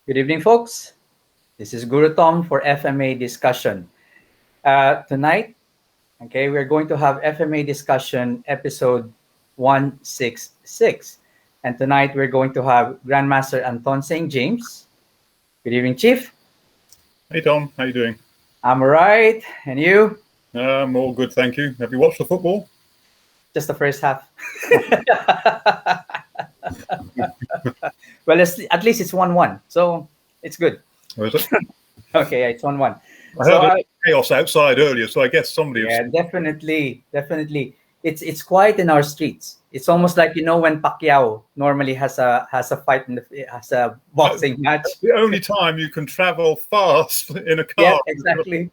Good evening, folks. This is Guru Tom for FMA Discussion. Tonight, we're going to have FMA Discussion episode 166. And tonight, we're going to have Grandmaster Anton St.James. Good evening, Chief. Hey, Tom. How you doing? I'm all right. And you? I'm all good, thank you. Have you watched the football? Just the first half. Well, at least it's 1-1, so it's good. Or is it? Okay, it's 1-1. I heard chaos outside earlier, so I guess somebody. Yeah, definitely. It's quiet in our streets. It's almost like when Pacquiao normally has a fight has a boxing match. That's the only time you can travel fast in a car. Yeah, exactly.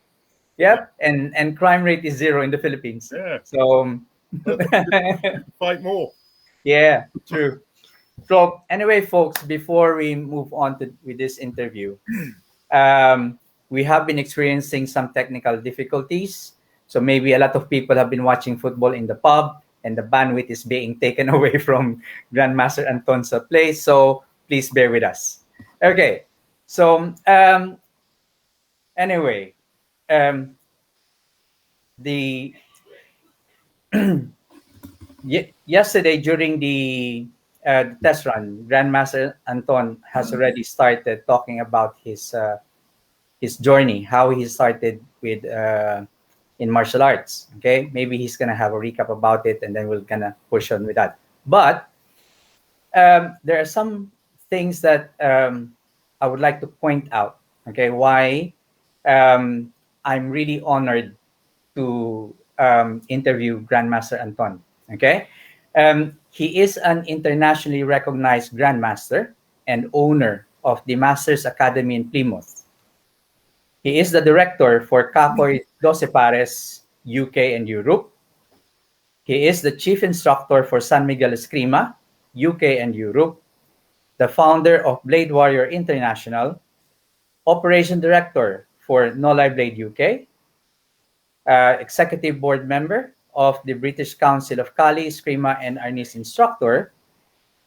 Yep, and crime rate is 0 in the Philippines. Yeah. So fight more. Yeah, true. So anyway, folks, before we move on with this interview, we have been experiencing some technical difficulties. So maybe a lot of people have been watching football in the pub and the bandwidth is being taken away from Grandmaster Anton's place. So please bear with us. Okay. So anyway, yesterday during the test run, Grandmaster Anton has already started talking about his journey, how he started with in martial arts. Okay, maybe he's gonna have a recap about it, and then we're gonna push on with that. But there are some things that I would like to point out. Okay, why I'm really honored to interview Grandmaster Anton. Okay. He is an internationally recognized Grandmaster and owner of the Masters Academy in Plymouth. He is the director for Capoy Doce Pares, UK and Europe. He is the chief instructor for San Miguel Eskrima, UK and Europe, the founder of Blade Warrior International, operation director for No Live Blade UK, executive board member of the British Council of Kali, Eskrima, and Arnis instructor,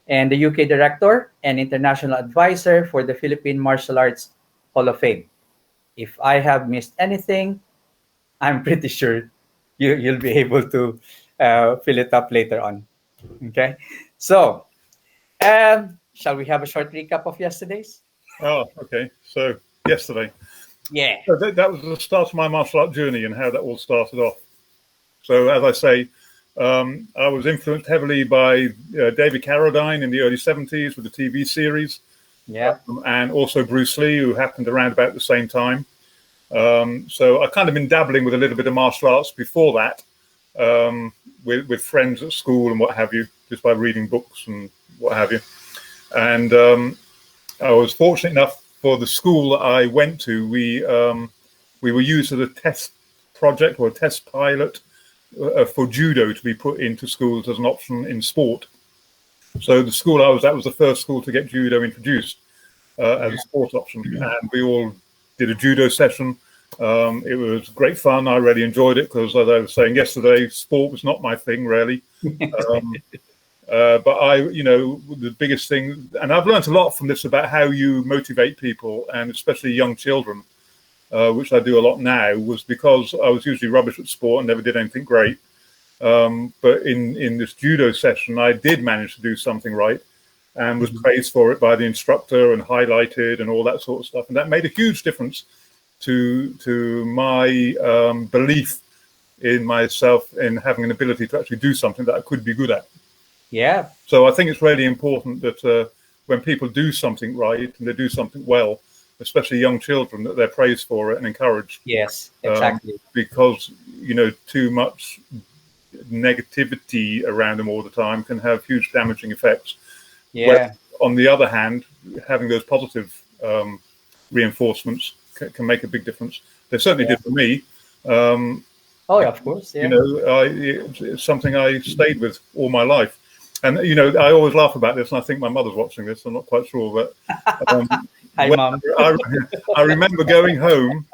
and the UK director and international advisor for the Philippine Martial Arts Hall of Fame. If I have missed anything, I'm pretty sure you'll be able to fill it up later on. Okay, so shall we have a short recap of yesterday's? Oh, okay. So yesterday. Yeah. So that was the start of my martial art journey and how that all started off. So as I say, I was influenced heavily by David Carradine in the early 70s with the TV series. Yeah. And also Bruce Lee, who happened around about the same time. So I've kind of been dabbling with a little bit of martial arts before that, with friends at school and what have you, just by reading books and what have you. And I was fortunate enough for the school that I went to, we were used as a test project or a test pilot for judo to be put into schools as an option in sport. So the school I was at was the first school to get judo introduced as a sport option, and we all did a judo session. It was great fun. I really enjoyed it because, as I was saying yesterday, sport was not my thing really. But the biggest thing, and I've learned a lot from this about how you motivate people, and especially young children, which I do a lot now, was because I was usually rubbish at sport and never did anything great. But in this judo session, I did manage to do something right and was praised for it by the instructor and highlighted and all that sort of stuff. And that made a huge difference to my belief in myself in having an ability to actually do something that I could be good at. Yeah. So I think it's really important that when people do something right and they do something well, especially young children, that they're praised for it and encouraged. Yes, exactly. Because, too much negativity around them all the time can have huge damaging effects. Yeah. Where, on the other hand, having those positive reinforcements can make a big difference. They certainly did for me. Oh, yeah, of course. Yeah. It's something I stayed with all my life. And, I always laugh about this, and I think my mother's watching this. I'm not quite sure, but hi, Mom. I remember going home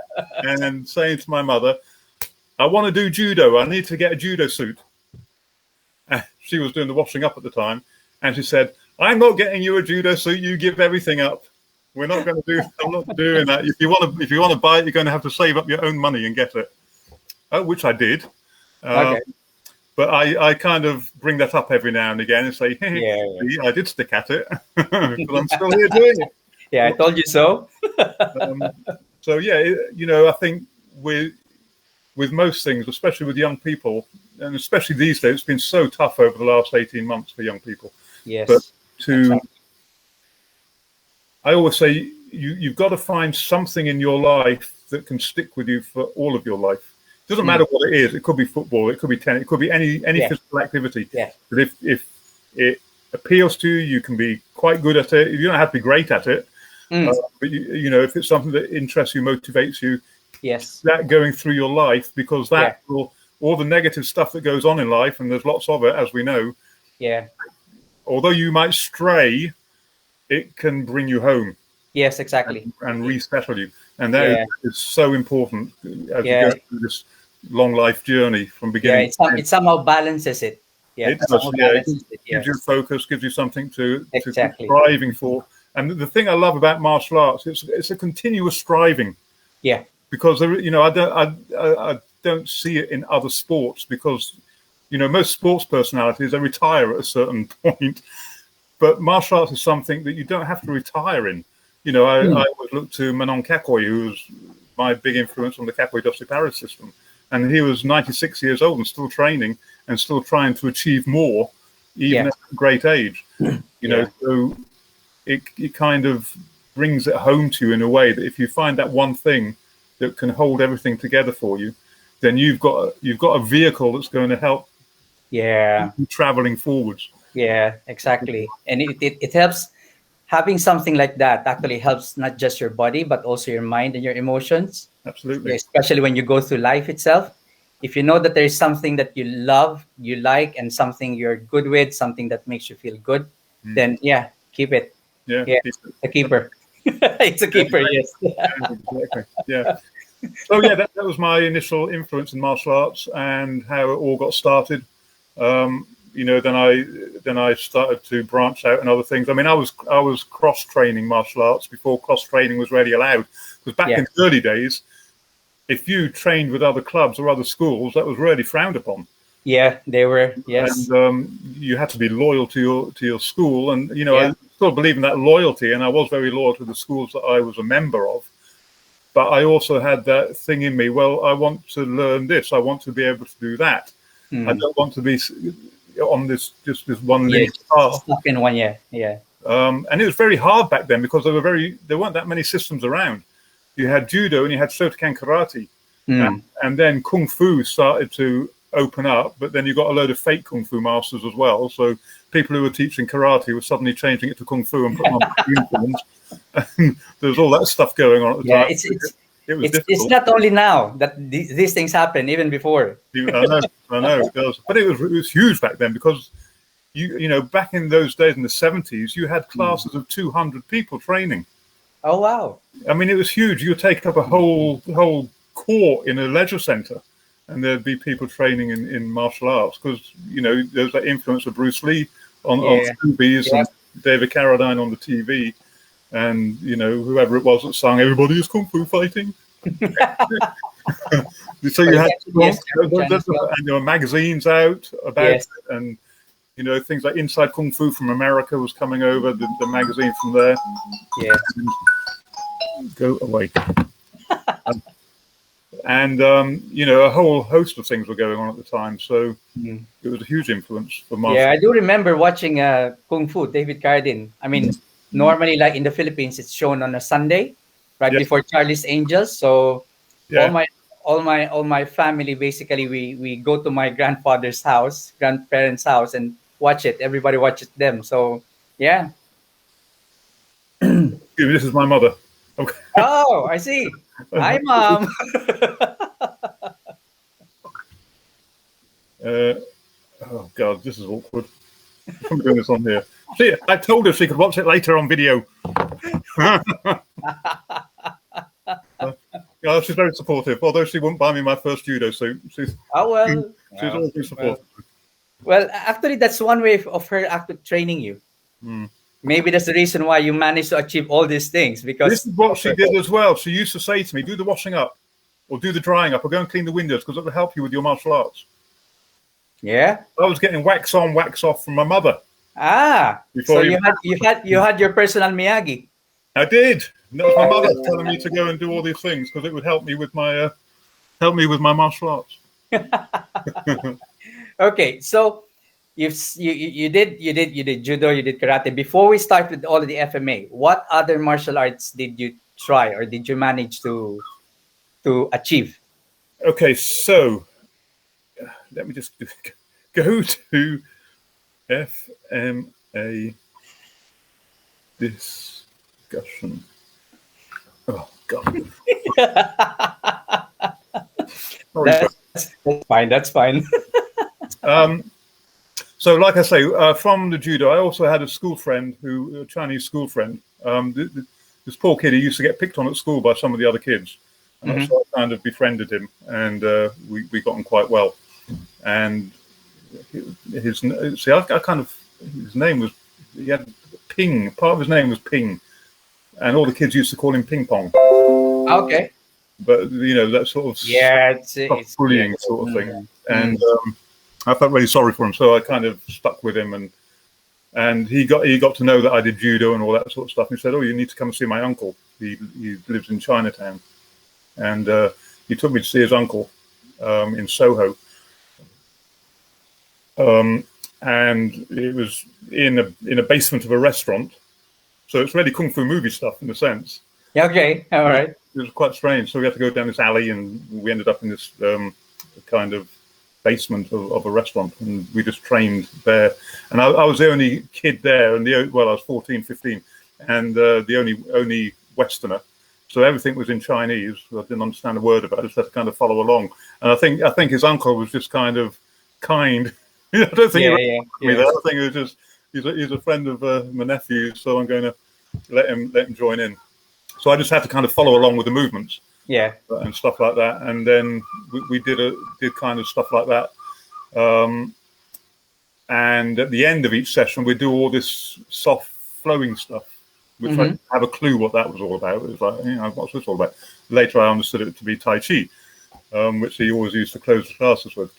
and saying to my mother, I want to do judo. I need to get a judo suit. She was doing the washing up at the time. And she said, I'm not getting you a judo suit. You give everything up. We're not going to do. I'm not doing that. If you want to buy it, you're going to have to save up your own money and get it. Which I did. Okay. But I kind of bring that up every now and again and say, hey, Yeah. I did stick at it, but I'm still here doing it. Yeah, I told you so. So yeah, I think with most things, especially with young people, and especially these days, it's been so tough over the last 18 months for young people. Yes. But Exactly. I always say you've got to find something in your life that can stick with you for all of your life. It doesn't matter what it is. It could be football. It could be tennis. It could be any physical activity. Yeah. But if it appeals to you, you can be quite good at it. You don't have to be great at it. But if it's something that interests you, motivates you, Yes. that going through your life, because that will, all the negative stuff that goes on in life, and there's lots of it, as we know. Yeah. Although you might stray, it can bring you home. Yes, exactly. And resettle you. And that is so important as you go through this long life journey from beginning. Yeah, it somehow balances it. Yeah, it does. It gives you focus, gives you something to keep striving for. And the thing I love about martial arts, it's a continuous striving. Yeah. Because I don't see it in other sports, because most sports personalities, they retire at a certain point. But martial arts is something that you don't have to retire in. I always look to Manon Kakoi, who was my big influence on the Kakoi Doce Paris system. And he was 96 years old and still training and still trying to achieve more, even at a great age. So it kind of brings it home to you in a way that if you find that one thing that can hold everything together for you, then you've got a vehicle that's going to help you traveling forwards. Yeah, exactly. And it helps. Having something like that actually helps not just your body, but also your mind and your emotions. Absolutely. Especially when you go through life itself. If you know that there is something that you love, you like, and something you're good with, something that makes you feel good, then keep it. Yeah, it's a keeper. It's a keeper, yes. Exactly. Yeah. So that was my initial influence in martial arts and how it all got started. Then I started to branch out and other things. I mean, I was cross training martial arts before cross training was really allowed. Because back in the early days, if you trained with other clubs or other schools, that was really frowned upon. Yeah, they were. Yes. And you had to be loyal to your school, and I still believe in that loyalty, and I was very loyal to the schools that I was a member of. But I also had that thing in me. Well, I want to learn this. I want to be able to do that. I don't want to be on this one limited path. Stuck in one, yeah. And it was very hard back then because there weren't that many systems around. You had judo and you had Shotokan karate, and then kung fu started to open up. But then you got a load of fake kung fu masters as well. So people who were teaching karate were suddenly changing it to kung fu and putting on uniforms. And there's all that stuff going on at the time. It's not only now that these things happen, even before. I know it does. But it was huge back then because back in those days in the 70s, you had classes of 200 people training. Oh wow! I mean, it was huge. You take up a whole court in a leisure centre, and there'd be people training in martial arts because there's that influence of Bruce Lee on movies and David Carradine on the TV. And whoever it was that sang "Everybody is Kung Fu Fighting." So you had and there were magazines out about it, and things like Inside Kung Fu from America was coming over, the magazine from there. Yeah. Go away. And a whole host of things were going on at the time, so it was a huge influence for martial. Yeah, I do remember watching Kung Fu, David Carradine. I mean. Normally, like in the Philippines, it's shown on a Sunday, right before Charlie's Angels. So all my family, basically, we go to my grandparents' house, and watch it. Everybody watches them. So yeah. This is my mother. Okay. Oh, I see. Hi, Mom. Oh God, this is awkward. I'm doing this on here. See, I told her she could watch it later on video. She's very supportive. Although she wouldn't buy me my first judo suit, she's always supportive. Well, actually, that's one way of her actually training you. Maybe that's the reason why you managed to achieve all these things, because This is what she did as well. She used to say to me, do the washing up or do the drying up or go and clean the windows because it will help you with your martial arts. yeah. I was getting wax on, wax off from my mother. Ah, so Before you had your personal Miyagi. I did. And that was my mother telling me to go and do all these things because it would help me with my martial arts. Okay, so you did judo, you did karate. Before we start with all of the FMA, what other martial arts did you try or did you manage to achieve? Okay, so let me just go to FMA Discussion. Oh God. That's fine. That's fine. So, like I say, from the judo, I also had a school friend, a Chinese school friend. This poor kid, he used to get picked on at school by some of the other kids, and so I kind of befriended him, and we got on quite well. And his name was, he had Ping. Part of his name was Ping, and all the kids used to call him Ping Pong. Okay. But that sort of it's bullying sort of thing, and I felt really sorry for him, so I kind of stuck with him, and he got to know that I did judo and all that sort of stuff. And he said, "Oh, you need to come and see my uncle. He lives in Chinatown," and he took me to see his uncle in Soho, and it was in a basement of a restaurant, so it's really kung fu movie stuff in a sense. Okay, all right. It was quite strange. So we had to go down this alley, and we ended up in this kind of basement of a restaurant, and we just trained there. And I was the only kid there, and I was 14, 15, and the only Westerner. So everything was in Chinese. I didn't understand a word of it. I just had to kind of follow along. And I think his uncle was just kind of kind. I don't think he me there. I think it was just he's a friend of my nephew, so I'm going to let him join in. So I just had to kind of follow along with the movements, and stuff like that. And then we did kind of stuff like that. And at the end of each session, we do all this soft flowing stuff, which I didn't have a clue what that was all about. It was like, what's this all about? Later, I understood it to be Tai Chi, which he always used to close the classes with.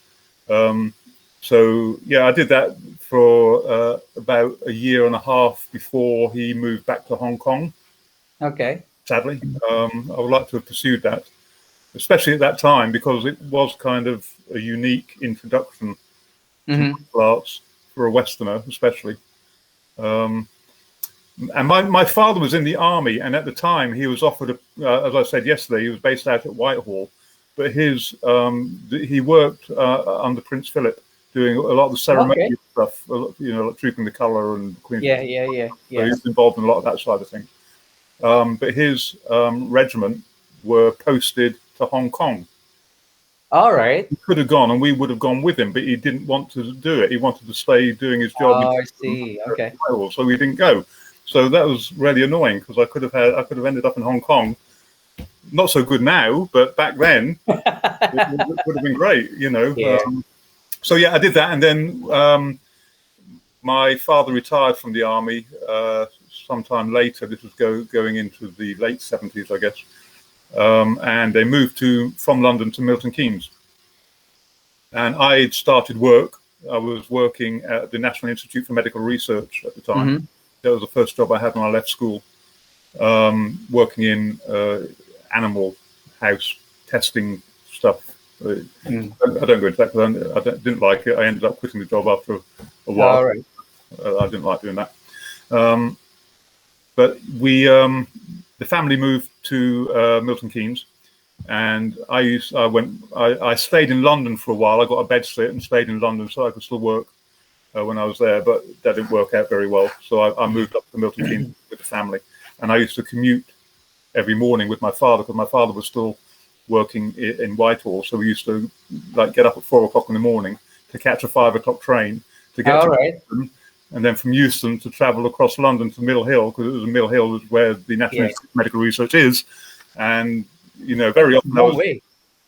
So I did that for about a year and a half before he moved back to Hong Kong. Okay. Sadly, I would like to have pursued that, especially at that time, because it was kind of a unique introduction to martial arts for a Westerner, especially. And my father was in the army, and at the time he was offered, as I said yesterday, he was based out at Whitehall, but he worked under Prince Philip, doing a lot of the ceremonial stuff, like trooping the colour and Queen's. Yeah. So he was involved in a lot of that side of things. But his regiment were posted to Hong Kong. All right. He could have gone, and we would have gone with him, but he didn't want to do it. He wanted to stay doing his job. Oh, I see. Okay. So we didn't go. So that was really annoying because I could have ended up in Hong Kong. Not so good now, but back then it would have been great, Yeah. So I did that, and then my father retired from the army sometime later. This was going into the late 70s, I guess. And they moved from London to Milton Keynes. And I had started work. I was working at the National Institute for Medical Research at the time. That was the first job I had when I left school, working in animal house testing stuff. I don't go into that because I didn't like it. I ended up quitting the job after a while. All right. I didn't like doing that. But the family moved to Milton Keynes, and I stayed in London for a while. I got a bed sit and stayed in London so I could still work when I was there, but that didn't work out very well. So I moved up to Milton Keynes with the family, and I used to commute every morning with my father because my father was still working in Whitehall. So we used to get up at 4 o'clock in the morning to catch a 5 o'clock train to get to Euston, and then from Euston to travel across London to Mill Hill, because it was Mill Hill where the National Institute of Medical Research is. And, very often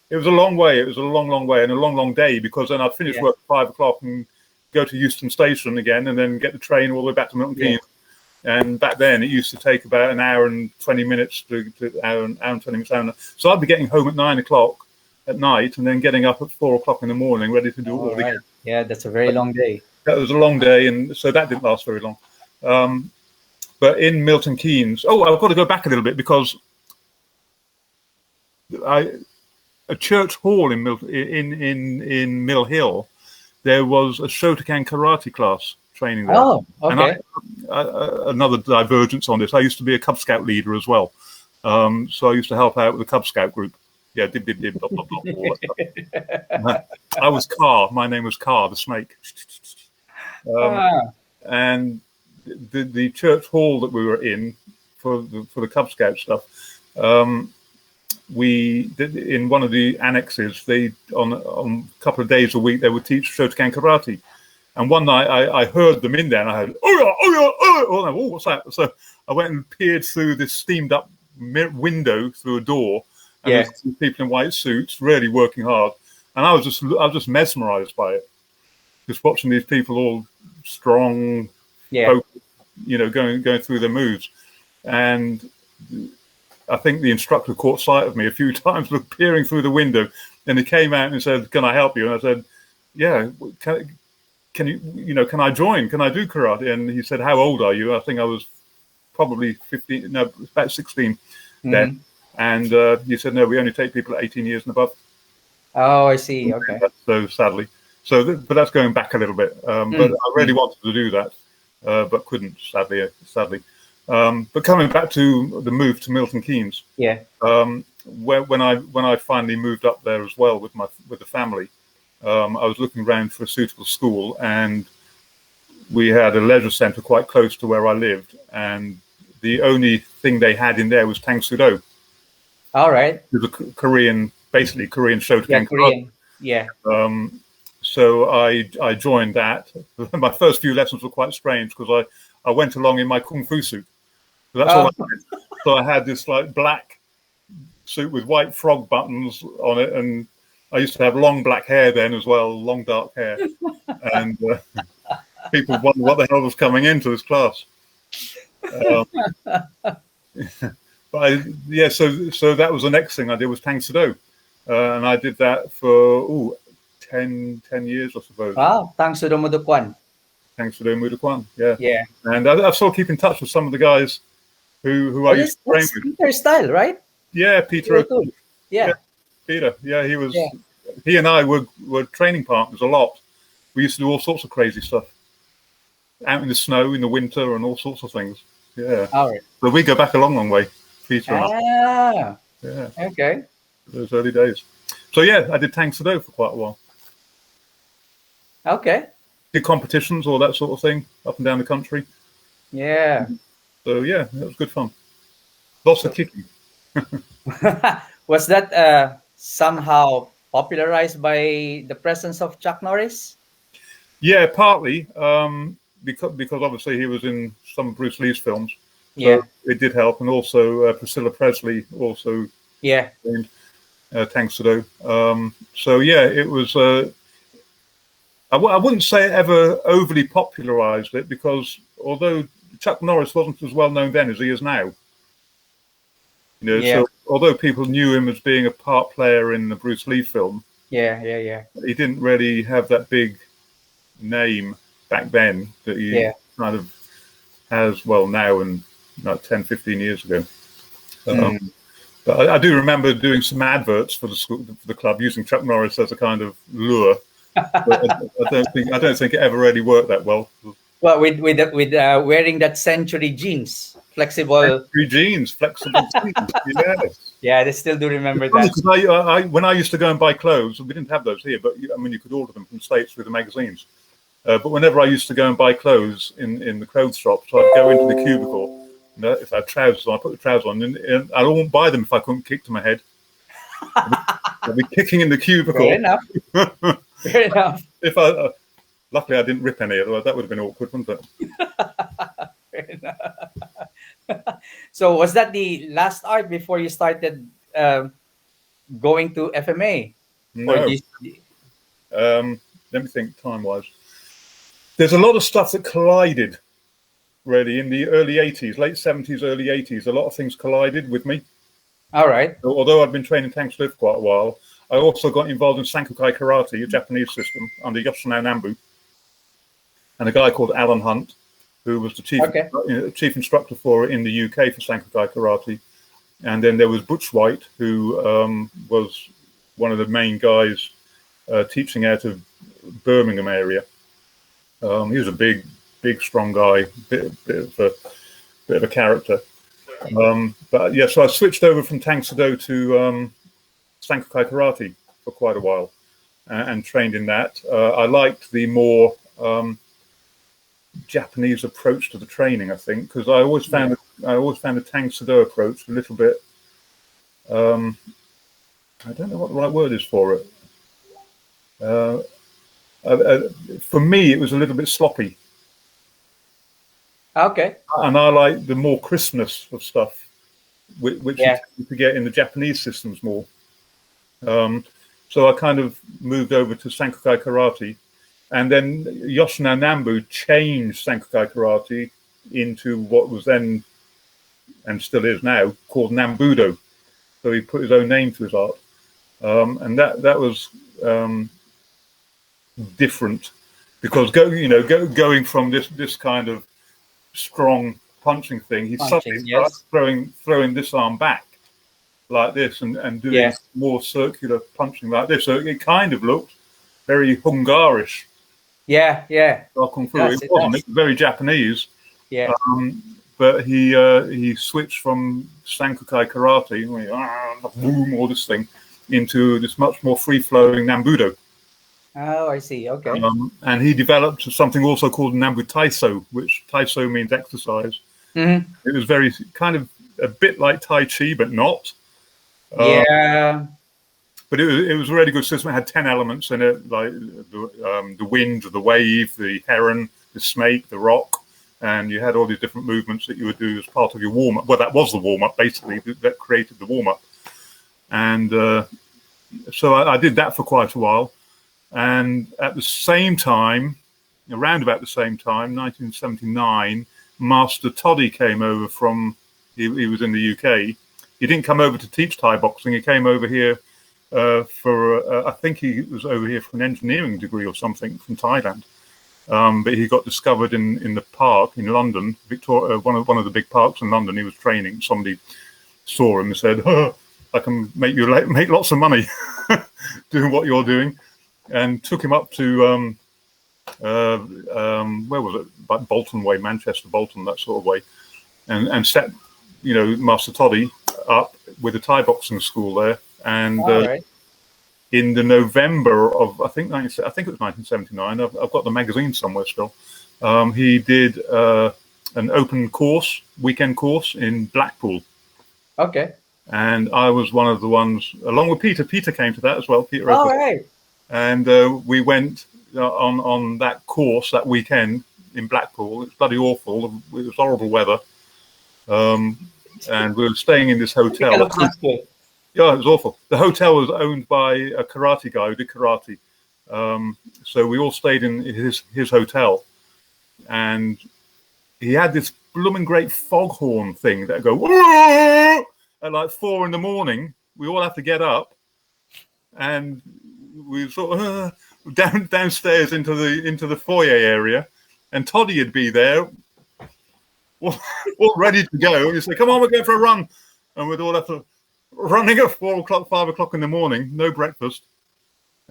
it was a long way. It was a long, long way and a long, long day, because then I'd finish work at 5 o'clock and go to Euston Station again and then get the train all the way back to Milton Keynes. And back then, it used to take about an hour and 20 minutes to hour and 20 minutes. So I'd be getting home at 9 o'clock at night and then getting up at 4 o'clock in the morning, ready to do it all again. Yeah, that's a very long day. That was a long day, and so that didn't last very long. But in Milton Keynes, I've got to go back a little bit because a church hall in Mill Hill, there was a Shotokan karate class training there. Oh, okay. And another divergence on this. I used to be a Cub Scout leader as well, so I used to help out with the Cub Scout group. Yeah, dib, blah, blah, blah, all that stuff. I was Car. My name was Car, the snake. And the church hall that we were in for the Cub Scout stuff, we did in one of the annexes. They on a couple of days a week they would teach Shotokan karate. And one night I heard them in there, and I heard oh, what's that? So I went and peered through this steamed up window through a door, and Yeah. there's people in white suits really working hard, and I was just mesmerized by it, just watching these people all strong, focused, going through their moves. And I think the instructor caught sight of me a few times, peering through the window, and he came out and said, "Can I help you?" And I said, "Yeah, can you, can I join? Can I do karate?" And he said, "How old are you?" I think I was probably 15, no, about 16 then. And he said, "No, we only take people at 18 years and above." Oh, I see. Okay. So sadly, but that's going back a little bit. But I really wanted to do that, but couldn't, sadly. But coming back to the move to Milton Keynes, when I finally moved up there as well with the family, I was looking around for a suitable school, and we had a leisure centre quite close to where I lived, and the only thing they had in there was Tang Sudo. All right. It was a basically Korean Shotokan. Yeah, Korean. Yeah. So I joined that. My first few lessons were quite strange because I went along in my kung fu suit. So that's all I had. So I had this like black suit with white frog buttons on it, and I used to have long black hair then as well, long dark hair, and people wondered what the hell was coming into this class. So that was the next thing I did was Tang Sudo, and I did that for 10 years, I suppose. Wow, Tang Sudo Mudukwan. Tang Sudo Mudukwan, yeah. Yeah. And I still keep in touch with some of the guys who I used to train with. Peter's style, right? Yeah, Peter. Yeah. Peter. Yeah, he was. Yeah. He and I were training partners a lot. We used to do all sorts of crazy stuff out in the snow in the winter and all sorts of things. Yeah. All right. So we go back a long way, Peter and I. Yeah. Okay. Those early days. So yeah, I did Tang Sudo for quite a while. Okay. Did competitions, all that sort of thing, up and down the country. Yeah. So yeah, it was good fun. Lots of kicking. Was that somehow popularized by the presence of Chuck Norris? Yeah, partly because obviously he was in some of Bruce Lee's films. So yeah, it did help, and also Priscilla Presley also. Yeah. Tang Sudo. So yeah, it was. I wouldn't say it ever overly popularized it because although Chuck Norris wasn't as well known then as he is now. So although people knew him as being a part player in the Bruce Lee film, he didn't really have that big name back then that he kind of has now and like 10, 15 years ago. But I do remember doing some adverts for the club using Chuck Norris as a kind of lure. But I don't think it ever really worked that well. Well, with wearing that Century jeans, flexible. Century jeans, flexible jeans. Yes. Yeah, they still do remember that. When I used to go and buy clothes, we didn't have those here, but I mean, you could order them from States through the magazines. But whenever I used to go and buy clothes in the clothes shop, so I'd go into the cubicle. If I had trousers on, I put the trousers on, and I wouldn't buy them if I couldn't kick to my head. I'd be kicking in the cubicle. Fair enough. Fair enough. Luckily I didn't rip any, otherwise that would have been awkward, wouldn't it? Fair enough. So was that the last art before you started going to FMA? No. Let me think time-wise. There's a lot of stuff that collided really. In the early 80s, late 70s, early 80s, a lot of things collided with me. All right. So although I'd been training tanks for quite a while, I also got involved in Sankokai Karate, a Japanese system, under Yoshino Nambu, and a guy called Alan Hunt, who was the chief instructor for it in the UK for Sankokai Karate. And then there was Butch White, who was one of the main guys teaching out of Birmingham area. He was a big, strong guy, bit of a character. But yeah, so I switched over from Tang Soo Do to Sankokai Karate for quite a while and trained in that. I liked the more Japanese approach to the training, I think, because I always found the Tang Soo Do approach a little bit. I don't know what the right word is for it. For me, it was a little bit sloppy. Okay. And I like the more crispness of stuff, which you tend to get in the Japanese systems more. So I kind of moved over to Sankokai Karate. And then Yoshino Nambu changed Sankokai Karate into what was then, and still is now, called Nambudo. So he put his own name to his art. And that was different, because going from this kind of strong punching thing, he suddenly starts throwing this arm back like this and doing more circular punching like this. So it kind of looked very Hungarish. Yeah. Kung Fu. It wasn't. It was very Japanese. Yeah. But he switched from Sankokai Karate, boom, all this thing, into this much more free-flowing Nambudo. Oh, I see. Okay. And he developed something also called Nambu Taiso, which Taiso means exercise. Mm-hmm. It was very kind of a bit like Tai Chi, but not. Yeah. But it was a really good system. It had 10 elements in it, like the wind, the wave, the heron, the snake, the rock. And you had all these different movements that you would do as part of your warm-up. Well, that was the warm-up, basically, that created the warm-up. And so I did that for quite a while. And at the same time, around about the same time, 1979, Master Toddy came over he was in the UK. He didn't come over to teach Thai boxing. He came over here I think he was over here for an engineering degree or something from Thailand. But he got discovered in the park in London, Victoria, one of the big parks in London. He was training. Somebody saw him and said, I can make you make lots of money doing what you're doing. And took him up to where was it? Like Bolton way, Manchester, Bolton, that sort of way, and set Master Toddy up with a Thai boxing school there. And in the November of I think it was 1979. I've got the magazine somewhere still. He did an open course, weekend course in Blackpool. Okay. And I was one of the ones, along with Peter. Peter came to that as well. Peter. All right. And we went on that course that weekend in Blackpool. It's bloody awful. It was horrible weather. And we were staying in this hotel. Yeah, it was awful. The hotel was owned by a karate guy who did karate. So we all stayed in his hotel. And he had this blooming great foghorn thing that go at like 4 a.m. We all have to get up. And we sort of downstairs into the foyer area, and Toddy would be there, all ready to go. He'd say, "Come on, we're going for a run," and we'd all have to running at 4 o'clock, 5 o'clock in the morning, no breakfast,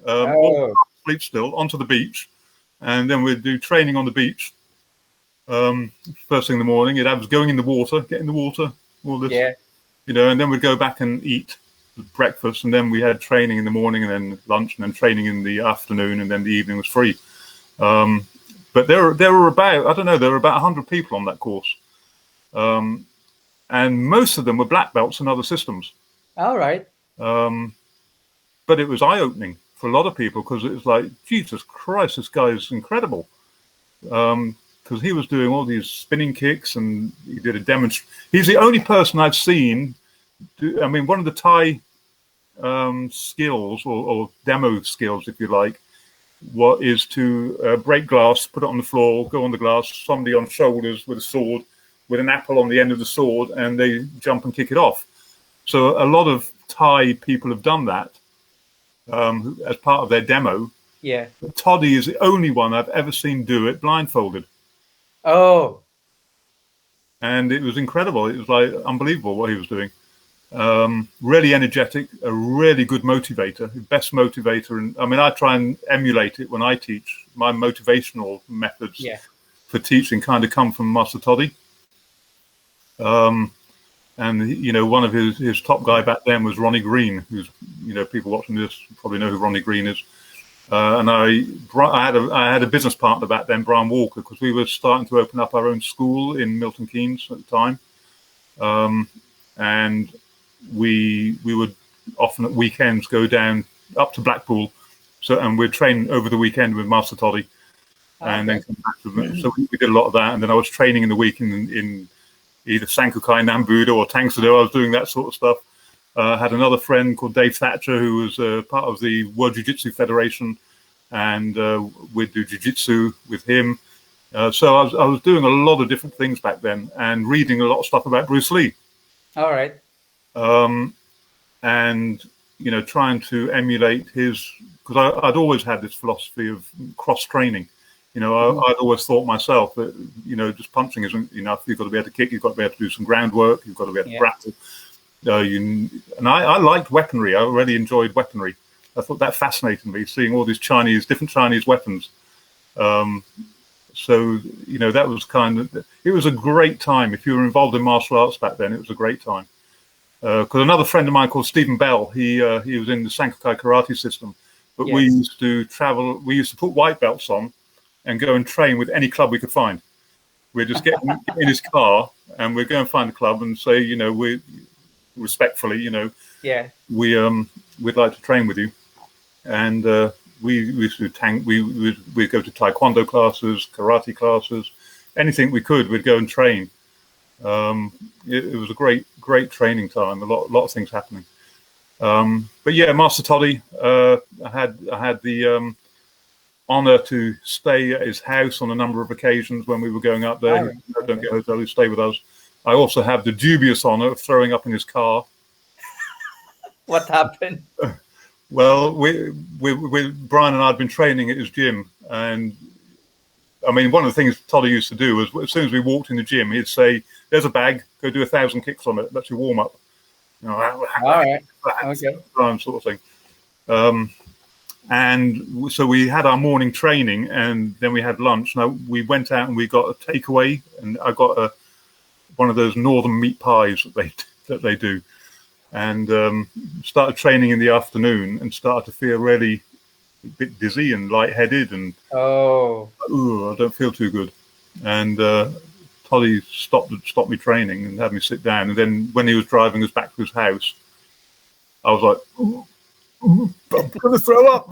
sleep still, onto the beach, and then we'd do training on the beach. First thing in the morning, he'd have us going in the water, get in the water, all this, and then we'd go back and eat breakfast, and then we had training in the morning, and then lunch, and then training in the afternoon, and then the evening was free. But there were about 100 people on that course, and most of them were black belts in other systems. All right. But it was eye-opening for a lot of people, because it was like, Jesus Christ, this guy is incredible. Because he was doing all these spinning kicks, and he did a demonstration. He's the only person I've seen. One of the Thai skills or demo skills, if you like, what is to break glass, put it on the floor, go on the glass, somebody on shoulders with a sword, with an apple on the end of the sword, and they jump and kick it off. So a lot of Thai people have done that as part of their demo. Yeah. But Toddy is the only one I've ever seen do it blindfolded. Oh. And it was incredible. It was like unbelievable what he was doing. Really energetic, a really good motivator, best motivator. And I mean, I try and emulate it when I teach. My motivational methods for teaching kind of come from Master Toddy. And, you know, one of his top guy back then was Ronnie Green, who's, you know, people watching this probably know who Ronnie Green is. And I had a business partner back then, Brian Walker, because we were starting to open up our own school in Milton Keynes at the time. And we would often at weekends go down up to Blackpool. And we'd train over the weekend with Master Toddy. And then come back to them. So we did a lot of that. And then I was training in the week in either Sankukai, Nambudo, or Tangsado. I was doing that sort of stuff. Had another friend called Dave Thatcher, who was part of the World Jiu-Jitsu Federation, and we'd do jiu-jitsu with him. So I was doing a lot of different things back then, and reading a lot of stuff about Bruce Lee. All right. And, you know, trying to emulate his, because I'd always had this philosophy of cross-training. You know, I'd always thought myself that, you know, just punching isn't enough. You've got to be able to kick. You've got to be able to do some groundwork. You've got to be able to grapple. And I liked weaponry. I really enjoyed weaponry. I thought that fascinated me, seeing all these different Chinese weapons. So, you know, that was it was a great time. If you were involved in martial arts back then, it was a great time. Because another friend of mine called Stephen Bell, he was in the Sankukai karate system. But we used to travel, we used to put white belts on and go and train with any club we could find. We'd just get in his car and we'd go and find a club and say, you know, we respectfully, you know, we'd like to train with you. And we used to we'd go to taekwondo classes, karate classes, anything we could, we'd go and train. It was a great training time, a lot of things happening. But yeah, Master Toddy, I had the honor to stay at his house on a number of occasions when we were going up there. Don't get a hotel, he'd stay with us. I also have the dubious honor of throwing up in his car. What happened? Well, we Brian and I had been training at his gym, and I mean, one of the things Toddy used to do was as soon as we walked in the gym, he'd say, "There's a bag, go do 1,000 kicks on it. That's your warm up." You know, all right, okay, sort of thing. And so we had our morning training, and then we had lunch. Now we went out and we got a takeaway, and I got one of those northern meat pies that they do, and started training in the afternoon, and started to feel really a bit dizzy and lightheaded, and I don't feel too good. And Toddy stopped me training and had me sit down. And then when he was driving us back to his house, I was like, I'm going to throw up.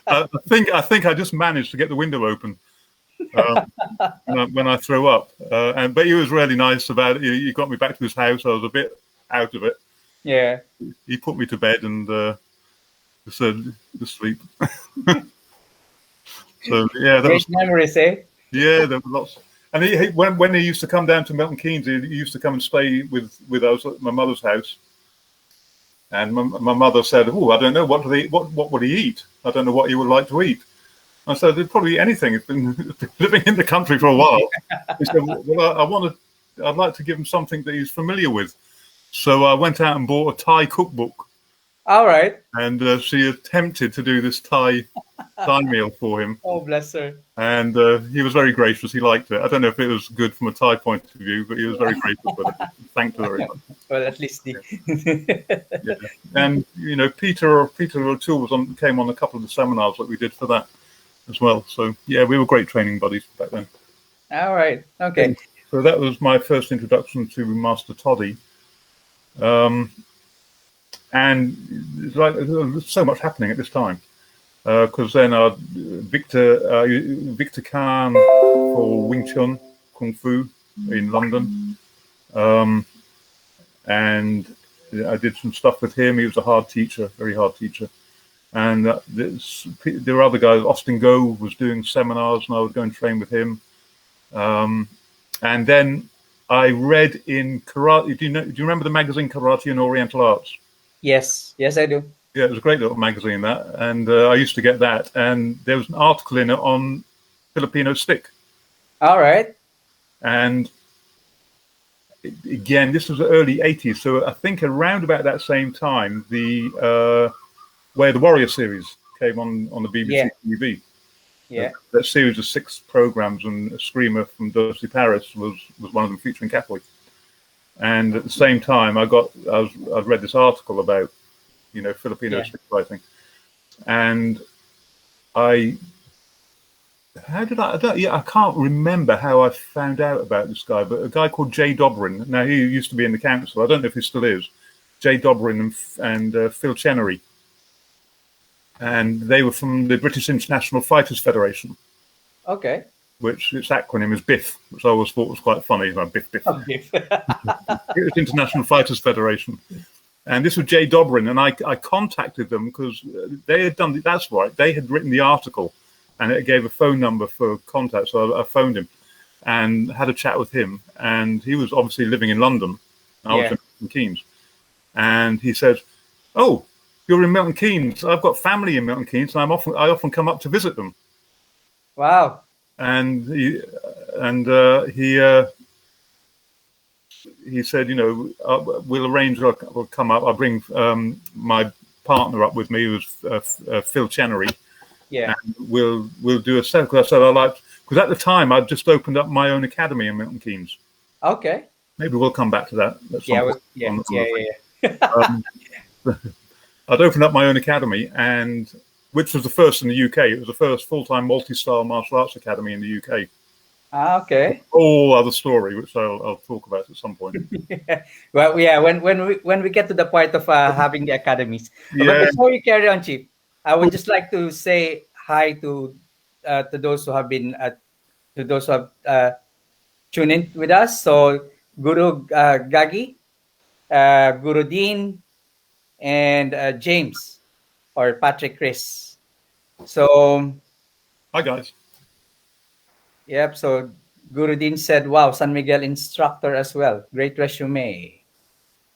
I think I just managed to get the window open when I threw up. But he was really nice about it. He got me back to his house. I was a bit out of it. Yeah. He put me to bed and said to sleep. So yeah, that was memories, eh? Yeah, there were lots. And when he used to come down to Milton Keynes, he used to come and stay with us at my mother's house. And my mother said, "Oh, I don't know what would he eat? I don't know what he would like to eat." I said, "There'd probably anything. He's been living in the country for a while." He said, "Well, I'd like to give him something that he's familiar with." So I went out and bought a Thai cookbook. All right. And she attempted to do this Thai meal for him. Oh, bless her. And he was very gracious. He liked it. I don't know if it was good from a Thai point of view, but he was very gracious with it. Thanked her very much. Well, at least yeah. And, you know, Peter O'Toole came on a couple of the seminars that we did for that as well. So, yeah, we were great training buddies back then. All right. Okay. So that was my first introduction to Master Toddy. And it's like there's so much happening at this time, because then Victor Khan for Wing Chun Kung Fu in London, and I did some stuff with him. He was a hard teacher, very hard teacher. And there were other guys. Austin Go was doing seminars, and I would go and train with him. And then I read in karate. Do you remember the magazine Karate and Oriental Arts? Yes, I do. Yeah, it was a great little magazine, that. And I used to get that. And there was an article in it on Filipino stick. All right. And again, this was the early 80s. So I think around about that same time, the Way of the Warrior series came on the BBC TV. Yeah. That series of 6 programs, and a screamer from Doce Paris was one of them, featuring capoeira. And at the same time, I'd read this article about, Filipino stick fighting, and I can't remember how I found out about this guy, but a guy called Jay Dobrin. Now, he used to be in the council. I don't know if he still is. Jay Dobrin and Phil Chenery. And they were from the British International Fighters Federation. Okay. Which its acronym is BIF, which I always thought was quite funny. Like BIF. Oh, BIF. British International Fighters Federation. And this was Jay Dobrin, and I contacted them because they had done, that's right, they had written the article, and it gave a phone number for contact. So I phoned him and had a chat with him. And he was obviously living in London. I was in Milton Keynes. And he said, "Oh, you're in Milton Keynes. I've got family in Milton Keynes, and I often come up to visit them." Wow. And he said, we'll arrange. I'll come up. I'll bring my partner up with me, who's Phil Chenery. Yeah. And we'll do a set. Because I said because at the time I'd just opened up my own academy in Milton Keynes. Okay. Maybe we'll come back to that. Yeah. I'd opened up my own academy, and which was the first in the UK. It was the first full-time multi-style martial arts academy in the UK. Okay. Whole other story, which I'll talk about at some point. Well, yeah. When we get to the part of having the academies, but before you carry on, Chief, I would just like to say hi to those who have been to those who have tuned in with us. So Guru Gagi, Guru Dean, and James or Patrick Chris. So, hi guys. Yep. So Guru Dean said, "Wow, San Miguel instructor as well. Great resume."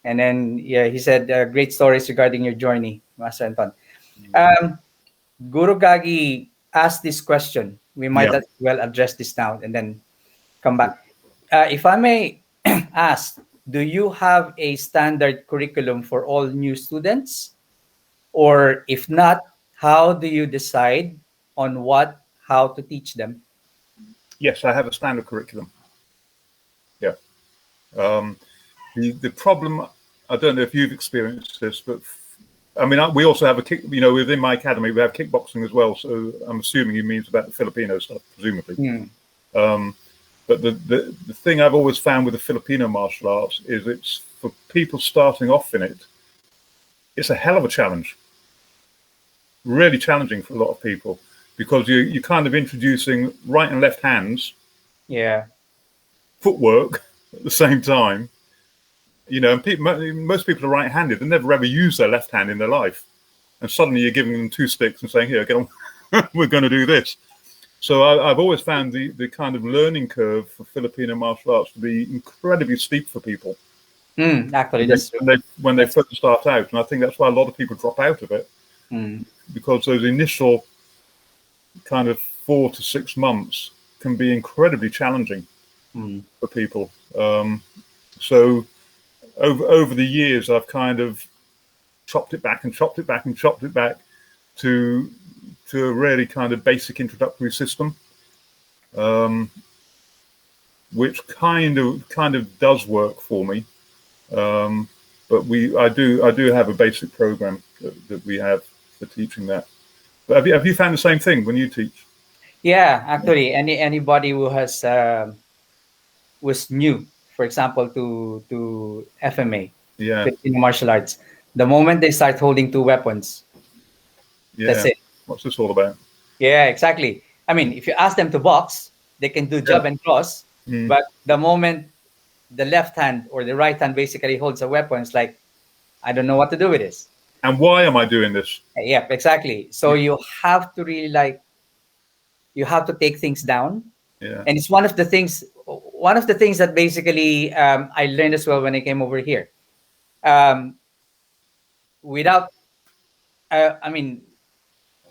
And then he said, "Great stories regarding your journey, Master Anton." Guru Gagi asked this question. We might as well address this now and then come back. If I may ask, do you have a standard curriculum for all new students? Or if not, how do you decide on how to teach them? Yes, I have a standard curriculum. Yeah. The problem, I don't know if you've experienced this, but we also have within my academy, we have kickboxing as well. So I'm assuming he means about the Filipino stuff, presumably. But the thing I've always found with the Filipino martial arts is it's for people starting off in it, it's a hell of a challenge. Really challenging for a lot of people because you're kind of introducing right and left hands. Yeah. Footwork at the same time. And most people are right-handed. They never ever use their left hand in their life. And suddenly you're giving them 2 sticks and saying, "Here, get on, we're going to do this." So I've always found the kind of learning curve for Filipino martial arts to be incredibly steep for people. Actually, that's when they first start out. And I think that's why a lot of people drop out of it. Because those initial kind of 4 to 6 months can be incredibly challenging for people. So over the years, I've kind of chopped it back to a really kind of basic introductory system, which kind of does work for me. But I do have a basic program that we have for teaching that. But have you found the same thing when you teach? Yeah, actually, anybody who was new, for example, to FMA, Filipino martial arts, the moment they start holding 2 weapons, that's it. What's this all about? Yeah, exactly. I mean, if you ask them to box, they can do jab and cross, but the moment the left hand or the right hand basically holds a weapon, it's like I don't know what to do with this. And why am I doing this? Yeah, exactly. So you have to really you have to take things down. Yeah. And it's one of the things that basically I learned as well when I came over here. Um, without, I mean,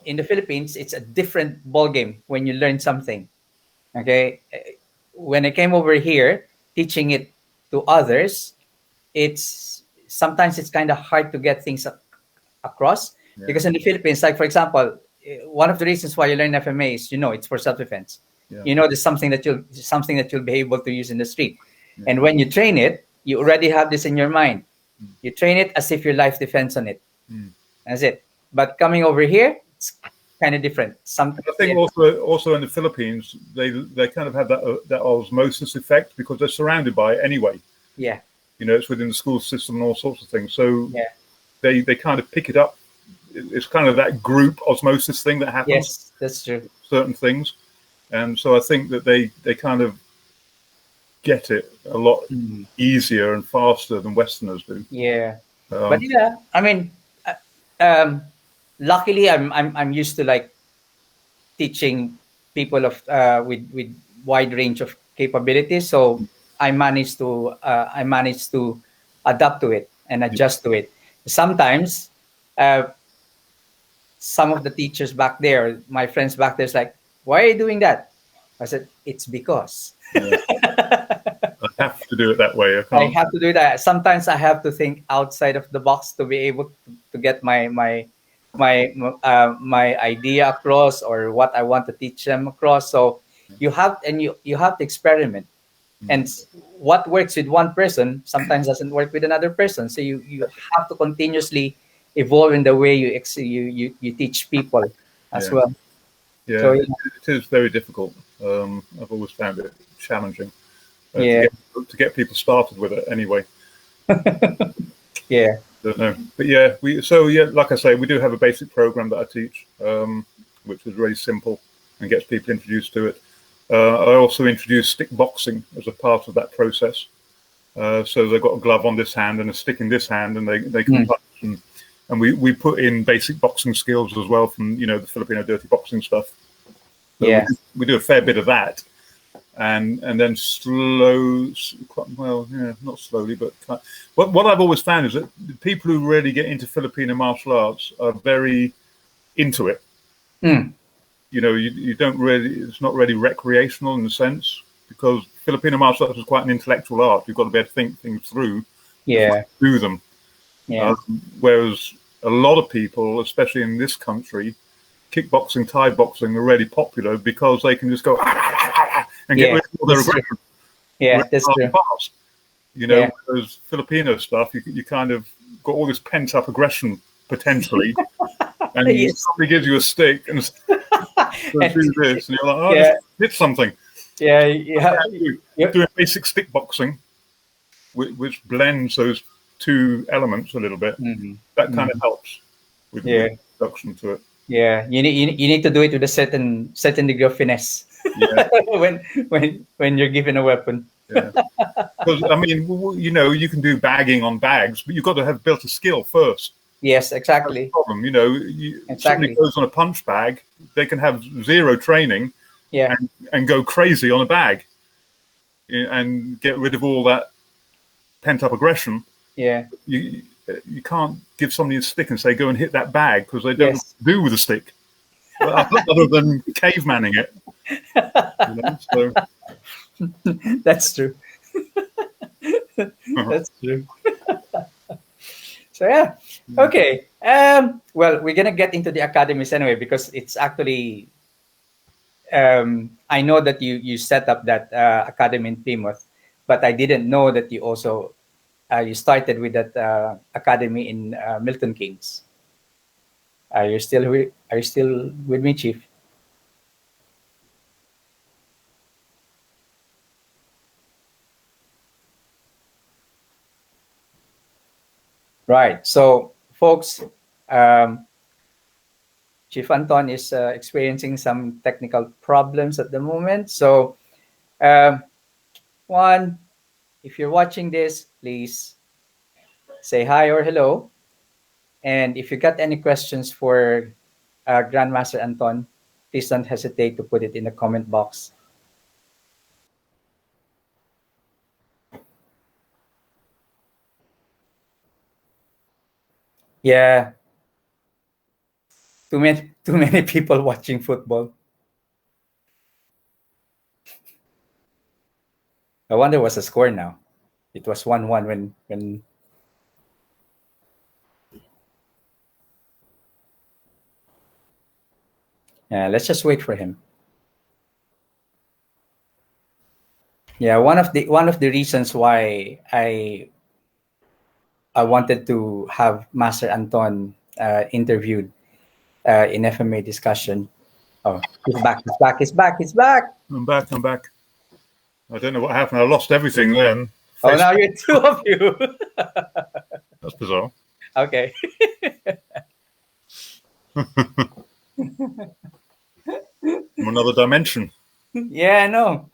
in the Philippines, it's a different ball game when you learn something. Okay, when I came over here, teaching it to others, it's sometimes it's kind of hard to get things across Yeah. because in the Philippines, like for example, one of the reasons why you learn FMA is it's for self defense. Yeah. There's something that you'll be able to use in the street, Yeah. and when you train it, you already have this in your mind. You train it as if your life depends on it. That's it. But coming over here, it's kind of different. I think also in the Philippines, they kind of have that osmosis effect because they're surrounded by it anyway. Yeah. It's within the school system and all sorts of things. So Yeah. they kind of pick it up. It's kind of that group osmosis thing that happens. Yes, that's true. Certain things, and so I think that they kind of get it a lot easier and faster than Westerners do. Yeah. But yeah, I mean, luckily I'm used to teaching people of with wide range of capabilities, so I managed to adapt to it and adjust to it. Sometimes some of the teachers back there, my friends back there, is like, why are you doing that? I said, it's because I have to do it that way. I have to do that. Sometimes I have to think outside of the box to be able to get my idea across or what I want to teach them across. So you have to experiment, and what works with one person sometimes doesn't work with another person. So you have to continuously evolve in the way you teach people as well. Yeah, So, it is very difficult. I've always found it challenging yeah. to get people started with it anyway. Yeah. Don't know, but yeah, like I say, we do have a basic program that I teach, which is really simple and gets people introduced to it. I also introduce stick boxing as a part of that process. So they've got a glove on this hand and a stick in this hand, and they can punch. And we put in basic boxing skills as well from the Filipino dirty boxing stuff. So Yeah. we do a fair bit of that, and then not slowly, but what I've always found is that the people who really get into Filipino martial arts are very into it. You don't really, it's not really recreational in a sense, because Filipino martial arts is quite an intellectual art. You've got to be able to think things through before you do them. Yeah. Whereas a lot of people, especially in this country, kickboxing, Thai boxing are really popular because they can just go and get rid of all their aggression. Yeah, that's true. Fast. Whereas Filipino stuff, you kind of got all this pent up aggression potentially, and somebody gives you a stick and do this, and you're like, just hit something. Yeah, Doing basic stick boxing, which blends those two elements a little bit. That kind of helps with introduction to it. Yeah, you need to do it with a certain degree of finesse. Yeah. when you're given a weapon. Yeah. Because I mean, you can do bagging on bags, but you've got to have built a skill first. Yes, exactly. That's the problem. Somebody goes on a punch bag, they can have zero training, and go crazy on a bag, and get rid of all that pent up aggression. Yeah. You can't give somebody a stick and say go and hit that bag, because they don't know what to do with a stick, other than cavemanning it. So. That's true. That's true. So yeah, okay. Well, we're gonna get into the academies anyway, because it's actually. I know that you set up that academy in Plymouth, but I didn't know that you also you started with that academy in Milton Keynes. Are you still with me, Chief? Right. So, folks, Chief Anton is experiencing some technical problems at the moment. So, one, if you're watching this, please say hi or hello. And if you got any questions for Grandmaster Anton, please don't hesitate to put it in the comment box. Yeah, too many people watching football. I wonder what's the score now. It was 1-1 when let's just wait for him. Yeah, one of the reasons why I wanted to have Master Anton interviewed in FMA discussion. Oh, he's back! He's back! He's back! He's back! I'm back. I don't know what happened. I lost everything then. Oh, now you're two of you. That's bizarre. Okay. From another dimension. Yeah, I know.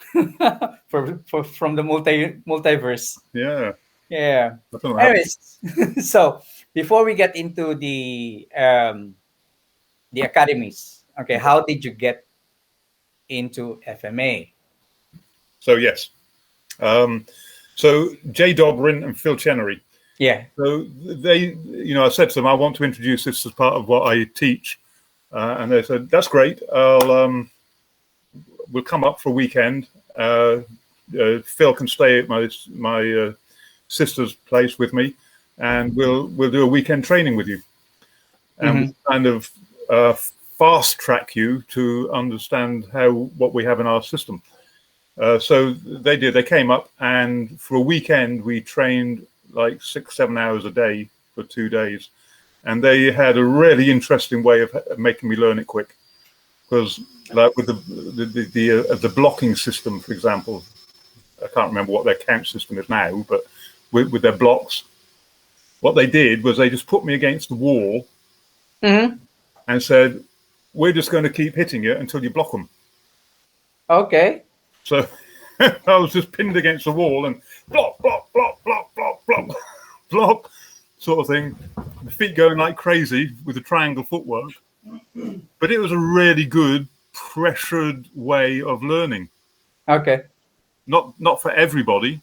From the multiverse. Yeah. Yeah. I don't know what happened. Anyways, so before we get into the academies, okay, how did you get into FMA? So yes. So Jay Dobrin and Phil Chenery. Yeah. So they, I said to them, I want to introduce this as part of what I teach, and they said that's great. We'll come up for a weekend. Phil can stay at my sister's place with me, and we'll do a weekend training with you, and we'll kind of fast track you to understand what we have in our system. So they did. They came up, and for a weekend we trained like 6-7 hours a day for 2 days, and they had a really interesting way of making me learn it quick. Because like with the blocking system, for example, I can't remember what their count system is now, but with their blocks, what they did was they just put me against the wall and said, "We're just going to keep hitting you until you block them." Okay. So I was just pinned against the wall and block, sort of thing. The feet going like crazy with the triangle footwork. But it was a really good pressured way of learning. Okay. Not for everybody.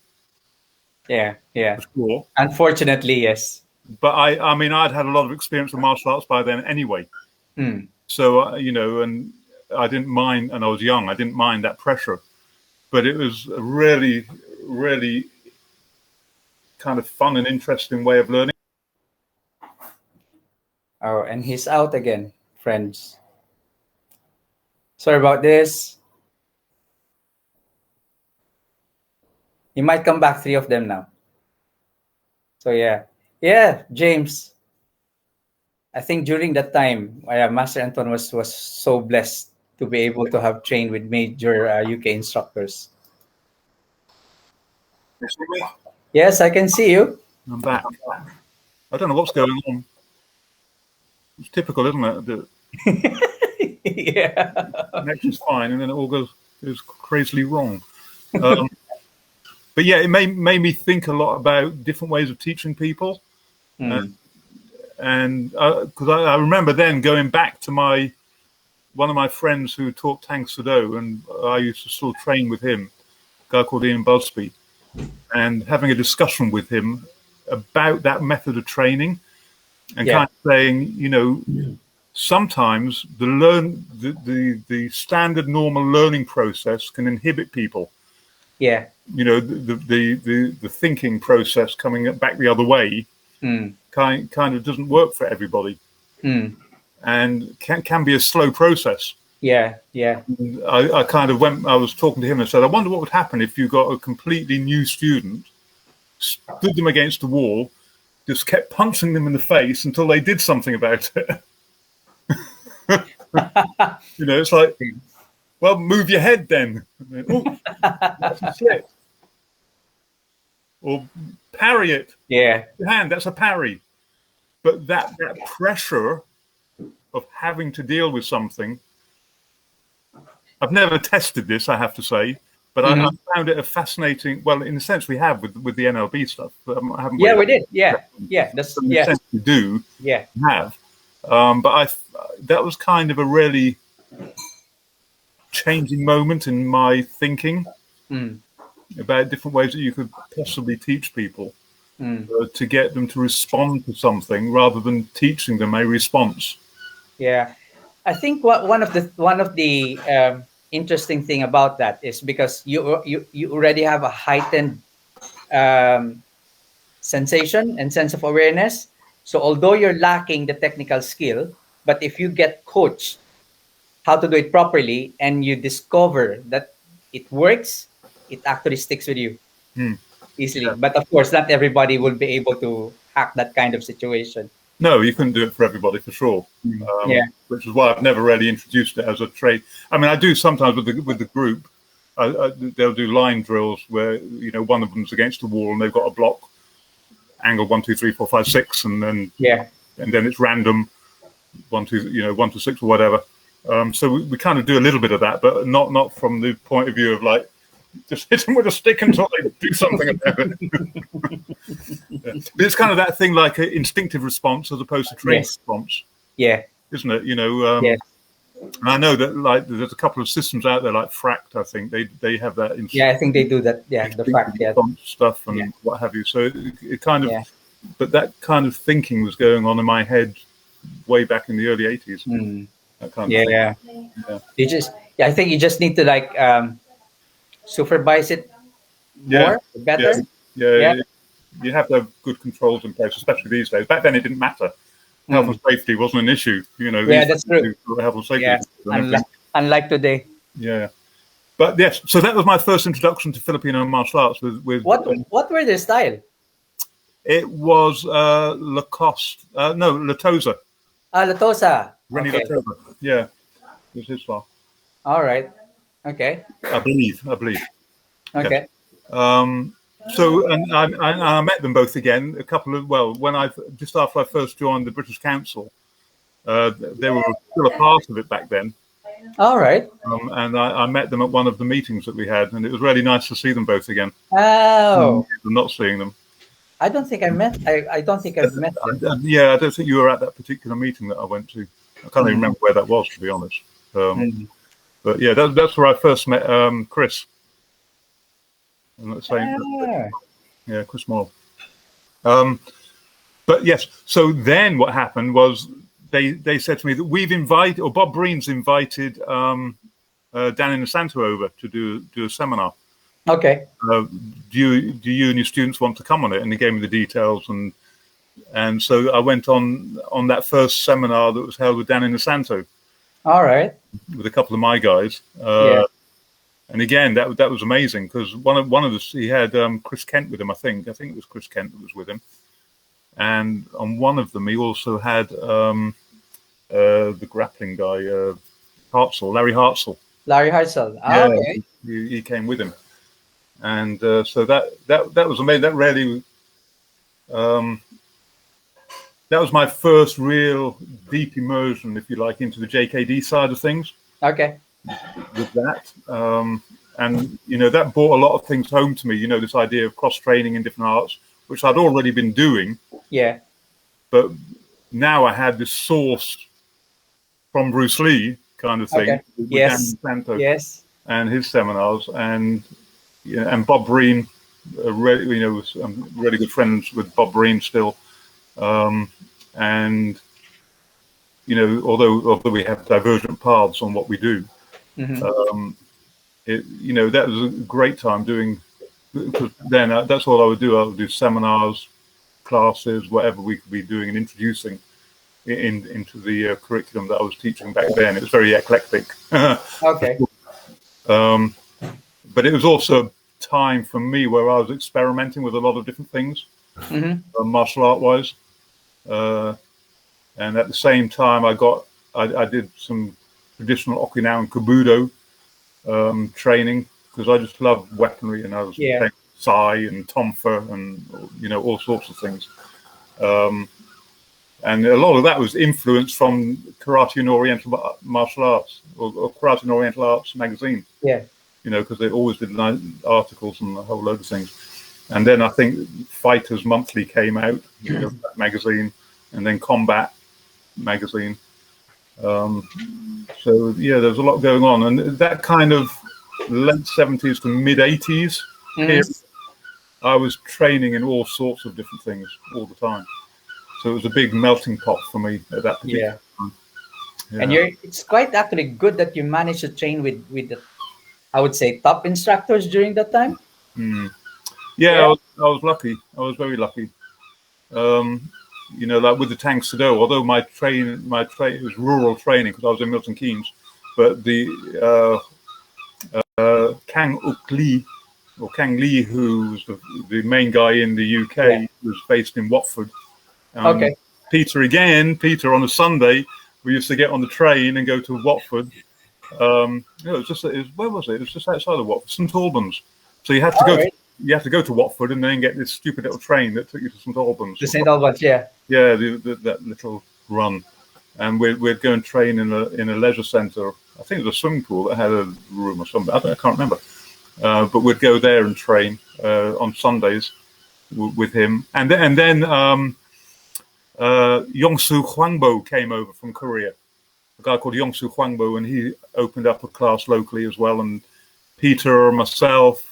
Yeah. For sure. Unfortunately, yes. But I mean, I'd had a lot of experience with martial arts by then anyway. So, and I didn't mind, and I was young, I didn't mind that pressure. But it was a really, really kind of fun and interesting way of learning. Oh, and he's out again, friends. Sorry about this. He might come back, 3 of them now. So yeah, James. I think during that time, Master Anton was so blessed to be able to have trained with major UK instructors. You see me? Yes, I can see you. I'm back. I don't know what's going on. It's typical, isn't it? Yeah. The connection's fine, and then it all goes crazily wrong. But yeah, it made me think a lot about different ways of teaching people. And because I remember then going back to one of my friends who taught Tang Soo Do, and I used to still train with him, a guy called Ian Busby, and having a discussion with him about that method of training, and kind of saying, sometimes the standard normal learning process can inhibit people. Yeah. The thinking process coming back the other way kind of doesn't work for everybody, and can be a slow process. Yeah. I kind of I was talking to him and said, I wonder what would happen if you got a completely new student, stood them against the wall, just kept punching them in the face until they did something about it. It's like, well, move your head then. Oh, that's a slip. Or parry it. Yeah. Your hand, that's a parry. But that pressure of having to deal with something, I've never tested this, I have to say, But I found it a fascinating. Well, in a sense, we have with the NLB stuff, haven't we? Yeah, we did. Yeah, yeah. So in a sense, we do Yeah. have. But that was kind of a really changing moment in my thinking Mm. about different ways that you could possibly teach people Mm. to get them to respond to something rather than teaching them a response. Yeah, I think one of the interesting thing about that is because you already have a heightened um, sensation and sense of awareness. So although you're lacking the technical skill, but if you get coached how to do it properly and you discover that it works, it actually sticks with you Hmm. easily. Yeah. But of course, not everybody will be able to hack that kind of situation. No, you couldn't do it for everybody, for sure. Yeah. Which is why I've never really introduced it as a trade. I mean, I do sometimes with the group. They'll do line drills where one of them's against the wall and they've got a block angle 1, 2, 3, 4, 5, 6, and then Yeah. it's random 1, 2, 1 to 6 or whatever. So we kind of do a little bit of that, but not from the point of view of like just hit them with a stick until they do something about it. Yeah. It's kind of that thing like an instinctive response as opposed to trained response. Yeah. Isn't it? Yes. I know that like there's a couple of systems out there like Fract. I think they have that. Yeah, I think they do that. Yeah, the fact. Yeah. Stuff and what have you. So it kind of, but that kind of thinking was going on in my head way back in the early 80s. That kind of thing. Yeah. I think you just need to like supervise it more, better. Yeah. You have to have good controls in place, especially these days. Back then, it didn't matter. Health and safety wasn't an issue. Yeah, that's true. Health and safety. Yeah. Unlike today. Yeah. But yes, so that was my first introduction to Filipino martial arts. With what were their style? It was Lacoste. No, Latosa. Latosa. Rennie Latosa. Yeah, it was his style. All right. Okay. I believe. Okay. Yeah. So, and I met them both again. When just after I first joined the British Council, they were still a part of it back then. All right. And I met them at one of the meetings that we had, and it was really nice to see them both again. Oh. Not seeing them. I don't think I met. I don't think I've met them. Yeah, I don't think you were at that particular meeting that I went to. I can't even remember where that was, to be honest. But yeah, that's where I first met Chris. Yeah, Chris Moore. But yes, so then what happened was they said to me that Bob Breen's invited Dan Inosanto over to do a seminar. Okay. Do you and your students want to come on it? And they gave me the details, and so I went on that first seminar that was held with Dan Inosanto. All right. With a couple of my guys. And again, that was amazing because one of the he had Chris Kent with him. I think it was Chris Kent that was with him, and on one of them he also had the grappling guy, Larry Hartzell. Larry Hartzell. Okay. He came with him, and so that was amazing. That really, that was my first real deep immersion, if you like, into the JKD side of things. Okay. With that, and that brought a lot of things home to me. This idea of cross training in different arts, which I'd already been doing. Yeah. But now I had this source from Bruce Lee kind of thing. Okay. Yes. Yes. And his seminars, and Bob Breen, I'm really good friends with Bob Breen still, and although we have divergent paths on what we do. That was a great time doing, because then that's all I would do. I would do seminars, classes, whatever we could be doing and introducing into the curriculum that I was teaching back then. It was very eclectic. Okay. But it was also time for me where I was experimenting with a lot of different things, martial art wise. And at the same time, I did some traditional Okinawan Kabudo training because I just love weaponry, and I was playing Sai and Tonfa and all sorts of things. And a lot of that was influenced from Karate and Oriental Martial Arts or Karate and Oriental Arts magazine. Yeah. because they always did nice articles and a whole load of things. And then I think Fighters Monthly came out, that magazine, and then Combat magazine. So yeah, there's a lot going on, and that kind of late 70s to mid 80s period, I was training in all sorts of different things all the time. So it was a big melting pot for me at that particular time. Yeah. And it's quite actually good that you managed to train with the, I would say, top instructors during that time. Yeah. I was lucky. I was very lucky. Like with the Tang Sado, although my train was rural training because I was in Milton Keynes, but the Kang Uk Lee, or Kang Lee, who was the main guy in the UK, was based in Watford. Peter on a Sunday, we used to get on the train and go to Watford. Where was it? It was just outside of Watford, St Albans. So you had to go. You have to go to Watford and then get this stupid little train that took you to St Albans. The St Albans, yeah. Yeah, that little run, and we'd go and train in a leisure centre. I think it was a swimming pool that had a room or something. I can't remember. But we'd go there and train on Sundays with him, and then Yongsu Hwangbo came over from Korea. A guy called Yongsu Hwangbo, and he opened up a class locally as well. And Peter, myself.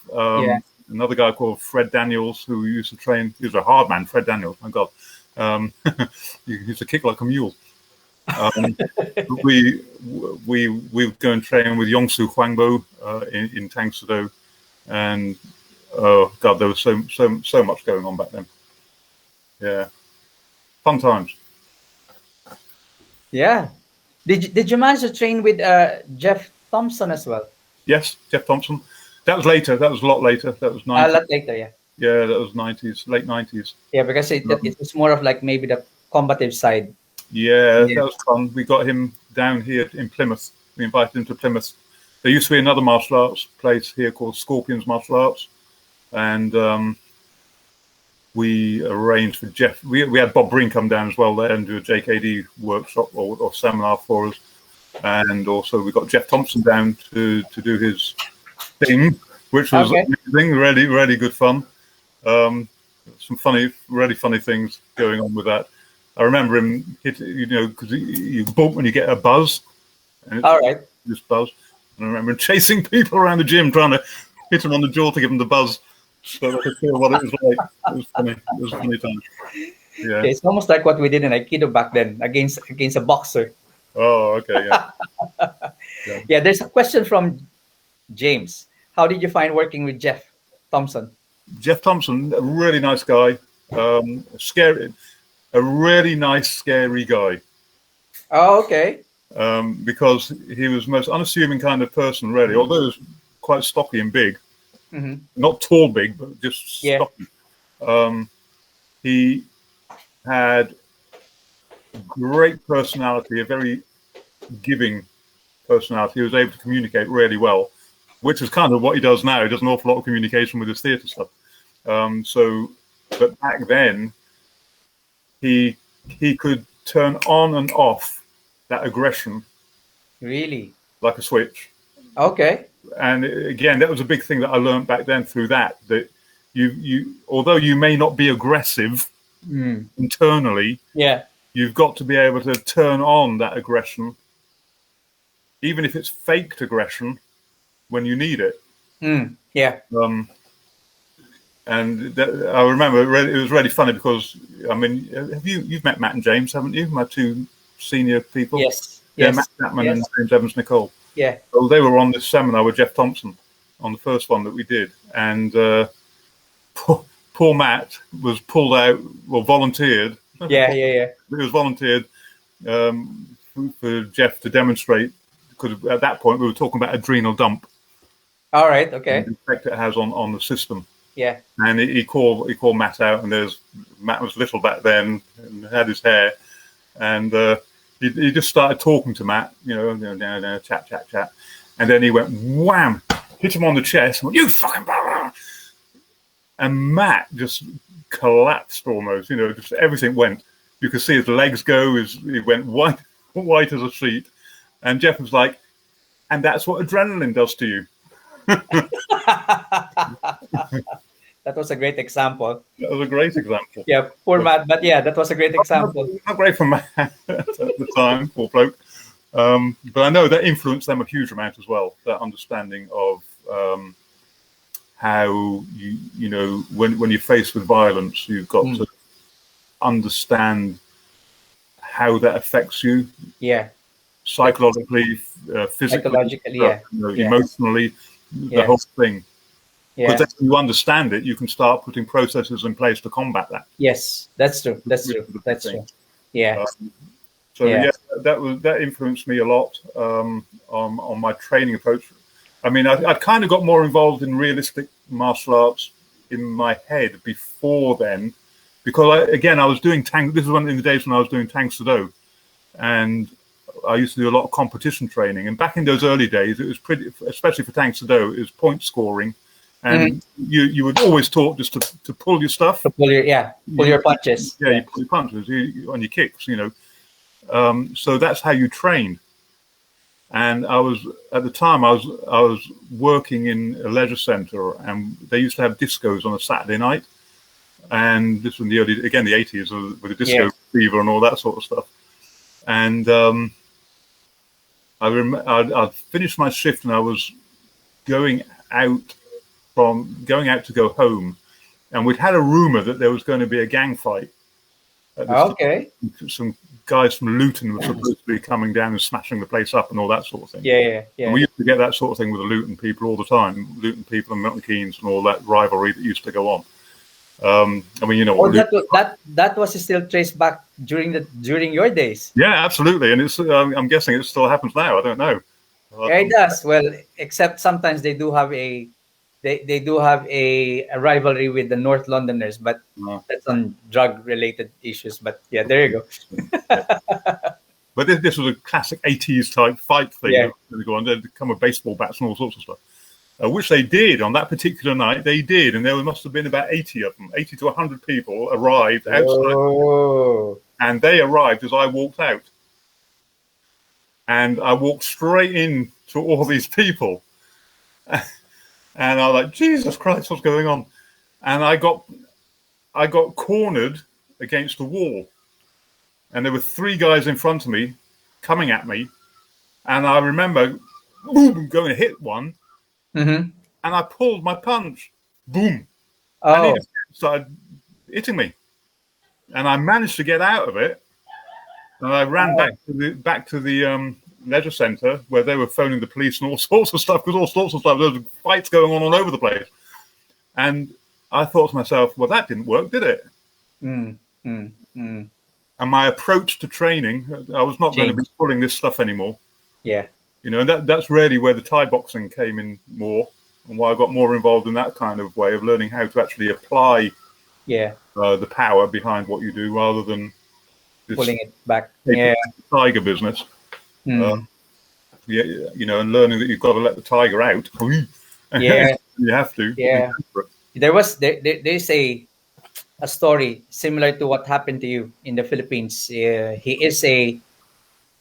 Another guy called Fred Daniels, who used to train. He was a hard man, Fred Daniels. My God, he used to kick like a mule. We would go and train with Yongsu Hwangbo in Tang Sado, and oh God, there was so much going on back then. Yeah, fun times. Yeah, did you manage to train with Jeff Thompson as well? Yes, Jeff Thompson. That was later. That was a lot later. That was 90s. A lot later, yeah. Yeah, that was 90s, late 90s. Yeah, because it was more of like maybe the combative side. Yeah, that was fun. We got him down here in Plymouth. We invited him to Plymouth. There used to be another martial arts place here called Scorpions Martial Arts. And we arranged for Jeff. We had Bob Breen come down as well there and do a JKD workshop or seminar for us. And also we got Jeff Thompson down to do his thing, which was amazing, really good fun. Some really funny things going on with that. I remember him because you bump when you get a buzz. And this buzz. And I remember him chasing people around the gym, trying to hit him on the jaw to give him the buzz, so they could feel what it was like. It was funny. It was a funny time. Yeah. Okay, it's almost like what we did in Aikido back then against a boxer. Oh, okay, yeah. Yeah, there's a question from James. How did you find working with Jeff Thompson? Jeff Thompson, a really nice guy. Scary, a really nice, scary guy. Oh, okay. Because he was the most unassuming kind of person, really. Although he was quite stocky and big, not tall big, but just stocky. He had great personality, a very giving personality. He was able to communicate really well, which is kind of what he does now. He does an awful lot of communication with his theatre stuff. But back then, he could turn on and off that aggression. Really? Like a switch. Okay. And again, that was a big thing that I learned back then through that you although you may not be aggressive internally, you've got to be able to turn on that aggression, even if it's faked aggression, when you need it. And I remember it was really funny because, I mean, you've met Matt and James, haven't you? My two senior people. Yes. Yeah, Matt Chapman and James Evans Nicole. Yeah. So they were on this seminar with Jeff Thompson on the first one that we did, and poor Matt was pulled out, well, volunteered. Yeah. It was volunteered for Jeff to demonstrate, because at that point we were talking about adrenal dump. All right. Okay. And the effect it has on the system. Yeah. And he called Matt out, and Matt was little back then and had his hair, and he just started talking to Matt, chat, and then he went wham, hit him on the chest, and went, "You fucking blah, blah." And Matt just collapsed almost, just everything went. You could see his legs go, he went white as a sheet, and Jeff was like, "And that's what adrenaline does to you." That was a great example. That was a great example. Yeah, poor Matt, but yeah, that was a great example. Not great for Matt at the time, poor bloke. But I know that influenced them a huge amount as well. That understanding of how you know when you're faced with violence, you've got to understand how that affects you. Yeah, Psychologically, physically, psychologically, yeah, emotionally, the whole thing. Yeah. Because if you understand it, you can start putting processes in place to combat that. Yes, that's true. That's true. That's true. Yeah. So that influenced me a lot on my training approach. I mean, I kind of got more involved in realistic martial arts in my head before then, because I was doing Tang. This was one in the days when I was doing Tang Soo Do, and I used to do a lot of competition training. And back in those early days, it was pretty, especially for Tang Soo Do, it was point scoring. And you were always taught just to pull your stuff. To pull your punches. Yeah, you pull your punches on your kicks, you know. So that's how you trained. And I was working in a leisure centre, and they used to have discos on a Saturday night. And this was in the 80s, with the disco fever and all that sort of stuff. And I'd finished my shift, and I was going out to go home, and we'd had a rumor that there was going to be a gang fight. Okay. Some guys from Luton were supposed to be coming down and smashing the place up and all that sort of thing. Yeah. And we used to get that sort of thing with the Luton people all the time. Luton people and Milton Keynes and all that rivalry that used to go on. I mean, you know, that was still traced back during your days. Yeah, absolutely, and it's I'm guessing it still happens now. I don't know. Yeah, it does. Well, except sometimes they do have a rivalry with the North Londoners, but that's on drug-related issues. But yeah, there you go. But this was a classic 80s type fight thing. Yeah. They go on, they'd come with baseball bats and all sorts of stuff, which they did on that particular night. They did, and there must have been about 80 of them. 80 to 100 people arrived outside, and they arrived as I walked out. And I walked straight in to all these people. And I was like, Jesus Christ, what's going on? And I got cornered against the wall. And there were three guys in front of me coming at me. And I remember, boom, going to hit one. Mm-hmm. And I pulled my punch. Boom. Oh. And he just started hitting me. And I managed to get out of it. And I ran back to the leisure centre, where they were phoning the police and all sorts of stuff, because all sorts of stuff, there was fights going on all over the place. And I thought to myself, well, that didn't work, did it? And my approach to training, I was not going to be pulling this stuff anymore. Yeah. You know, and that's really where the Thai boxing came in more, and why I got more involved in that kind of way of learning how to actually apply the power behind what you do, rather than pulling it back. Tiger business. You know, and learning that you've got to let the tiger out. Yeah. You have to. Yeah. There's a story similar to what happened to you in the Philippines. He is a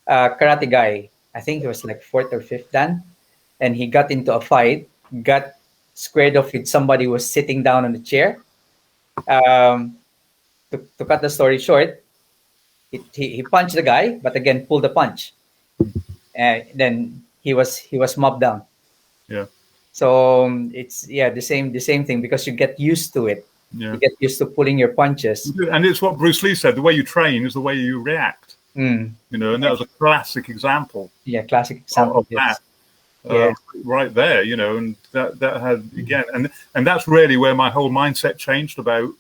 karate guy. I think he was like 4th or 5th dan, and he got into a fight, got squared off with somebody who was sitting down on the chair. To cut the story short, he punched the guy, but again pulled the punch. And then he was mobbed down. Yeah. So it's the same thing, because you get used to it. Yeah. You get used to pulling your punches. And it's what Bruce Lee said: the way you train is the way you react. You know, and that was a classic example. Yeah, classic example of that. Right there, you know, and that had again, and that's really where my whole mindset changed about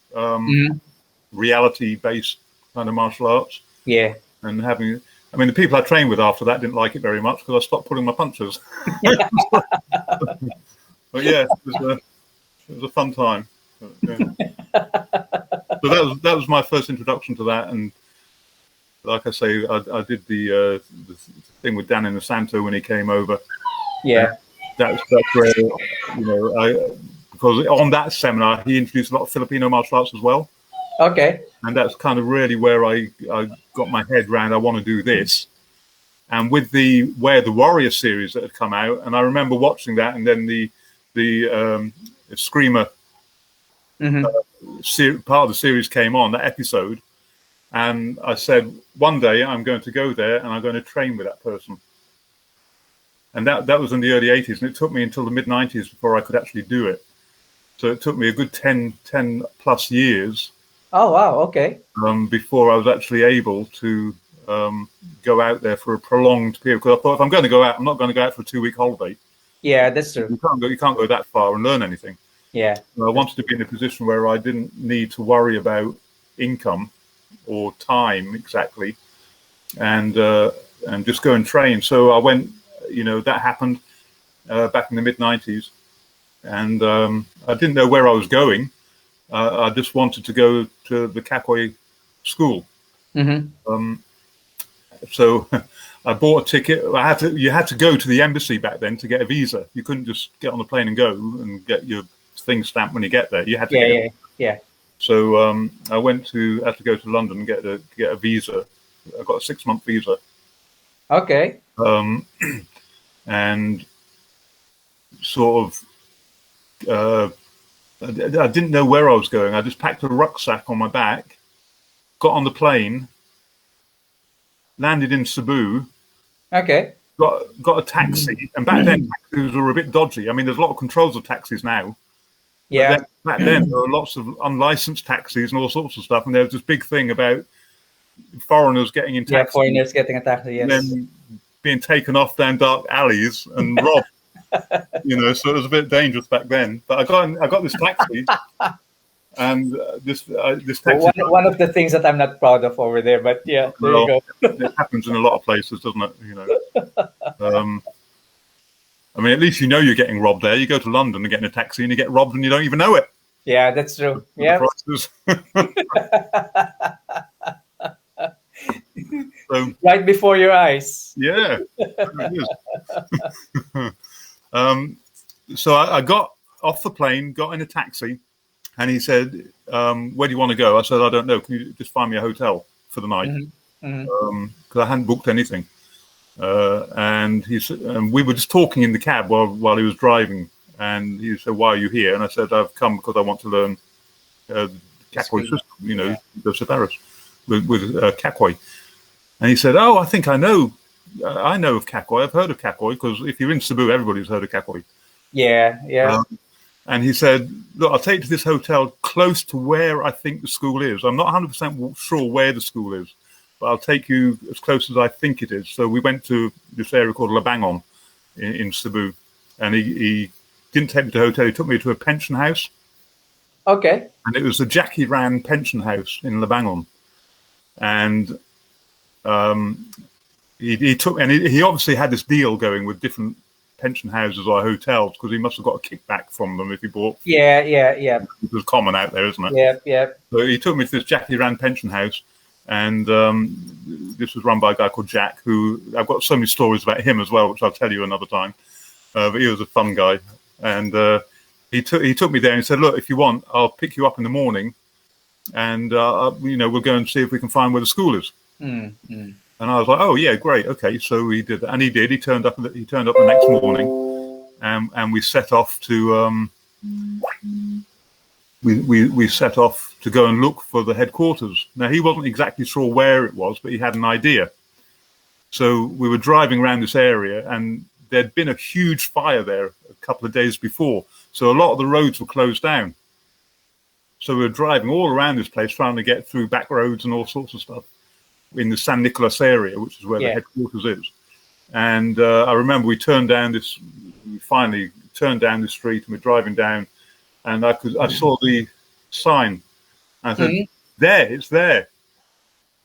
reality-based kind of martial arts. Yeah. And having. I mean, the people I trained with after that didn't like it very much, because I stopped pulling my punches. But yeah, it was a fun time. Yeah. So that was my first introduction to that, and like I say, I did the thing with Dan in the Santo when he came over. Yeah, that's where, you know, because on that seminar he introduced a lot of Filipino martial arts as well. Okay. And that's kind of really where I got my head around, I want to do this. And with the Warrior series that had come out, and I remember watching that, and then the the Screamer Mm-hmm. part of the series came on, that episode, and I said, one day I'm going to go there and I'm going to train with that person. And that was in the early 80s, and it took me until the mid-90s before I could actually do it. So it took me a good 10 plus years Oh, wow. Okay. before I was actually able to go out there for a prolonged period. Because I thought, if I'm going to go out, I'm not going to go out for a 2-week holiday. Yeah, that's true. You can't go that far and learn anything. Yeah. So I wanted to be in a position where I didn't need to worry about income or time exactly, and just go and train. So I went. That happened back in the mid-90s, and I didn't know where I was going. I just wanted to go to the Kakoi school. Mm-hmm. So I bought a ticket. You had to go to the embassy back then to get a visa. You couldn't just get on the plane and go and get your thing stamped when you get there. You had to Yeah. So I had to go to London and get a visa. I got a 6-month visa. Okay. And sort of, I didn't know where I was going. I just packed a rucksack on my back, got on the plane, landed in Cebu. Okay. Got a taxi, and back then taxis were a bit dodgy. I mean, there's a lot of controls of taxis now. Yeah. Back then there were lots of unlicensed taxis and all sorts of stuff, and there was this big thing about foreigners getting in taxis. Yeah, foreigners getting a taxi, yes. And then being taken off down dark alleys and robbed. So it was a bit dangerous back then. But I got this taxi, and this taxi. One of the things that I'm not proud of over there, but yeah, there you go. It happens in a lot of places, doesn't it? I mean, at least you're getting robbed there. You go to London and get in a taxi and you get robbed and you don't even know it. Yeah, that's true. Yeah. So, right before your eyes. Yeah. It is. So I got off the plane, got in a taxi, and he said, where do you want to go? I said, I don't know. Can you just find me a hotel for the night? Because I hadn't booked anything. And he said, and we were just talking in the cab while he was driving. And he said, why are you here? And I said, I've come because I want to learn Kakoi system, Doce Paris with Kakoi. And he said, oh, I think I know of Kakoi. I've heard of Kakoi because if you're in Cebu, everybody's heard of Kakoi. Yeah. And he said, look, I'll take you to this hotel close to where I think the school is. I'm not 100% sure where the school is, but I'll take you as close as I think it is. So we went to this area called Labangon in Cebu. And he didn't take me to a hotel. He took me to a pension house. Okay. And it was the Jackie Ran pension house in Labangon. And he took, and he obviously had this deal going with different pension houses or hotels because he must have got a kickback from them if he bought. Yeah. It was common out there, isn't it? Yeah. So he took me to this Jackie Ran pension house, and this was run by a guy called Jack, who I've got so many stories about him as well, which I'll tell you another time. But he was a fun guy, and he took me there and said, look, if you want, I'll pick you up in the morning, and we'll go and see if we can find where the school is. Mm-hmm. And I was like, oh yeah, great, okay. So he did that, and he did. He turned up the next morning, and we set off to we set off to go and look for the headquarters. Now he wasn't exactly sure where it was, but he had an idea. So we were driving around this area, and there'd been a huge fire there a couple of days before. So a lot of the roads were closed down. So we were driving all around this place, trying to get through back roads and all sorts of stuff in the San Nicolas area, which is where the headquarters is. And I remember we finally turned down the street, and we're driving down, and I saw the sign. I said, it's there.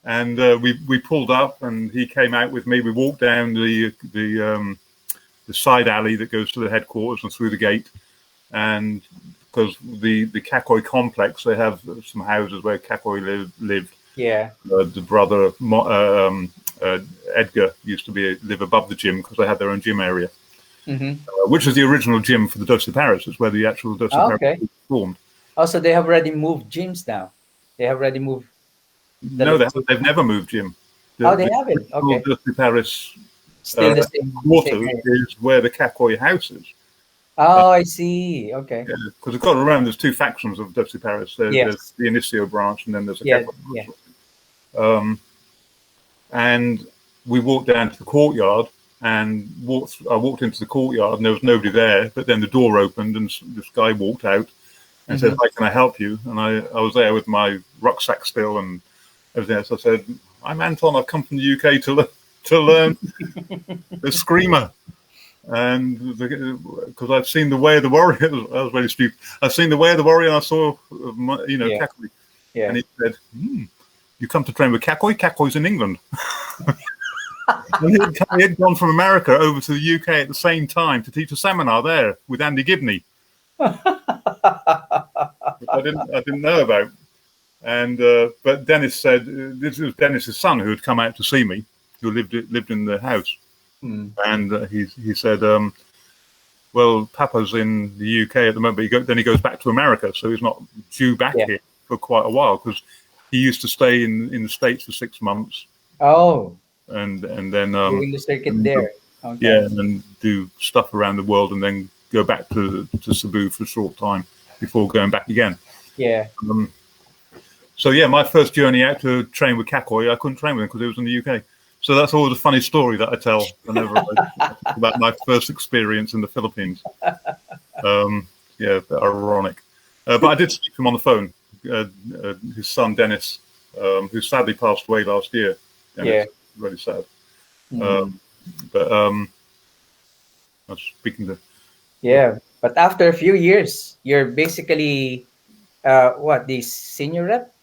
And we pulled up, and he came out with me. We walked down the side alley that goes to the headquarters and through the gate. And because the Kakoi complex, they have some houses where Kakoi lived. Yeah. The brother Edgar used to live above the gym because they had their own gym area, which is the original gym for the Doce Paris. It's where the actual Doce Paris was formed. Also, they have already moved gyms now. They have already moved. No, they've never moved gym. They haven't. Okay. Doce Paris still the same quarter is where the Kakoi house is. Oh, I see. Okay. Because I've got to remember there's two factions of Doce Paris. There's Yes. the Inicio branch, and then there's a Yeah. Catholic Yeah. branch. And we walked down to the courtyard and I walked into the courtyard and there was nobody there, but then the door opened and this guy walked out and said, "Hi, can I help you?" And I was there with my rucksack still and everything else. I said, "I'm Anton. I've come from the UK to learn the screamer." And because I've seen The Way of the Warrior, I was very stupid. I've seen The Way of the Warrior and I saw, Yeah. Kakoi. Yeah. And he said, "You come to train with Kakoi? Kakoi's in England." And he had gone from America over to the UK at the same time to teach a seminar there with Andy Gibney. I didn't know about. And but Dennis said this was Dennis's son who had come out to see me, who lived in the house, and he said, "Well, Papa's in the UK at the moment, but then he goes back to America, so he's not due back here for quite a while because he used to stay in the States for 6 months." Oh, and then doing the circuit there. Okay. yeah, and then do stuff around the world, and then go back to Cebu for a short time before going back again. Yeah. So yeah, my first journey out to train with Kakoi, I couldn't train with him because he was in the UK. So that's always a funny story that I tell whenever I talk about my first experience in the Philippines. Yeah, ironic. But I did speak to him on the phone. His son Dennis, who sadly passed away last year. Dennis, really sad. But I was speaking to. Yeah, but after a few years, you're basically the senior rep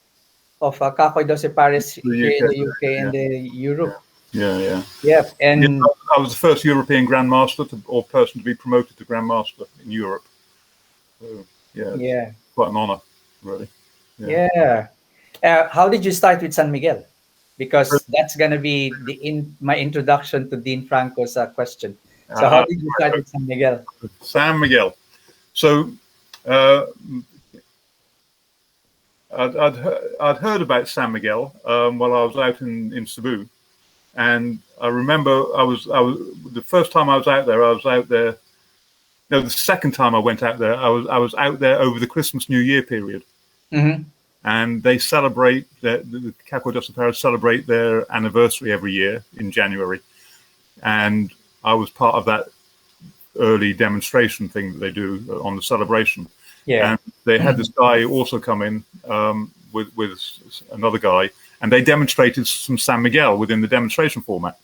of Kakoy Doce Paris here in the UK and the Europe. Yeah. Yep, and I was the first European Grandmaster or person to be promoted to Grandmaster in Europe. So, yeah, quite an honor, really. Yeah. How did you start with San Miguel? Because that's gonna be my introduction to Dean Franco's question. So how did you start with San Miguel? San Miguel. So I'd heard about San Miguel while I was out in Cebu, and I remember I was the first time I was out there. I was out there. No, the second time I went out there, I was out there over the Christmas New Year period, and they celebrate the Kakoy Doce Paris celebrate their anniversary every year in January, and I was part of that early demonstration thing that they do on the celebration. Yeah. And they had this guy also come in with another guy, and they demonstrated some San Miguel within the demonstration format.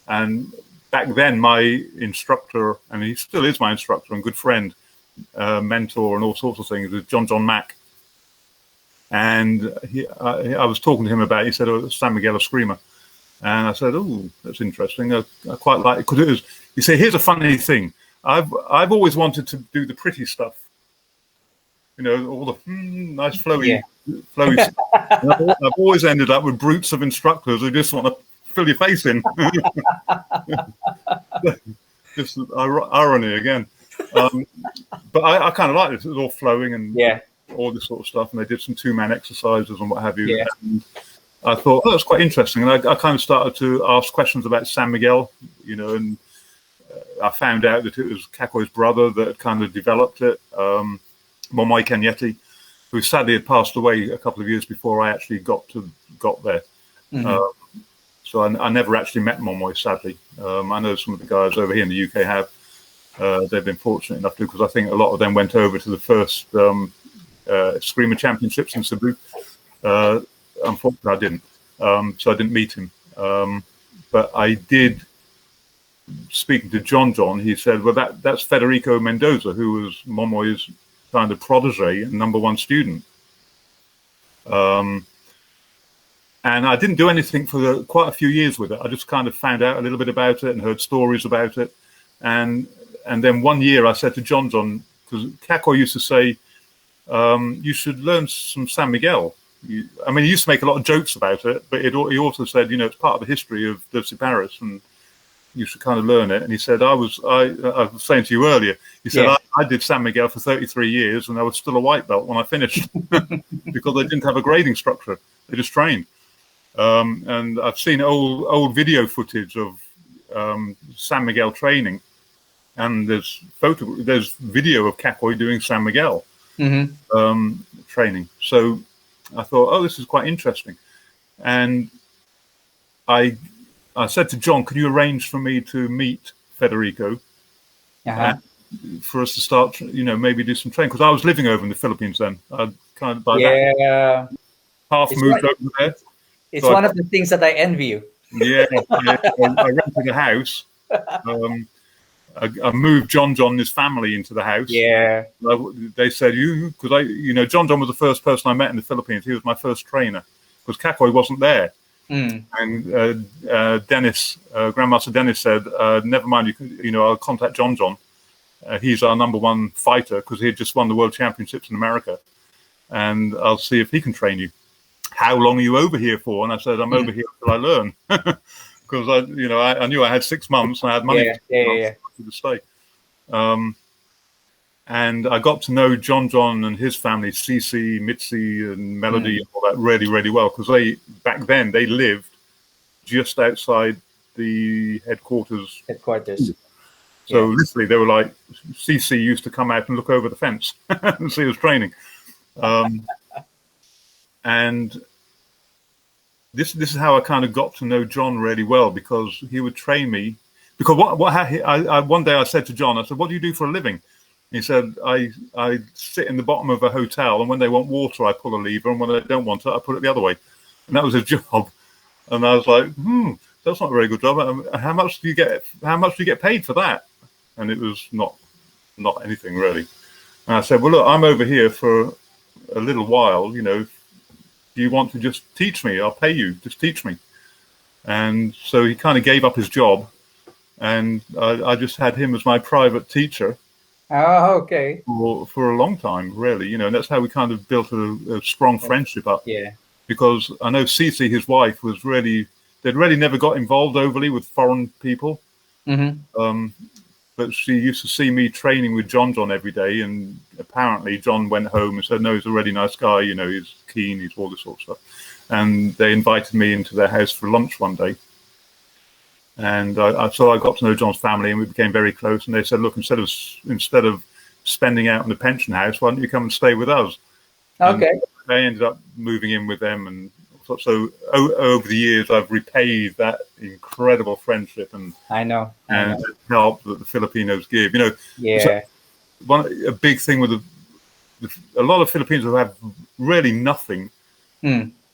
And back then, my instructor, and he still is my instructor and good friend, mentor, and all sorts of things, is John Mack. And I was talking to him about it. He said, "Oh, San Miguel, a screamer." And I said, "Oh, that's interesting. I quite like it because it was." You see, here's a funny thing. I've always wanted to do the pretty stuff. You know, all the nice flowy stuff. I've always ended up with brutes of instructors who just want to fill your face in. Just irony again. But I kind of like this. It was all flowing and all this sort of stuff. And they did some 2-man exercises and what have you. And I thought, that's quite interesting. And I kind of started to ask questions about San Miguel, and I found out that it was Kakoy's brother that had kind of developed it. Momoy Kenyeti, who sadly had passed away a couple of years before I actually got there. So I never actually met Momoy, sadly. I know some of the guys over here in the UK have. They've been fortunate enough to, because I think a lot of them went over to the first Screamer Championships in Cebu. Unfortunately, I didn't. So I didn't meet him. But I did, speaking to John, he said, well, that's Federico Mendoza, who was Momoy's kind of protege and number one student. And I didn't do anything for quite a few years with it. I just kind of found out a little bit about it and heard stories about it. And then one year I said to John, because Kakoy used to say, you should learn some San Miguel. He used to make a lot of jokes about it, but he also said, it's part of the history of Doce Paris and you should kind of learn it. And he said, I was saying to you earlier, he said, I did San Miguel for 33 years and I was still a white belt when I finished because they didn't have a grading structure. They just trained. And I've seen old video footage of San Miguel training and there's video of Kakoi doing San Miguel training. So I thought, oh, this is quite interesting, and I said to John, could you arrange for me to meet Federico and for us to start, maybe do some training? Because I was living over in the Philippines then. I'd kind of by that half moved over there. It's so one of the things that I envy you. Yeah. I rented a house. I moved John and his family into the house. Yeah. They said, because John was the first person I met in the Philippines. He was my first trainer because Kakoi wasn't there. And Dennis, Grandmaster Dennis said, never mind, I'll contact John. He's our number one fighter because he had just won the world championships in America. And I'll see if he can train you. How long are you over here for? And I said, I'm over here until I learn. Because I knew I had 6 months and I had money to stay. And I got to know John and his family, Cece, Mitzi, and Melody, and all that really, really well. Because back then they lived just outside the headquarters. So literally, they were like, Cece used to come out and look over the fence and see us training. And this is how I kind of got to know John really well, because he would train me. Because one day I said to John, I said, "What do you do for a living?" He said, "I sit in the bottom of a hotel, and when they want water, I pull a lever, and when they don't want it, I put it the other way." And that was his job. And I was like, that's not a very good job. How much do you get paid for that? And it was not anything really. And I said, "Well, look, I'm over here for a little while. Do you want to just teach me? I'll pay you. Just teach me." And so he kind of gave up his job, and I just had him as my private teacher. Oh, okay. For a long time, really, and that's how we kind of built a strong friendship up. Yeah. Because I know Cece, his wife, they'd really never got involved overly with foreign people. But she used to see me training with John every day, and apparently John went home and said, "No, he's a really nice guy. He's keen. He's all this sort of stuff." And they invited me into their house for lunch one day. And so I got to know John's family, and we became very close. And they said, "Look, instead of spending out in the pension house, why don't you come and stay with us?" Okay. And I ended up moving in with them, and so over the years, I've repaid that incredible friendship and help that the Filipinos give. Yeah. So a big thing with a lot of Filipinos who have really nothing,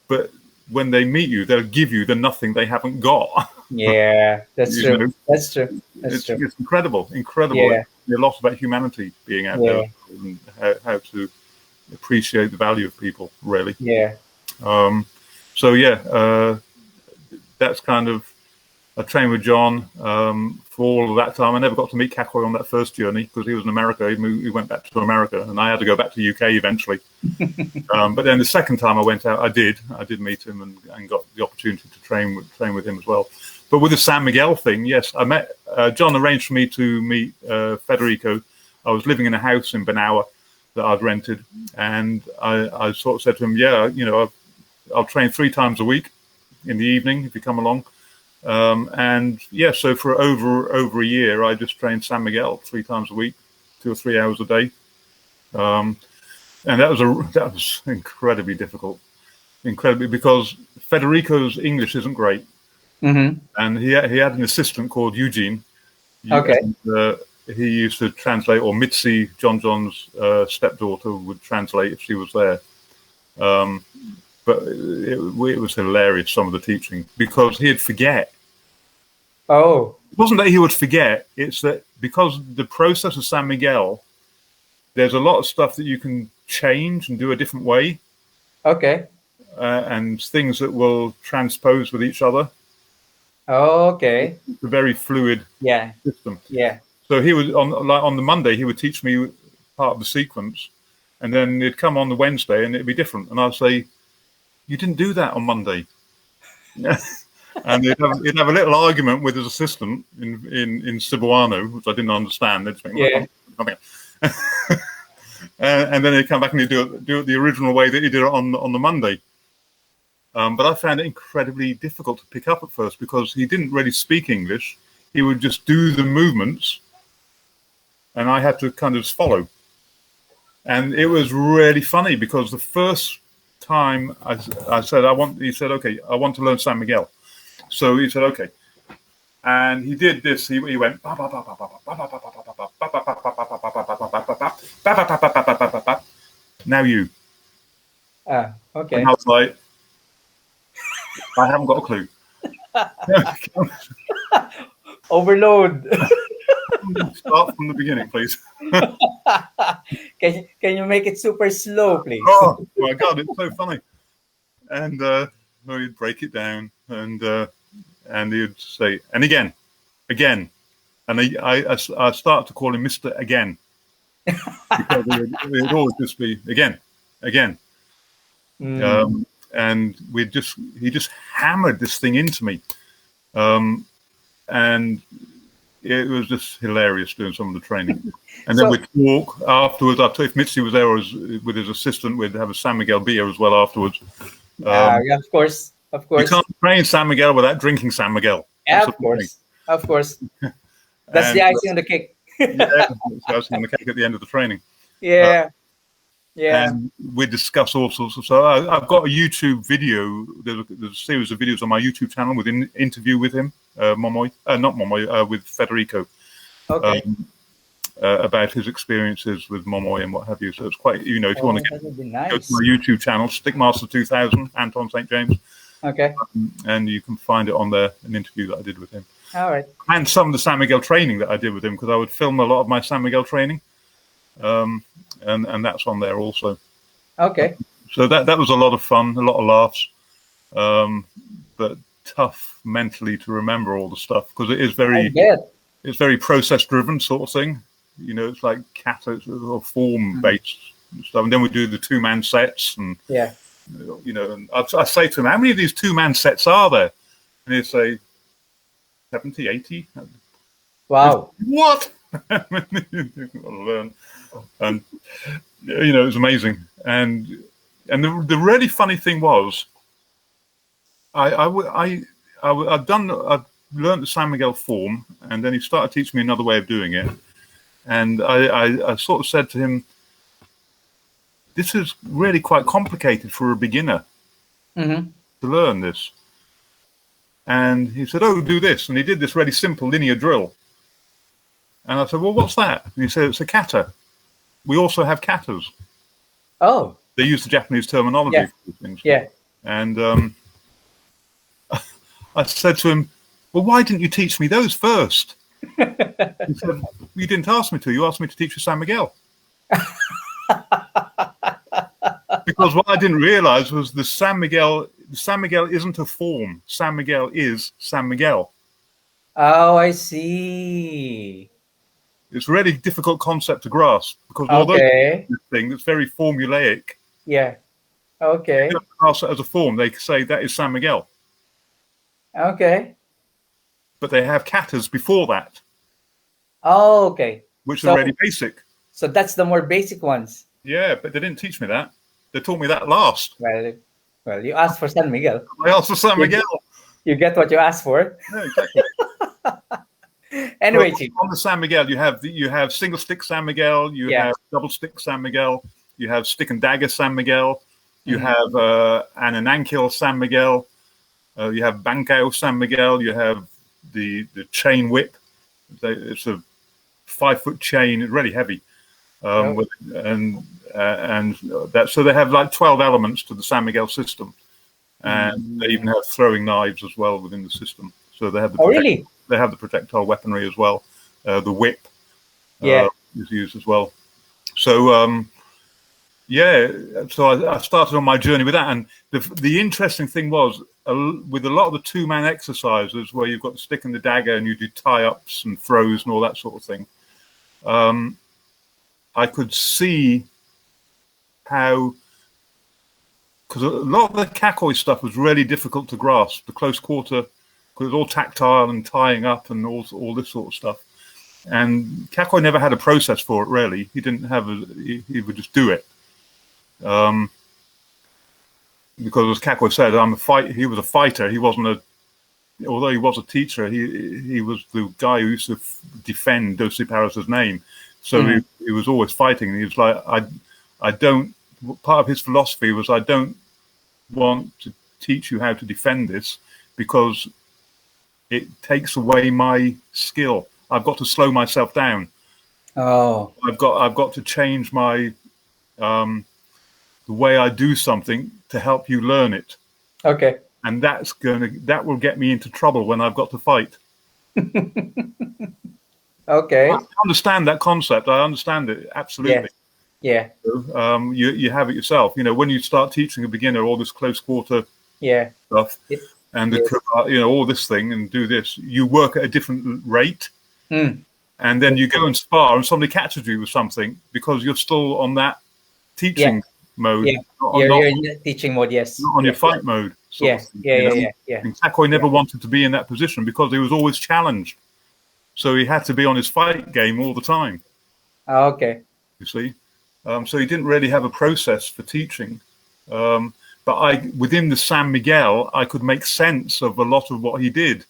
but when they meet you, they'll give you the nothing they haven't got. Yeah, that's true. That's true. It's incredible. Yeah. A lot about humanity being out there and how to appreciate the value of people, really. Yeah. That's kind of, I trained with John for all of that time. I never got to meet Kakoi on that first journey because he was in America. He went back to America, and I had to go back to the UK eventually. But then the second time I went out, I did meet him and got the opportunity to train with him as well. But with the San Miguel thing, yes, I met John arranged for me to meet Federico. I was living in a house in Banawa that I'd rented, and I sort of said to him, I'll train 3 times a week in the evening if you come along. So for over a year, I just trained San Miguel 3 times a week, 2 or 3 hours a day. And that was incredibly difficult, because Federico's English isn't great. And he had an assistant called Eugene. Okay. And, he used to translate, or Mitzi, John's stepdaughter, would translate if she was there. But it was hilarious, some of the teaching, because he'd forget. Oh. It wasn't that he would forget. It's that because the process of San Miguel, there's a lot of stuff that you can change and do a different way. Okay. And things that will transpose with each other. Oh, okay. It's a very fluid system. Yeah. So he would, on the Monday, he would teach me part of the sequence. And then it'd come on the Wednesday and it'd be different. And I'd say, "You didn't do that on Monday." And he'd have a little argument with his assistant in Cebuano, which I didn't understand. They'd think, and then he'd come back and he'd do it the original way that he did it on the Monday. But I found it incredibly difficult to pick up at first because he didn't really speak English. He would just do the movements, and I had to kind of follow. And it was really funny because the first time I said, he said, okay, I want to learn San Miguel. So he said, okay. And he did this. He went, now you. Okay. And I was like, I haven't got a clue. Overload. Start from the beginning, please. Can you make it super slow, please? Oh my God, it's so funny. And he'd break it down, and he'd say, and again, and I started to call him Mr. Again, because he'd always just be again. And he just hammered this thing into me, and it was just hilarious doing some of the training. And then we'd talk afterwards. If Mitzi was there with his assistant, we'd have a San Miguel beer as well afterwards. Yeah, of course. You can't train San Miguel without drinking San Miguel. Yeah, of course. That's the icing on the cake. Yeah, that's the icing on the cake at the end of the training. Yeah. And we discuss all sorts of. So I've got a YouTube video. There's a series of videos on my YouTube channel with an interview with him, with Federico. Okay. About his experiences with Momoy and what have you. So it's quite, if you want to go to my YouTube channel, Stickmaster 2000, Anton St.James. Okay. And you can find it on there, an interview that I did with him. All right. And some of the San Miguel training that I did with him, because I would film a lot of my San Miguel training. And that's on there also. Okay. So that was a lot of fun, a lot of laughs, but tough mentally to remember all the stuff, because it is it's very process driven sort of thing. It's like kata or form based stuff. And then we do the 2-man sets, and and I say to him, how many of these 2-man sets are there? And he'd say 70, 80. Wow. What? Learn. And it was amazing. And the really funny thing was, I'd learned the San Miguel form, and then he started teaching me another way of doing it. And I sort of said to him, this is really quite complicated for a beginner to learn this. And he said, oh, do this. And he did this really simple linear drill. And I said, well, what's that? And he said, it's a kata. We also have katas. Oh. They use the Japanese terminology for these things. Yeah. And I said to him, well, why didn't you teach me those first? He said, you didn't ask me to. You asked me to teach you San Miguel. Because what I didn't realize was the San Miguel isn't a form. San Miguel is San Miguel. Oh, I see. It's a really difficult concept to grasp, because although it's this thing that's very formulaic, okay, if you class it as a form, they say that is San Miguel. Okay. But they have katas before that. Oh, okay. Which are really basic. So that's the more basic ones. Yeah, but they didn't teach me that. They taught me that last. Well, you asked for San Miguel. I asked for San Miguel. You get what you asked for. Yeah, exactly. Anyway, Chief. On the San Miguel, you have single stick San Miguel, you have double stick San Miguel, you have stick and dagger San Miguel, you have an Anankil San Miguel, you have Bankao San Miguel, you have the chain whip. It's a 5-foot chain, it's really heavy, and that. So they have like 12 elements to the San Miguel system, and they even have throwing knives as well within the system. So they have the They have the projectile weaponry as well. The whip is used as well. So so I started on my journey with that. And the interesting thing was, with a lot of the 2-man exercises where you've got the stick and the dagger and you do tie-ups and throws and all that sort of thing, I could see how, because a lot of the kakoi stuff was really difficult to grasp, the close quarter, because it was all tactile and tying up and all this sort of stuff. And kakoi never had a process for it, really. He didn't have he would just do it. Because as Kakoi said, he was a fighter. He wasn't although he was a teacher, he was the guy who used to defend Doce Paris's name. So he was always fighting. And he was like, I don't. Part of his philosophy was, I don't want to teach you how to defend this because it takes away my skill. I've got to slow myself down. Oh, I've got to change my the way I do something to help you learn it. okay. And that will get me into trouble when I've got to fight. I Okay. understand that concept. I understand it absolutely. Yeah. You have it yourself. When you start teaching a beginner all this close quarter Yeah. stuff It, and yes. all this thing and do this, you work at a different rate, Mm. and then you go and spar, and somebody catches you with something because you're still on that Yeah. teaching mode, Yeah. not, You're not, in the teaching mode. Yes. not on your Yes. fight mode, sort Yeah. of thing. Yeah. Yeah. Yeah. Yeah. And Kakoi Yeah. never wanted to be in that position because he was always challenged. So he had to be on his fight game all the time, Okay. you see. So he didn't really have a process for teaching. But within the San Miguel, I could make sense of a lot of what he did with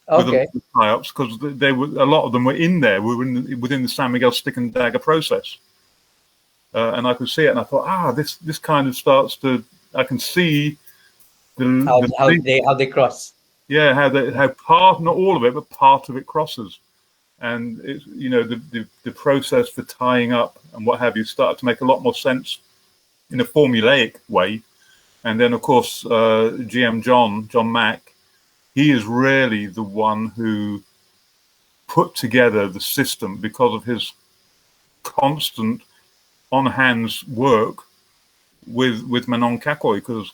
a lot Okay. of tie-ups because a lot of them were in there. We were within the San Miguel stick and dagger process. And I could see it, and I thought, this kind of starts to. I can see How they cross. how part, not all of it, but part of it crosses, and it's the process for tying up and what have you start to make a lot more sense in a formulaic way. And then of course GM John Mack, he is really the one who put together the system because of his constant on hands work with Manon Kakoi, because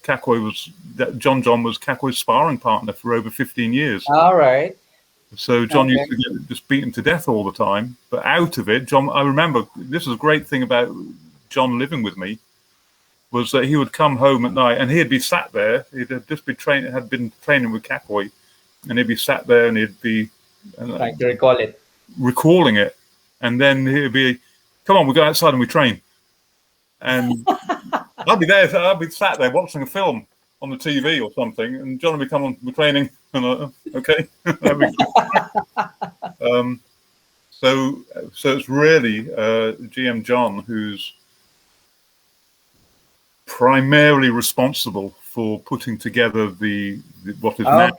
John was Kakoi's sparring partner for over 15 years. All right. So John used to get just beaten to death all the time. But out of it, John, I remember, this was a great thing about John living with me, was that he would come home at night and he'd be sat there. He'd just been training with Kakoi, and he'd be sat there and he'd be Trying to recall it. recalling it. And then he'd be, come on, we go outside and we train. And I'd be sat there watching a film on the TV or something, and John would be, come on, we're training. And okay. So it's really GM John who's primarily responsible for putting together what is now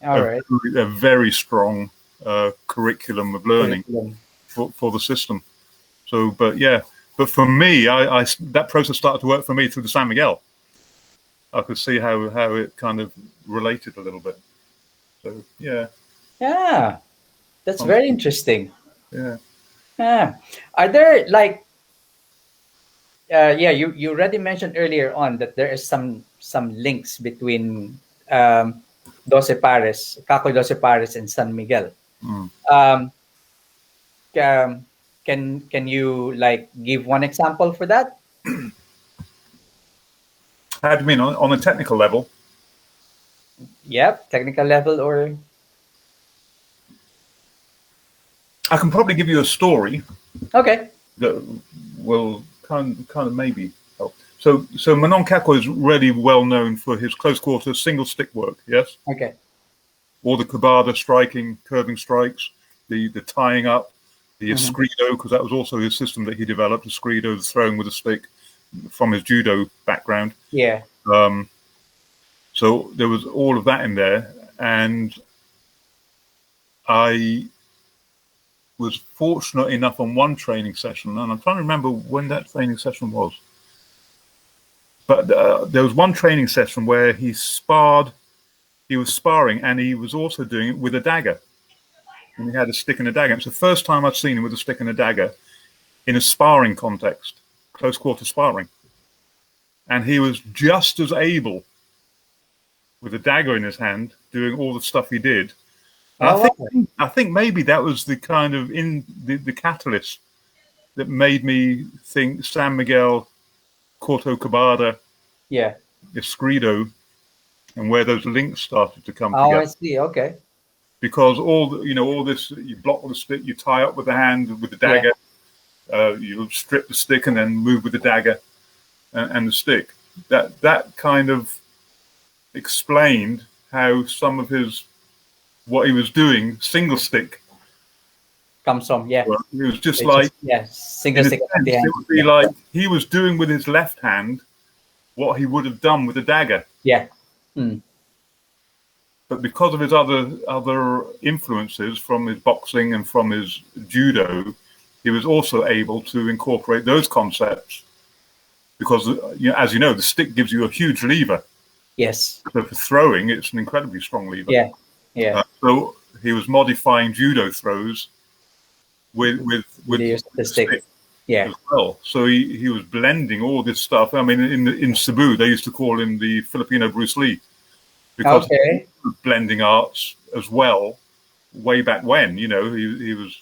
All right. a very strong curriculum of learning for the system. So, but for me, I that process started to work for me through the San Miguel. I could see how it kind of related a little bit. So yeah. Yeah. That's very interesting. Yeah. Yeah. Are there like you already mentioned earlier on that there is some links between Doce Pares, Kakoi Doce Pares and San Miguel. Mm. Um, can you like give one example for that? How do you mean on a technical level? Yep, technical level or I can probably give you a story okay. that will kind of maybe help. So Manon Kakoi is really well known for his close quarter single stick work. Yes. Okay. All the Kabada striking, curving strikes, the tying up, the escrido, because that was also his system that he developed. Escrido, the throwing with a stick, from his judo background. Yeah. So there was all of that in there, and I was fortunate enough on one training session, and I'm trying to remember when that training session was. But there was one training session where he was sparring, and he was also doing it with a dagger. And he had a stick and a dagger. It's the first time I'd seen him with a stick and a dagger in a sparring context, close quarter sparring. And he was just as able with a dagger in his hand, doing all the stuff he did. I think maybe that was the kind of the catalyst that made me think San Miguel, Corto Cabada, Escrido, and where those links started to come together. I see. Okay. Because all this, you block with the stick, you tie up with the hand with the dagger, you strip the stick and then move with the dagger and the stick. That kind of explained how some of what he was doing, single stick, comes from. Yeah, Well, it was just they like, single in a stick at the sense, it hand. would be Yeah, like he was doing with his left hand what he would have done with a dagger. yeah. Mm. But because of his other influences from his boxing and from his judo, he was also able to incorporate those concepts. Because, as you know, the stick gives you a huge lever. Yes. So for throwing, it's an incredibly strong lever. Yeah, yeah. So he was modifying judo throws with Really use the the stick. stick Yeah. as well. So he was blending all this stuff. I mean, in Cebu, they used to call him the Filipino Bruce Lee because he Okay. was blending arts as well way back when. He was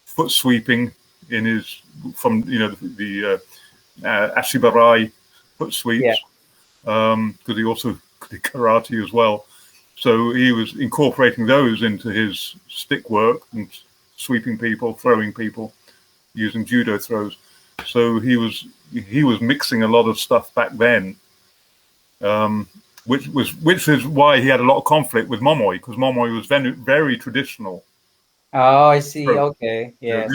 foot sweeping in his from the Ashibarai foot Yeah. sweeps because he also did karate as well. So he was incorporating those into his stick work and sweeping people, throwing people, using judo throws. So he was mixing a lot of stuff back then, which is why he had a lot of conflict with Momoy, because Momoy was very, very traditional. Oh, I see. So, Okay. Yes.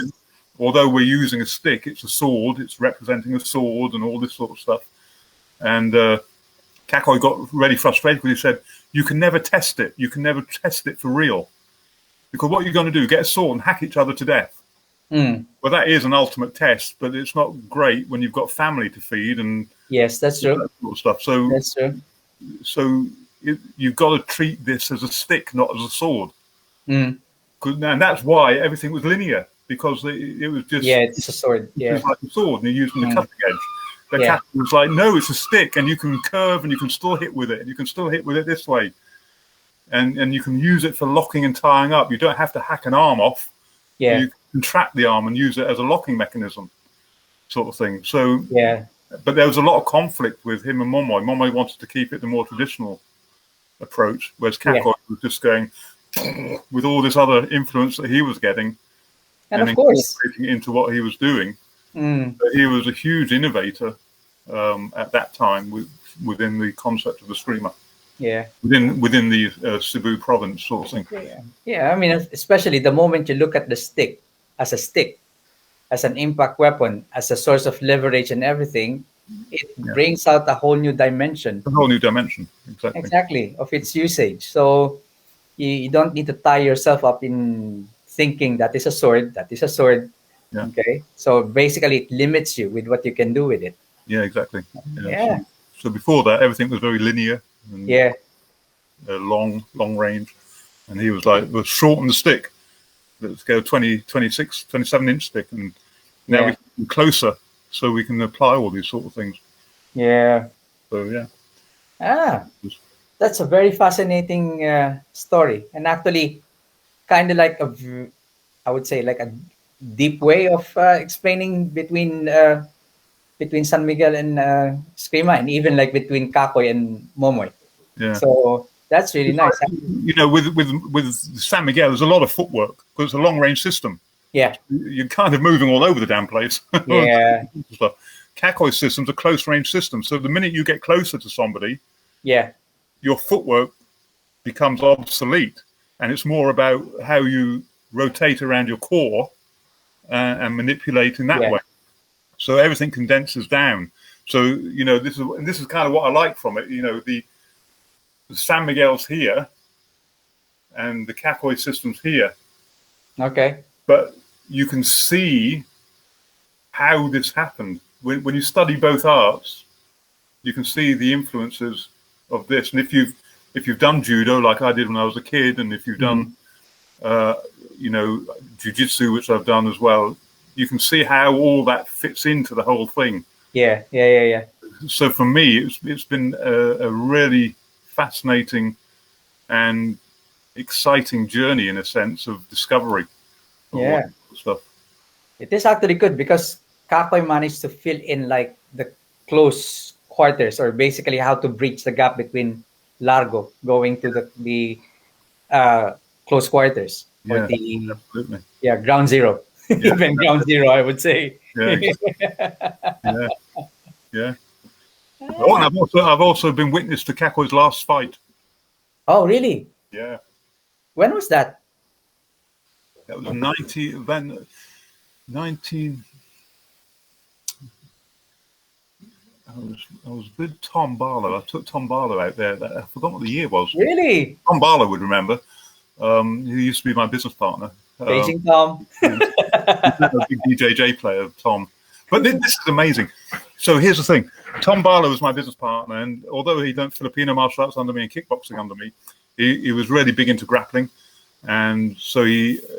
although we're using a stick, it's a sword. It's representing a sword and all this sort of stuff. And Kakoi got really frustrated because he said, "You can never test it. You can never test it for real, because what you're going to do, get a sword and hack each other to death." Mm. Well, that is an ultimate test, but it's not great when you've got family to feed and Yes, that's true. that sort of stuff. So, That's true. you've got to treat this as a stick, not as a sword. Mm. And that's why everything was linear, because it was just Yeah, it's a sword. it Yeah. was like a sword, and you're using the Mm. cutting edge. The Yeah. cat was like, no, it's a stick, and you can curve, and you can still hit with it, and you can still hit with it this way, and you can use it for locking and tying up. You don't have to hack an arm off. Yeah. You can trap the arm and use it as a locking mechanism, sort of thing. So, Yeah. but there was a lot of conflict with him and Momoy. Momoy wanted to keep it the more traditional approach, whereas Yeah. Kakoi was just going with all this other influence that he was getting And and of course. incorporating it into what he was doing. Mm. But he was a huge innovator at that time within the concept of the screamer, Yeah. within the Cebu province sort of thing. Yeah. Yeah. I mean, especially the moment you look at the stick, as an impact weapon, as a source of leverage and everything, it Yeah. brings out a whole new dimension. A whole new dimension, exactly. Exactly, of its usage. So you don't need to tie yourself up in thinking that is a sword, that is a sword. Yeah. Okay. So basically it limits you with what you can do with it. Yeah, exactly. Yeah. So before that, everything was very linear and Yeah. long range. And he was like, "We'll shorten the stick. Let's go 20, 26, 27-inch stick. And now Yeah. we're closer, so we can apply all these sort of things." Yeah. So, yeah. Ah, that's a very fascinating story, and actually kind of like I would say like a deep way of explaining between San Miguel and Eskrima, and even like between Kakoy and Momoy. Yeah. So that's really nice. With San Miguel, there's a lot of footwork because it's a long range system. Yeah. You're kind of moving all over the damn place. Yeah. Stuff. Kakoi's system's a close range system. So the minute you get closer to somebody, Yeah. your footwork becomes obsolete. And it's more about how you rotate around your core and manipulate in that Yeah. way. So everything condenses down. So, this is kind of what I like from it. The San Miguel's here and the Kakoi system's here. Okay. But you can see how this happened. When you study both arts, you can see the influences of this. And if you've done judo like I did when I was a kid, and if you've done jiu-jitsu, which I've done as well, you can see how all that fits into the whole thing. Yeah. Yeah. Yeah. So for me, it's been a really fascinating and exciting journey in a sense of discovery of all that stuff. It is actually good because Kakoy managed to fill in like the close quarters, or basically how to bridge the gap between Largo going to the close quarters, or Yeah, the absolutely. ground zero. Yeah. Even ground zero, I would say. Yeah, yeah, yeah. Oh, and I've also been witness to Kakoi's last fight. Oh, really? Yeah. When was that? That was 90, then 19. I was with Tom Barlow. I took Tom Barlow out there. I forgot what the year was. Really? Tom Barlow would remember. He used to be my business partner. Paging Tom. A big DJJ player, Tom. But this is amazing. So here's the thing. Tom Barlow was my business partner, and although he done Filipino martial arts under me and kickboxing under me, he was really big into grappling. And so years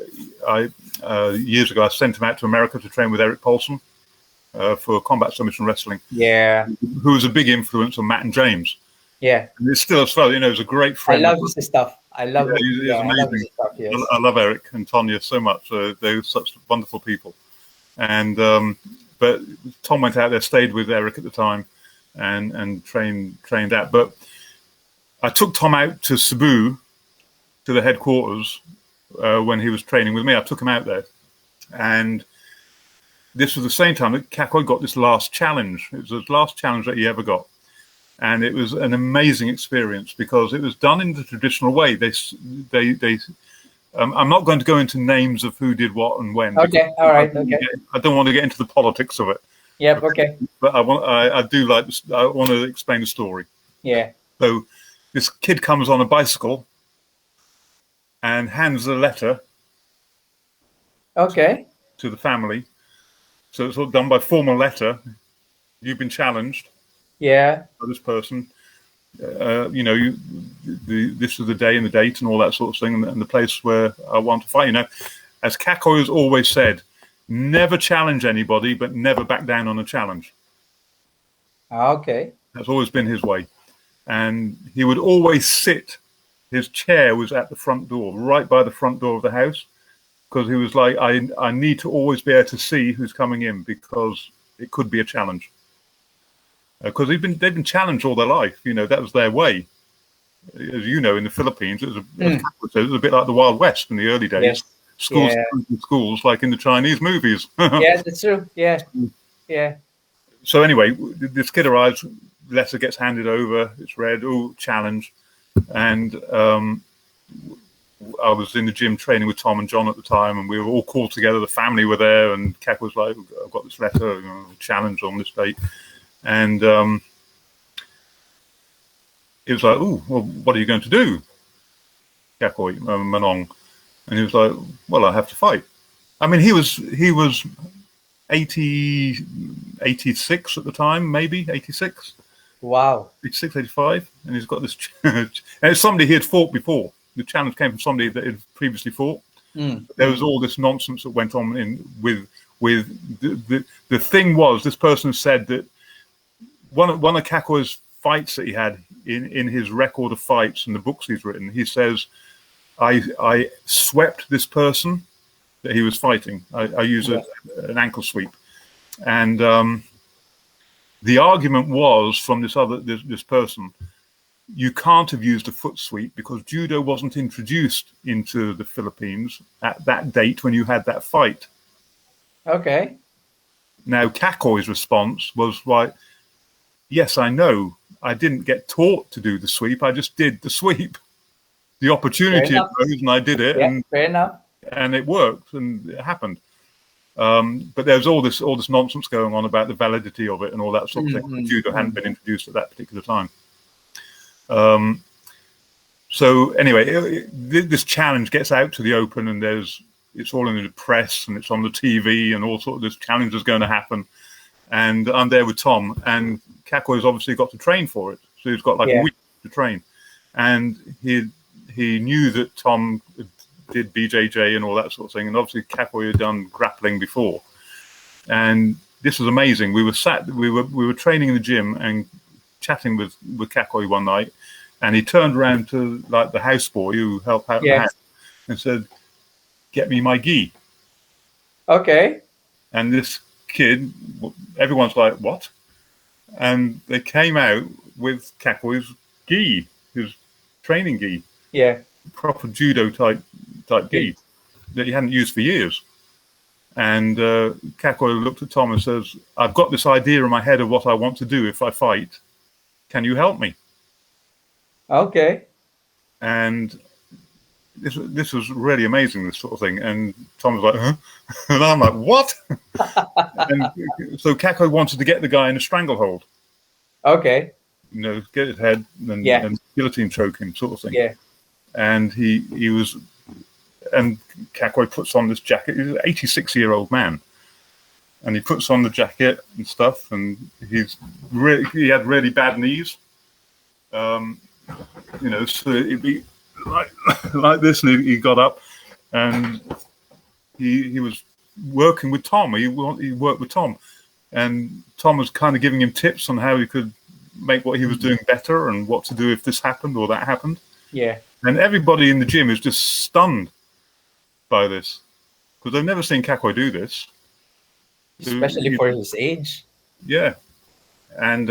ago, I sent him out to America to train with Eric Paulson for combat submission wrestling. Yeah. Who was a big influence on Matt and James. Yeah. And it's still as well, you know, he's a great friend. I love his stuff. I love it. He's amazing. I love his stuff, yes. I love Eric and Tonya so much. They're such wonderful people. And but Tom went out there, stayed with Eric at the time, and trained out. But I took Tom out to Cebu, to the headquarters, when he was training with me. I took him out there, and this was the same time that Kakoi got this last challenge. It was the last challenge that he ever got. And it was an amazing experience because it was done in the traditional way. I'm not going to go into names of who did what and when. Okay, all right, okay. I don't want to get into the politics of it. Yep, okay. But I want to explain the story. Yeah. So this kid comes on a bicycle and hands a letter. Okay. To the family. So it's all done by formal letter. You've been challenged. Yeah. By this person. You know, this is the day and the date and all that sort of thing, and the place where I want to fight. You know, as Kakoi has always said, never challenge anybody, but never back down on a challenge. Okay. That's always been his way. And he would always sit. His chair was at the front door, right by the front door of the house, because he was like, I need to always be able to see who's coming in because it could be a challenge. Because they've been challenged all their life. You know, that was their way. As you know, in the Philippines, it was a bit like the Wild West in the early days. Yes. Schools like in the Chinese movies. Yeah, that's true. Yeah. Yeah. So anyway, this kid arrives, letter gets handed over, it's read, challenge. And I was in the gym training with Tom and John at the time, and we were all called together, the family were there, and Kek was like, I've got this letter, challenge on this date. And it was like, well, what are you going to do, Kakoi, Manong? And he was like, well, I have to fight. I mean, he was 86 at the time, maybe 86. Wow. 86, 85, and he's got this challenge. And it's somebody he had fought before. The challenge came from somebody that had previously fought. There was all this nonsense that went on with the thing was, this person said that one of Kakoi's fights that he had in his record of fights and the books he's written, he says, I swept this person that he was fighting. I use an ankle sweep. And the argument was from this person, you can't have used a foot sweep because judo wasn't introduced into the Philippines at that date when you had that fight. Okay. Now, Kakoi's response was like, yes, I know. I didn't get taught to do the sweep. I just did the sweep. The opportunity arose and I did it. Yeah, and, fair enough. And it worked and it happened. But there's all this nonsense going on about the validity of it and all that sort of thing. Judo hadn't been introduced at that particular time. So anyway, this challenge gets out to the open, and it's all in the press and it's on the TV, and all sort of this challenge is going to happen. And I'm there with Tom, and Kakoi's obviously got to train for it, so he's got like a week to train. And he knew that Tom did BJJ and all that sort of thing, and obviously Kakoi had done grappling before. And this was amazing. We were training in the gym and chatting with Kakoi one night, and he turned around to like the houseboy who helped out in the house and said, "Get me my gi." Okay. And this kid, everyone's like, "What?" And they came out with Kakoi's gi, his training gi. Yeah. Proper judo type gi that he hadn't used for years. And Kakoi looked at Tom and says, "I've got this idea in my head of what I want to do if I fight. Can you help me?" Okay. And this was really amazing, this sort of thing. And Tom was like, huh? And I'm like, what? And so Kako wanted to get the guy in a stranglehold, Okay. get his head Yeah. and guillotine choke him, sort of thing. Yeah. And he was, and Kako puts on this jacket. He's an 86-year-old man, and he puts on the jacket and stuff. And he had really bad knees. So it'd be like this, and he got up, and he was working with Tom. He worked with Tom, and Tom was kind of giving him tips on how he could make what he was doing better and what to do if this happened or that happened. Yeah. And everybody in the gym is just stunned by this because they've never seen Kako do this, Especially for his age. Yeah, and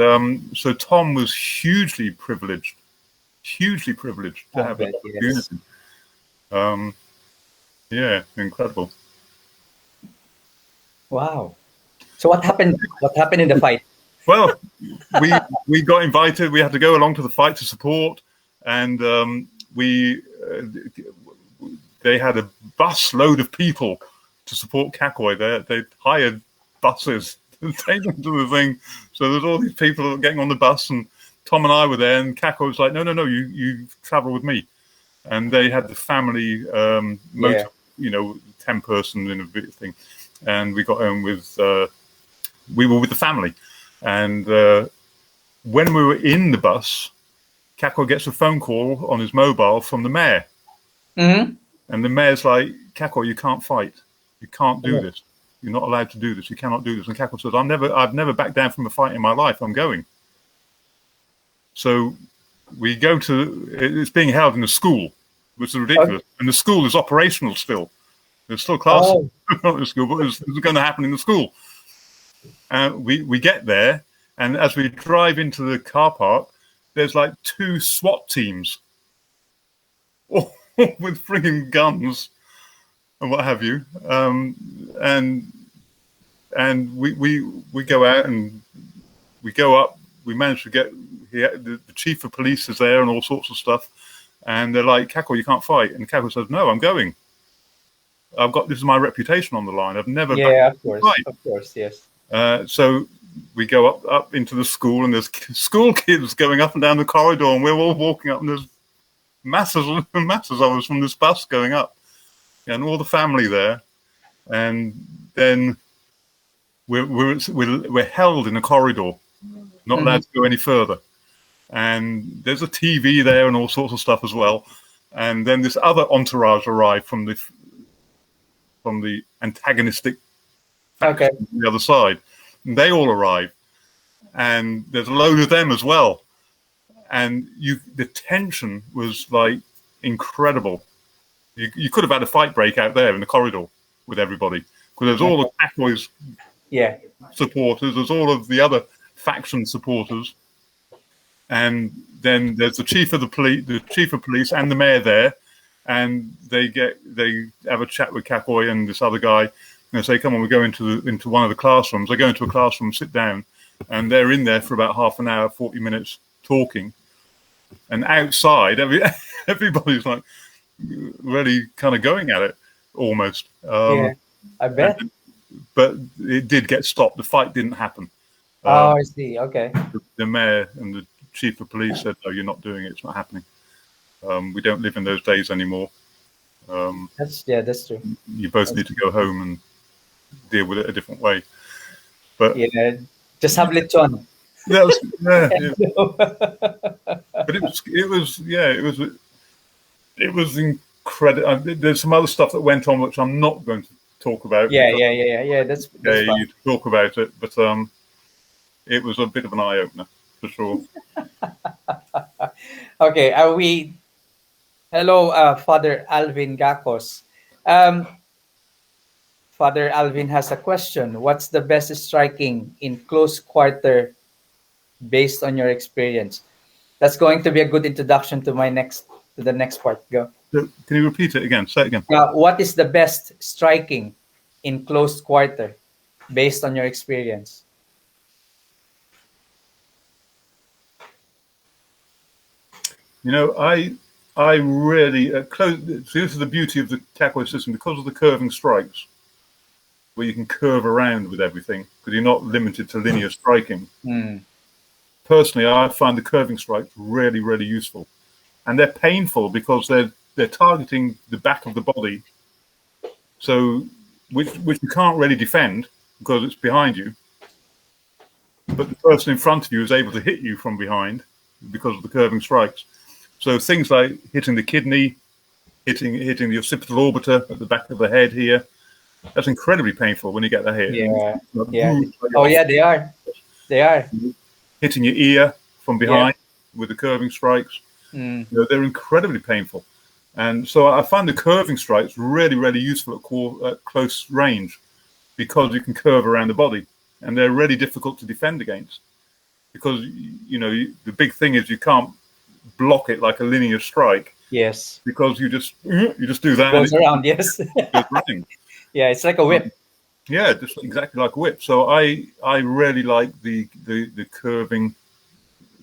so Tom was hugely privileged to have that opportunity. Yeah, incredible. Wow. So what happened? What happened in the fight? Well, we got invited. We had to go along to the fight to support, and they had a bus load of people to support Kako. They hired buses to take them to the thing. So there's all these people getting on the bus, and Tom and I were there, and Kako was like, no, you travel with me. And they had the family motor, 10-person in a bit thing. And we got home we were with the family. And when we were in the bus, Kako gets a phone call on his mobile from the mayor. Mm-hmm. And the mayor's like, Kako, you can't fight. You can't do this. You're not allowed to do this. You cannot do this. And Kako says, I've never backed down from a fight in my life. I'm going. So we go it's being held in a school, which is ridiculous. And the school is operational still. There's still classes at the school, but it's going to happen in the school. We get there, and as we drive into the car park, there's like 2 SWAT teams with frigging guns and what have you. And we go out and we go up. We managed to get the chief of police is there and all sorts of stuff. And they're like, Kako, you can't fight. And Kako says, no, I'm going. This is my reputation on the line. I've never. Yeah, of course, yes. So we go up into the school, and there's school kids going up and down the corridor, and we're all walking up, and there's masses and masses of us from this bus going up, and all the family there, and then we're held in a corridor, not allowed to go any further, and there's a TV there and all sorts of stuff as well, and then this other entourage arrived from the antagonistic faction on the other side. And they all arrive, and there's a load of them as well. And the tension was like incredible. You could have had a fight break out there in the corridor with everybody, because there's all the Kako's supporters, there's all of the other faction supporters, and then there's the chief of police and the mayor there. And they have a chat with Kako and this other guy, and they say, "Come on, we go into one of the classrooms." They go into a classroom, sit down, and they're in there for about half an hour, 40 minutes talking. And outside, everybody's like really kind of going at it almost. I bet. But it did get stopped. The fight didn't happen. I see. Okay. The mayor and the chief of police said, "No, you're not doing it. It's not happening. We don't live in those days anymore. That's true. You both need to go home and deal with it a different way." But just have lechon. But it was incredible. There's some other stuff that went on which I'm not going to talk about. That's you talk about it, but it was a bit of an eye opener for sure. Okay, hello, Father Alvin Gakos. Father Alvin has a question. What's the best striking in close quarter based on your experience? That's going to be a good introduction to the next part. Go. Can you repeat it again? Say it again. What is the best striking in close quarter based on your experience? I I really close. So this is the beauty of the tackle system because of the curving strikes, where you can curve around with everything because you're not limited to linear striking. Mm. Personally, I find the curving strikes really, really useful, and they're painful because they're targeting the back of the body, so which you can't really defend because it's behind you, but the person in front of you is able to hit you from behind because of the curving strikes. So things like hitting the kidney, hitting the occipital orbiter at the back of the head here, that's incredibly painful when you get that hit. Yeah. And, Yeah. Oh yeah, they are. They are. hitting your ear from behind Yeah. with the curving strikes. Mm. You know, they're incredibly painful. And so I find the curving strikes really, really useful at close range because you can curve around the body. And they're really difficult to defend against because, you know, the big thing is you can't block it like a linear strike Yes. because you just do that. Goes around. Yes. Goes running. Yeah, it's like a whip. Yeah, just exactly like a whip. So I really like the curving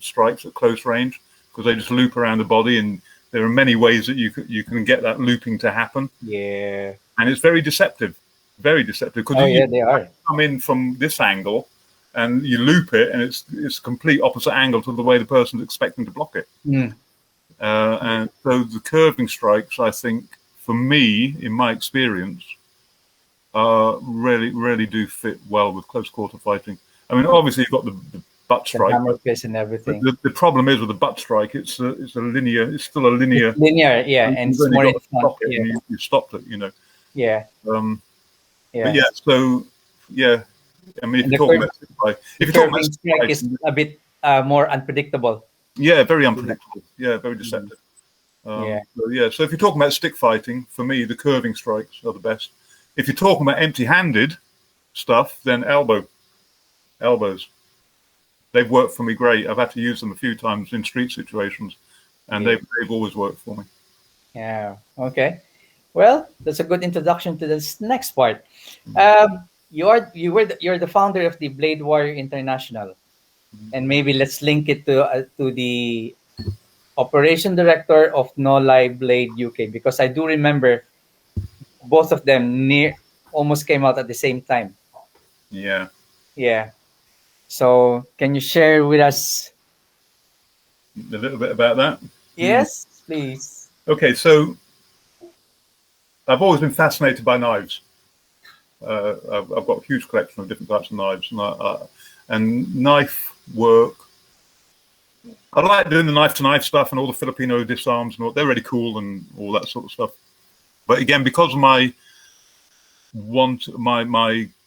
strikes at close range because they just loop around the body, and there are many ways that you can get that looping to happen. Yeah. And it's very deceptive because yeah, they are. come in from this angle and you loop it, and it's complete opposite angle to the way the person's expecting to block it. Mm. And so the curving strikes, I think, for me, in my experience, really do fit well with close quarter fighting. I mean, obviously you've got the butt strike, hammer fist and everything. The problem is with the butt strike, it's still a linear. It's linear, yeah, and it's more in front. Yeah. You stopped it, you know. Yeah. Yeah. But yeah, so yeah, I mean, if you're talking about stick strike is a bit more unpredictable. Yeah, very unpredictable. Yeah, very deceptive. So if you're talking about stick fighting, for me, the curving strikes are the best. If you're talking about empty-handed stuff, then elbows. They've worked for me great. I've had to use them a few times in street situations, and they've always worked for me. Yeah. Okay. Well, that's a good introduction to this next part. You're the founder of the Blade Warrior International, and maybe let's link it to the operation director of No Lie Blade UK, because I do remember both of them almost came out at the same time. Yeah. Yeah. So can you share with us a little bit about that? Yes, please. Okay, so I've always been fascinated by knives. I've got a huge collection of different types of knives, and knife work. I like doing the knife-to-knife stuff and all the Filipino disarms, and they're really cool and all that sort of stuff. But again, because of my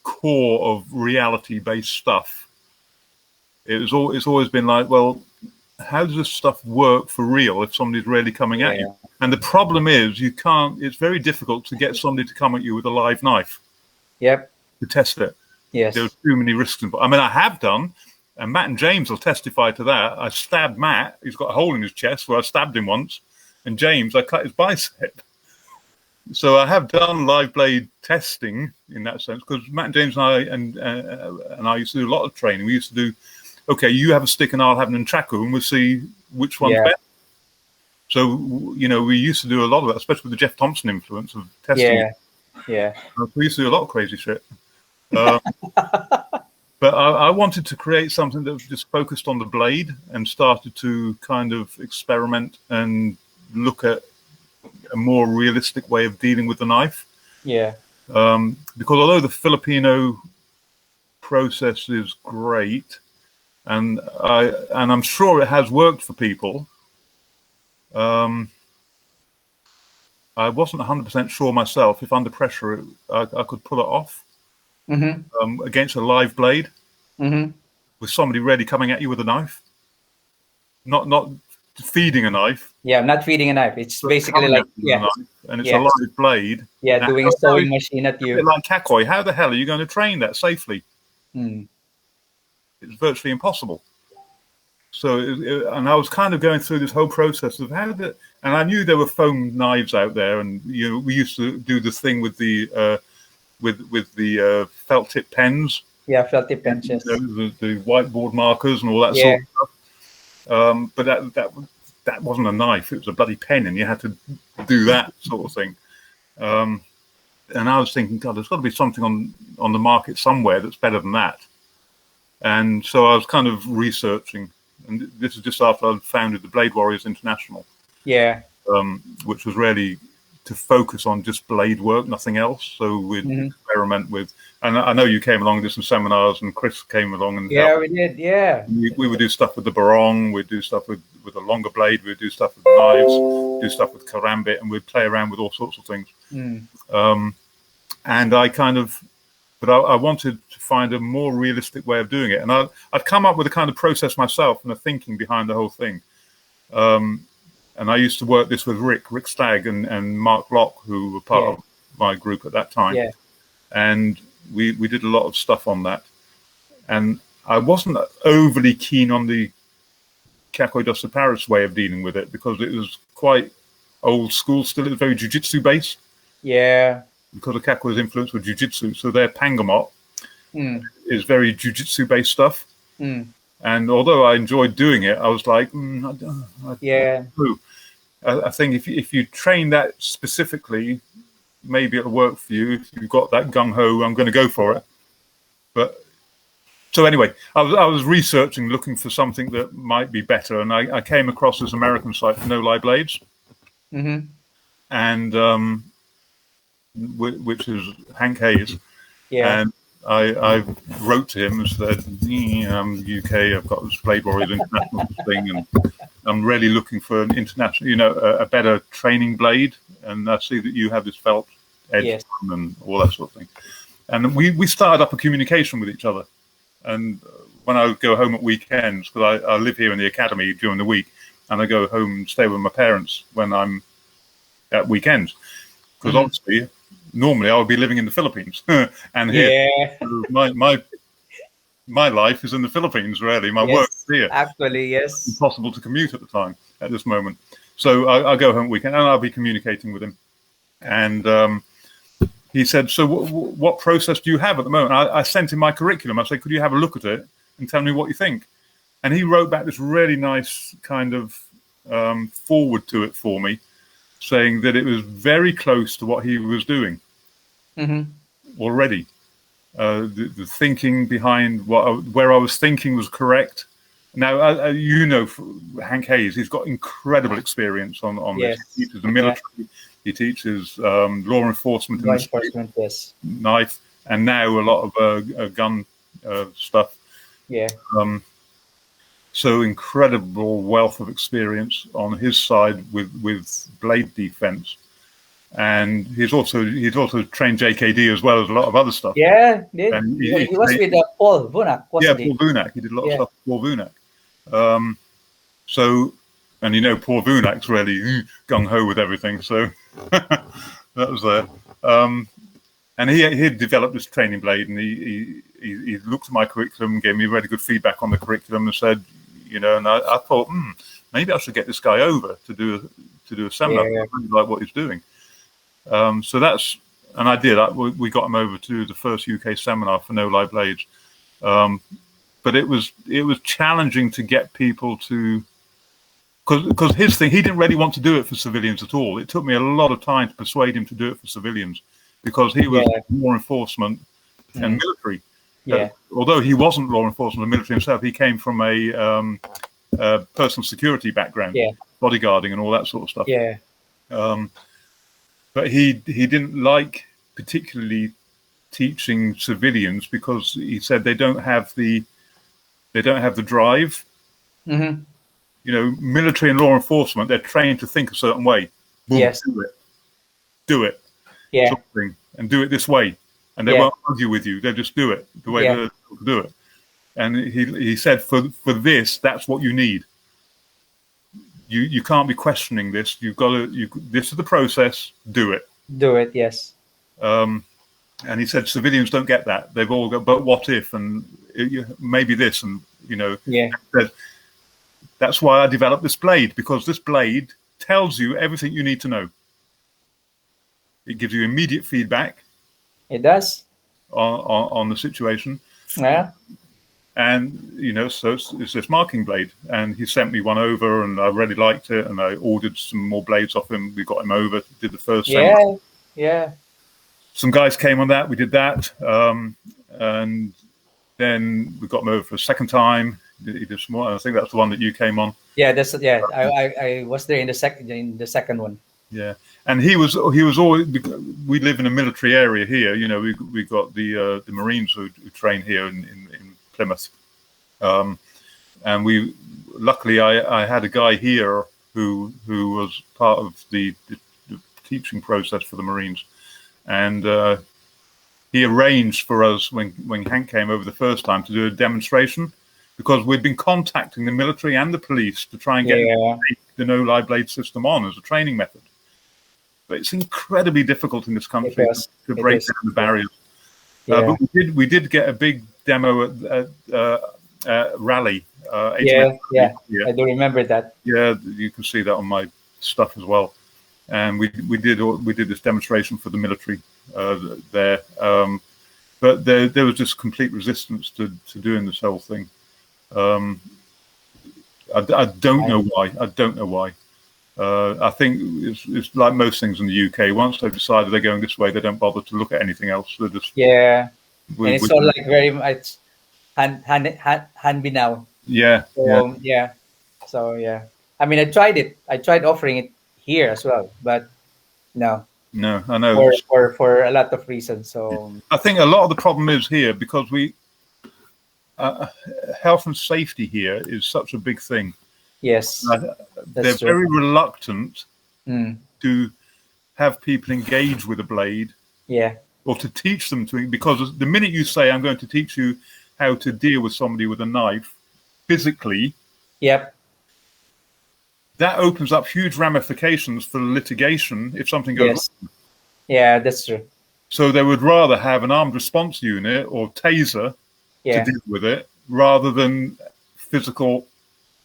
core of reality-based stuff, it's always been like, well, how does this stuff work for real if somebody's really coming at you? And the problem is it's very difficult to get somebody to come at you with a live knife. Yep. To test it. Yes. There are too many risks involved. I mean, I have done, and Matt and James will testify to that. I stabbed Matt. He's got a hole in his chest where I stabbed him once. And James, I cut his bicep. So I have done live blade testing in that sense, because Matt and James and I used to do a lot of training. We used to do, okay, you have a stick and I'll have an entraku, and we'll see which one's better. So, we used to do a lot of that, especially with the Jeff Thompson influence of testing. Yeah. We used to do a lot of crazy shit. But I wanted to create something that was just focused on the blade and started to kind of experiment and look at a more realistic way of dealing with the knife. Yeah. Because although the Filipino process is great, and I'm sure it has worked for people, I wasn't 100% sure myself if under pressure I could pull it off against a live blade with somebody really coming at you with a knife. Not feeding a knife. Yeah, not feeding a knife. It's basically like and it's a live blade. Yeah, doing a sewing machine at you. Like kakoi, how the hell are you going to train that safely? It's virtually impossible. So, and I was kind of going through this whole process of and I knew there were foam knives out there, and we used to do this thing with the felt tip pens. Yeah, felt tip pens. Yes. The whiteboard markers and all that sort of stuff. But that wasn't a knife; it was a bloody pen, and you had to do that sort of thing. And I was thinking, God, there's got to be something on the market somewhere that's better than that. And so I was kind of researching, and this is just after I founded the Blade Warriors International, Yeah. which was really to focus on just blade work, nothing else. So we'd experiment with, and I know you came along and did some seminars, and Chris came along and Yeah, helped. we did. Yeah. We would do stuff with the barong, we'd do stuff with a longer blade, we'd do stuff with knives, do stuff with karambit, and we'd play around with all sorts of things. And I kind of, but I wanted to find a more realistic way of doing it. And I'd come up with a kind of process myself and a thinking behind the whole thing. And I used to work this with Rick Stagg and Mark Locke, who were part of my group at that time. Yeah. And we did a lot of stuff on that. And I wasn't overly keen on the Kakoi Doce Paris way of dealing with it because it was quite old school still. It was very jiu-jitsu based. Yeah. Because of Kakoi's influence with jiu-jitsu. So their pangamot is very jiu-jitsu based stuff. And although I enjoyed doing it, I was like, I don't know. I think if you train that specifically, maybe it'll work for you. If you've got that gung-ho, I'm going to go for it. But so anyway, I was researching, looking for something that might be better. And I came across this American site, No Lie Blades. And which is Hank Hayes. Yeah. And I wrote to him and said, UK, I've got this Blade Warriors International thing, and I'm really looking for an international, a better training blade. And I see that you have this felt edge and all that sort of thing. And we started up a communication with each other. And when I go home at weekends, because I live here in the academy during the week, and I go home and stay with my parents when I'm at weekends. Because obviously, normally I would be living in the Philippines, and here my life is in the Philippines. Really, my work is here. Actually, yes. It's impossible to commute at the time at this moment. So I go home weekend, and I'll be communicating with him. And he said, "So what process do you have at the moment?" I sent him my curriculum. I said, "Could you have a look at it and tell me what you think?" And he wrote back this really nice kind of forward to it for me, saying that it was very close to what he was doing already. The thinking behind where I was thinking was correct. Now, Hank Hayes, he's got incredible experience on this. He teaches the military, he teaches law enforcement, knife, and now a lot of gun stuff. Yeah. So incredible wealth of experience on his side with blade defense, and he's also trained JKD as well as a lot of other stuff. Yeah, and he was with Paul Vunak. Paul Vunak. He did a lot of stuff with Paul Vunak. So, and Paul Vunak's really gung ho with everything. So that was there. And he had developed this training blade, and he looked at my curriculum, gave me really good feedback on the curriculum, and said, and I thought, maybe I should get this guy over to do a seminar. I really like what he's doing. So that's, and I did. We got him over to the first UK seminar for No Lie Blades. But it was challenging to get people to, because his thing, he didn't really want to do it for civilians at all. It took me a lot of time to persuade him to do it for civilians, because he was law enforcement and military. Although he wasn't law enforcement and military himself, he came from a personal security background, bodyguarding and all that sort of stuff. But he didn't like particularly teaching civilians, because he said they don't have the drive. Military and law enforcement, they're trained to think a certain way. Boom, do it. Something, and do it this way, and they won't argue with you. They'll just do it the way they do it. And he said, for this, that's what you need. You can't be questioning this. You've got to. This is the process. Do it. Do it. Yes. And he said civilians don't get that. They've all got, but what if, and maybe this, and that's why I developed this blade, because this blade tells you everything you need to know. It gives you immediate feedback. It does. On the situation. Yeah. And, so it's this marking blade. And he sent me one over, and I really liked it. And I ordered some more blades off him. We got him over, did the first seminar. Yeah. Some guys came on that. We did that. And then we got him over for a second time. He did some more. I think that's the one that you came on. Yeah, I was there in the second one. Yeah, and he was always. We live in a military area here. We got the Marines who train here in Plymouth, and luckily I had a guy here who was part of the teaching process for the Marines, and he arranged for us when Hank came over the first time to do a demonstration, because we'd been contacting the military and the police to try and get the no live blade system on as a training method. But it's incredibly difficult in this country to break down the barriers. But we did get a big demo at Rally. I do remember that. Yeah, you can see that on my stuff as well. And we did this demonstration for the military there. But there was just complete resistance to doing this whole thing. I don't know why. I think it's like most things in the UK. Once they've decided they're going this way, they don't bother to look at anything else. They're just and it's all like very much hand be now. Yeah. So I mean, I tried it. I tried offering it here as well, but no, I know for a lot of reasons. So I think a lot of the problem is here because health and safety here is such a big thing. Yes, they're very reluctant to have people engage with a blade, or to teach them to, because the minute you say, I'm going to teach you how to deal with somebody with a knife physically, that opens up huge ramifications for litigation if something goes wrong. Yeah, that's true. So they would rather have an armed response unit or taser to deal with it, rather than physical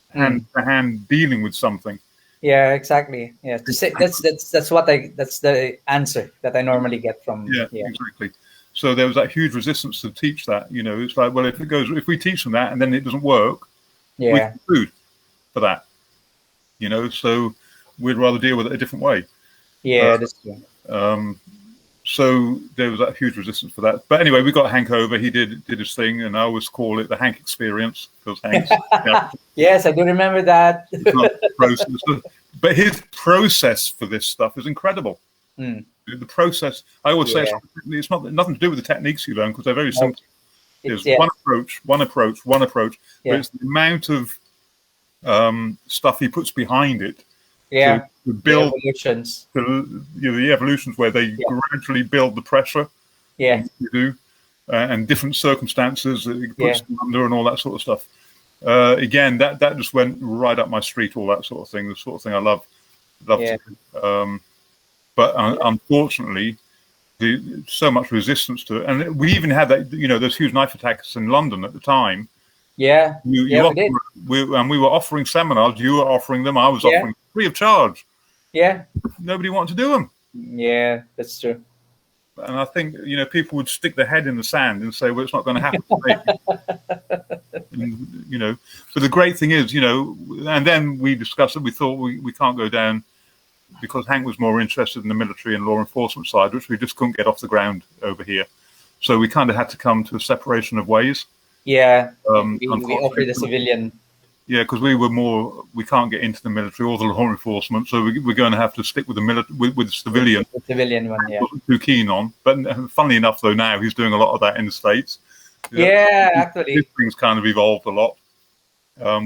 hand-to-hand dealing with something. Yeah, exactly. Yeah, that's the answer that I normally get from. Yeah, exactly. So there was that huge resistance to teach that. It's like, well, if we teach them that and then it doesn't work, we get food for that. So we'd rather deal with it a different way. Yeah, that's true. So there was that huge resistance for that. But anyway, we got Hank over. He did his thing, and I always call it the Hank experience, because Hank's yes, I do remember that. process. But his process for this stuff is incredible. The process, I always say, it's nothing to do with the techniques you learn, because they're very simple. There's one approach. But it's the amount of stuff he puts behind it. To build the evolutions where they gradually build the pressure. You do, and different circumstances that it puts them under and all that sort of stuff. Again, that just went right up my street. All that sort of thing, the sort of thing I love to do. But unfortunately, so much resistance to it, and we even had that. Those huge knife attacks in London at the time. We did. We were offering seminars. You were offering them. I was offering free of charge. Nobody wanted to do them. Yeah, that's true. And I think people would stick their head in the sand and say, "Well, it's not going to happen to me." And, but the great thing is, and then we discussed it. We thought we can't go down, because Hank was more interested in the military and law enforcement side, which we just couldn't get off the ground over here. So we kind of had to come to a separation of ways. We offered the civilian. Yeah, because we can't get into the military or the law enforcement, so we're going to have to stick with the with the civilian. The civilian one, wasn't too keen on. But funnily enough, though, now he's doing a lot of that in the States. Actually. These things kind of evolved a lot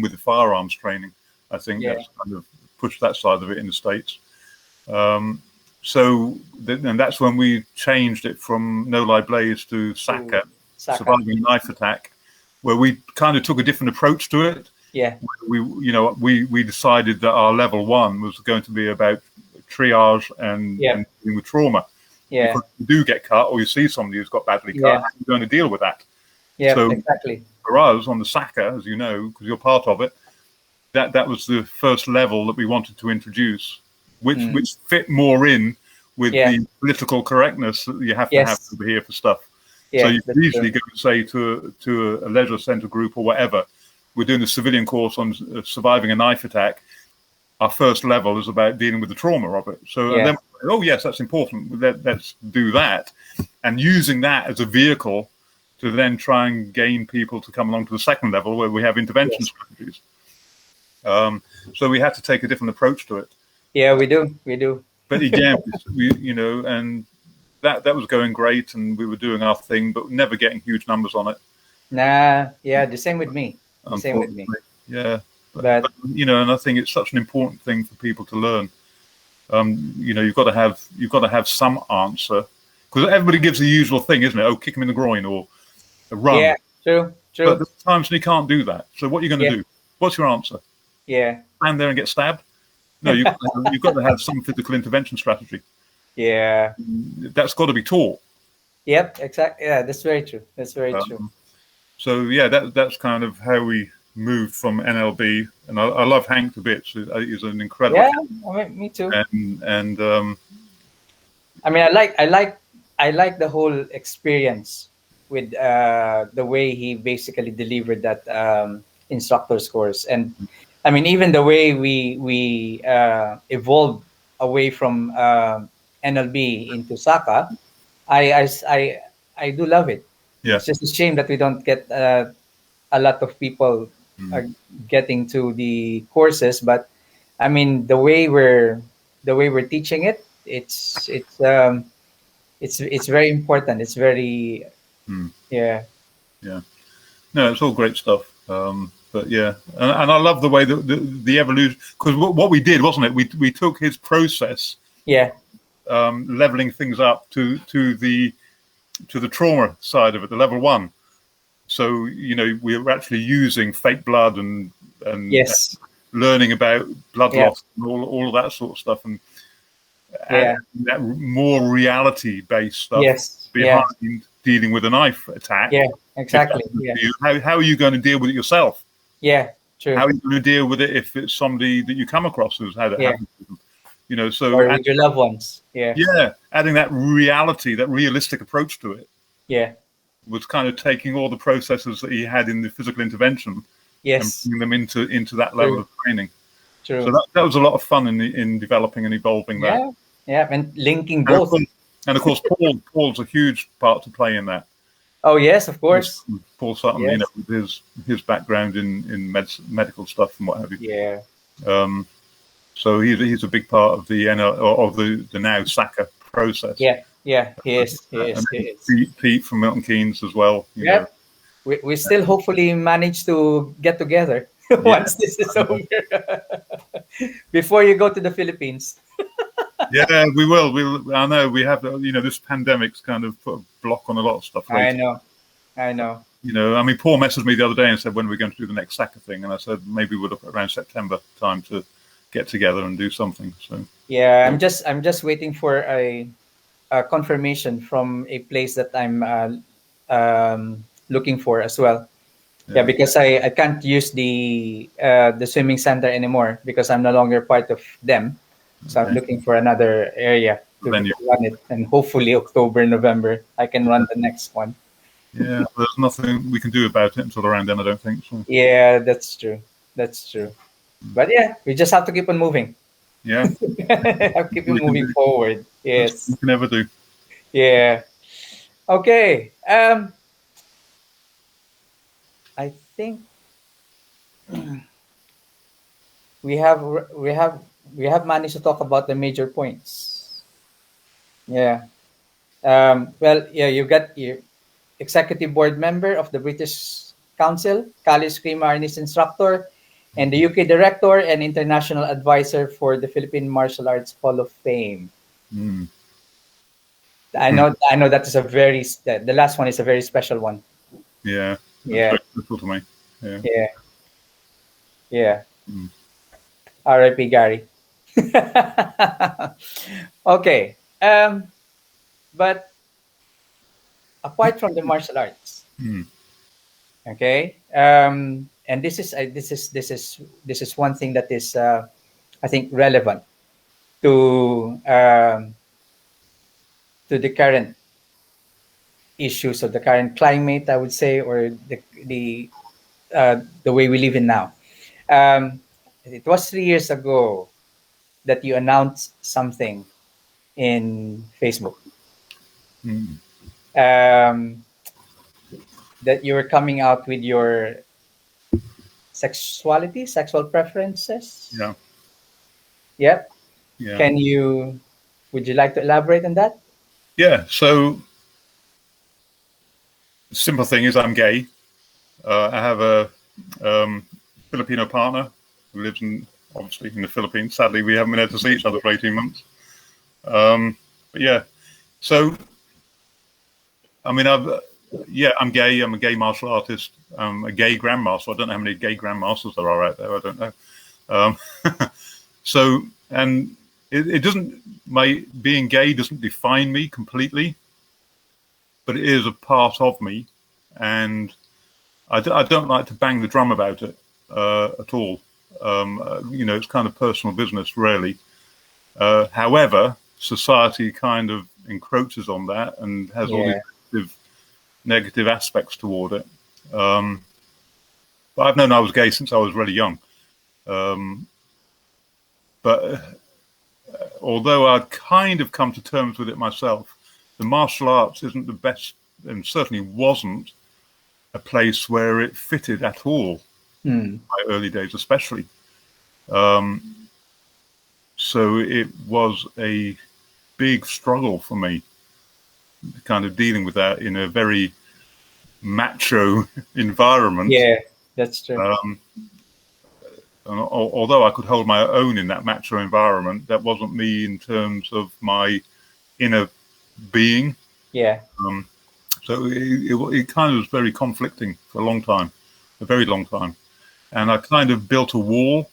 with the firearms training. I think that's kind of pushed that side of it in the States. And that's when we changed it from no live blades to SACA, surviving a knife attack, where we kind of took a different approach to it. We decided that our level 1 was going to be about triage and dealing with trauma. Because you do get cut, or you see somebody who's got badly cut, you're going to deal with that. So exactly. For us on the SACA, as you know, because you're part of it, that was the first level that we wanted to introduce, which fit more in with the political correctness that you have to have over here for stuff. So Yeah, you that's could easily true. go and say to a leisure centre group or whatever, we're doing a civilian course on surviving a knife attack. Our first level is about dealing with the trauma of it. So, and Yeah, then, oh yes, that's important. Let's do that, and using that as a vehicle to then try and gain people to come along to the second level where we have intervention yes. strategies. So we had to take a different approach to it. Yeah, we do. We do. But again, and that was going great, and we were doing our thing, but never getting huge numbers on it, Nah, yeah, the same with me. The same with me. unfortunately. Yeah, but But and I think it's such an important thing for people to learn. You've got to have some answer, because everybody gives the usual thing, isn't it? Oh, kick him in the groin or run. yeah, true, But true. there's times when you can't do that. So what are you going Yeah, to do? What's your answer? yeah, Stand there and get stabbed? No, you've got to have some physical intervention strategy. yeah. That's got to be taught. Yep, exactly. Yeah, that's very true. That's very true. Um, so yeah, that's kind of how we moved from NLB, and I love Hank to bits. He's an incredible Yeah, cat, I mean, me too. and I mean, I like the whole experience with the way he basically delivered that instructor's course, and I mean, even the way we evolved away from NLB into Saka, I I s- I do love it. yeah, It's just a shame that we don't get a lot of people mm, uh, getting to the courses, but I mean, the way we're teaching it, it's very important. It's very, mm, yeah, yeah. No, it's all great stuff. But yeah, and I love the way that the evolution, because what we did, wasn't it? We took his process, yeah, leveling things up to the trauma side of it, the level one. So we were actually using fake blood and yes, learning about blood yeah, loss and all of that sort of stuff, and yeah, that more reality based stuff yes, yeah, behind dealing with a knife yeah, attack. If that exactly, happens yeah, to you, how are you going to deal with it yourself? yeah, How true, are you going to deal with it if it's somebody that you come across who's had it yeah, happen to them? So or with your loved ones, yeah, yeah, adding that reality, that realistic approach to it yeah, was kind of taking all the processes that he had in the physical intervention and yes, bringing them into that level true, of training. So true, that was a lot of fun in developing and evolving that. yeah, yeah, and linking And of both. course, Paul's a huge part to play in that. Oh yes, of course, Paul Sutton, yes, with his background in medical stuff and what have you. yeah, Um, so he's a big part of the now SACA process. yeah, yeah. He And is, he then is. Pete from Milton Keynes as well. Yep. We still hopefully manage to get together Yeah, once this is over. Before you go to the Philippines. yeah, we will. I know we have. This pandemic's kind of put a block on a lot of stuff I lately. know. I know. I mean, Paul messaged me the other day and said, when are we going to do the next SACA thing? And I said, maybe we'll look at around September time to get together and do something. So, Yeah, I'm just waiting for a confirmation from a place that I'm looking for as well. Yeah, yeah, because I can't use the swimming center anymore because I'm no longer part of them. So I'm okay. looking for another area to Then run it, and hopefully October, November, I can run the next one. yeah, there's nothing we can do about it until around then, I don't think. So, Yeah, that's true. That's true. But yeah, we just have to keep on moving. yeah, Have to keep that's all on we can moving do. forward. That's all we Yes. can ever do. Yeah. Okay. I think we have we have we have managed to talk about the major points. Yeah. Well, yeah, you got your executive board member of the British Council, Kali Scream Arnis instructor, and the UK director and international advisor for the Philippine Martial Arts Hall of Fame. Mm. I know that is the last one is a very special one. Yeah, that's Yeah, very special to me. Yeah. yeah, yeah. Mm. R.I.P. Gary. Okay. But apart from the martial arts, Mm. okay, and this is one thing that is I think relevant to the current issues of the current climate, I would say, or the way we live in now. It was 3 years ago that you announced something in Facebook, um, that you were coming out with your sexuality, sexual preferences. Yeah. Yep. Yeah. Would you like to elaborate on that? Yeah. So the simple thing is I'm gay. I have a Filipino partner who lives obviously in the Philippines. Sadly, we haven't been able to see each other for 18 months. But yeah, so I mean, I'm gay. I'm a gay martial artist. I'm a gay grandmaster. I don't know how many gay grandmasters there are out there. I don't know. So, and it doesn't, my being gay doesn't define me completely, but it is a part of me. And I don't like to bang the drum about it at all. It's kind of personal business, really. However, society kind of encroaches on that and has all these negative aspects toward it. But I've known I was gay since I was really young. But although I'd kind of come to terms with it myself, the martial arts isn't the best, and certainly wasn't a place where it fitted at all. My early days, especially. So it was a big struggle for me, kind of dealing with that in a very macho environment. Yeah, that's true. And although I could hold my own in that macho environment, that wasn't me in terms of my inner being. Yeah. So it kind of was very conflicting for a long time, a very long time. And I kind of built a wall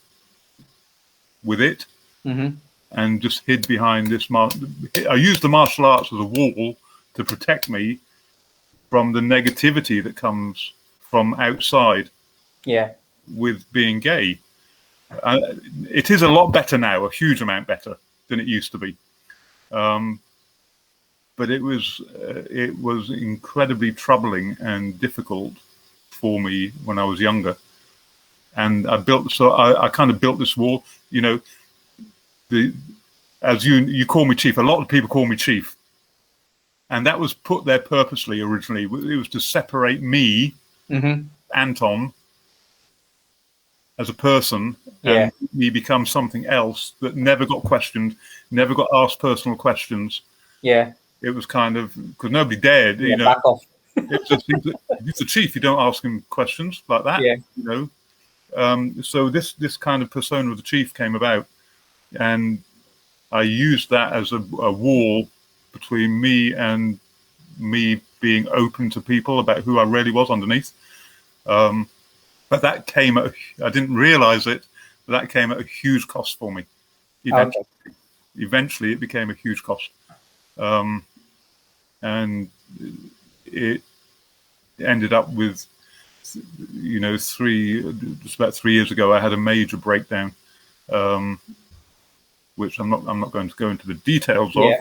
with it and just hid behind this. I used the martial arts as a wall to protect me from the negativity that comes from outside. Yeah. With being gay. It is a lot better now, a huge amount better than it used to be. But it was incredibly troubling and difficult for me when I was younger. And I kind of built this wall. As you call me chief, a lot of people call me chief, and that was put there purposely originally. It was to separate me, Anton, as a person, and me become something else that never got questioned, never got asked personal questions. Yeah. It was kind of, because nobody dared, back off. He's the chief, you don't ask him questions like that, So this kind of persona of the chief came about, and I used that as a wall between me and me being open to people about who I really was underneath. But that came I didn't realize it, but that came at a huge cost for me. Eventually it became a huge cost. And it ended up with, just about 3 years ago, I had a major breakdown, which I'm not going to go into the details of.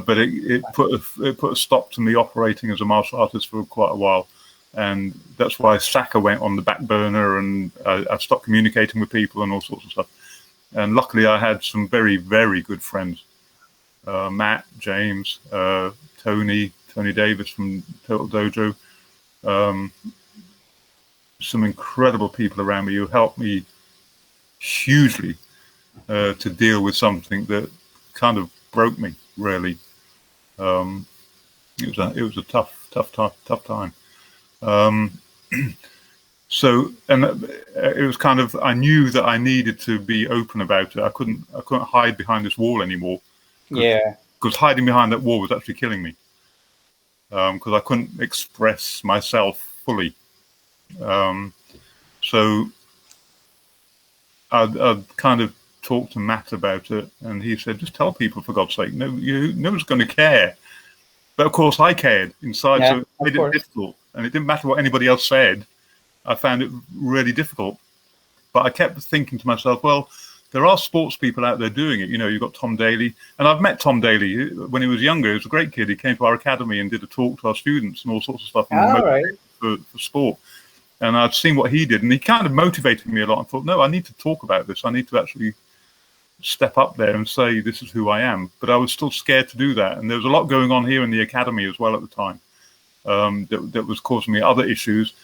But it put a stop to me operating as a martial artist for quite a while. And that's why Saka went on the back burner, and I stopped communicating with people and all sorts of stuff. And luckily I had some very, very good friends. Matt, James, Tony Davis from Total Dojo. Some incredible people around me who helped me hugely to deal with something that kind of broke me, really. It was a tough time. So, and it was kind of, I knew that I needed to be open about it. I couldn't hide behind this wall anymore. Because hiding behind that wall was actually killing me. Because I couldn't express myself fully. So I'd kind of talked to Matt about it, and he said, just tell people, for God's sake. No one's going to care. But of course I cared inside, so it made it difficult. And it didn't matter what anybody else said. I found it really difficult. But I kept thinking to myself, well, there are sports people out there doing it. You've got Tom Daly, and I've met Tom Daly when he was younger. He was a great kid. He came to our academy and did a talk to our students and all sorts of stuff All right. for sport. And I'd seen what he did, and he kind of motivated me a lot. I thought, no, I need to talk about this. I need to actually step up there and say, this is who I am. But I was still scared to do that. And there was a lot going on here in the academy as well at the time that was causing me other issues.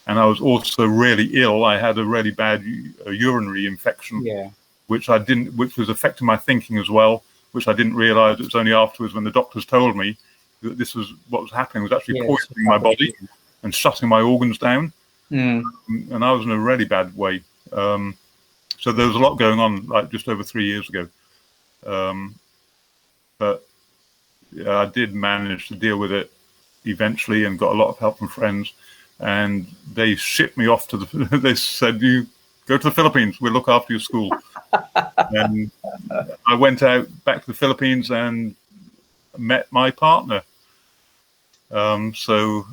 And I was also really ill. I had a really bad urinary infection, which was affecting my thinking as well, which I didn't realize. It was only afterwards when the doctors told me that this was what was happening, was actually poisoning my body and shutting my organs down. And I was in a really bad way. So there was a lot going on, like just over 3 years ago. But I did manage to deal with it eventually and got a lot of help from friends. And they shipped me off to they said, you go to the Philippines, we'll look after your school. And I went out back to the Philippines and met my partner. So,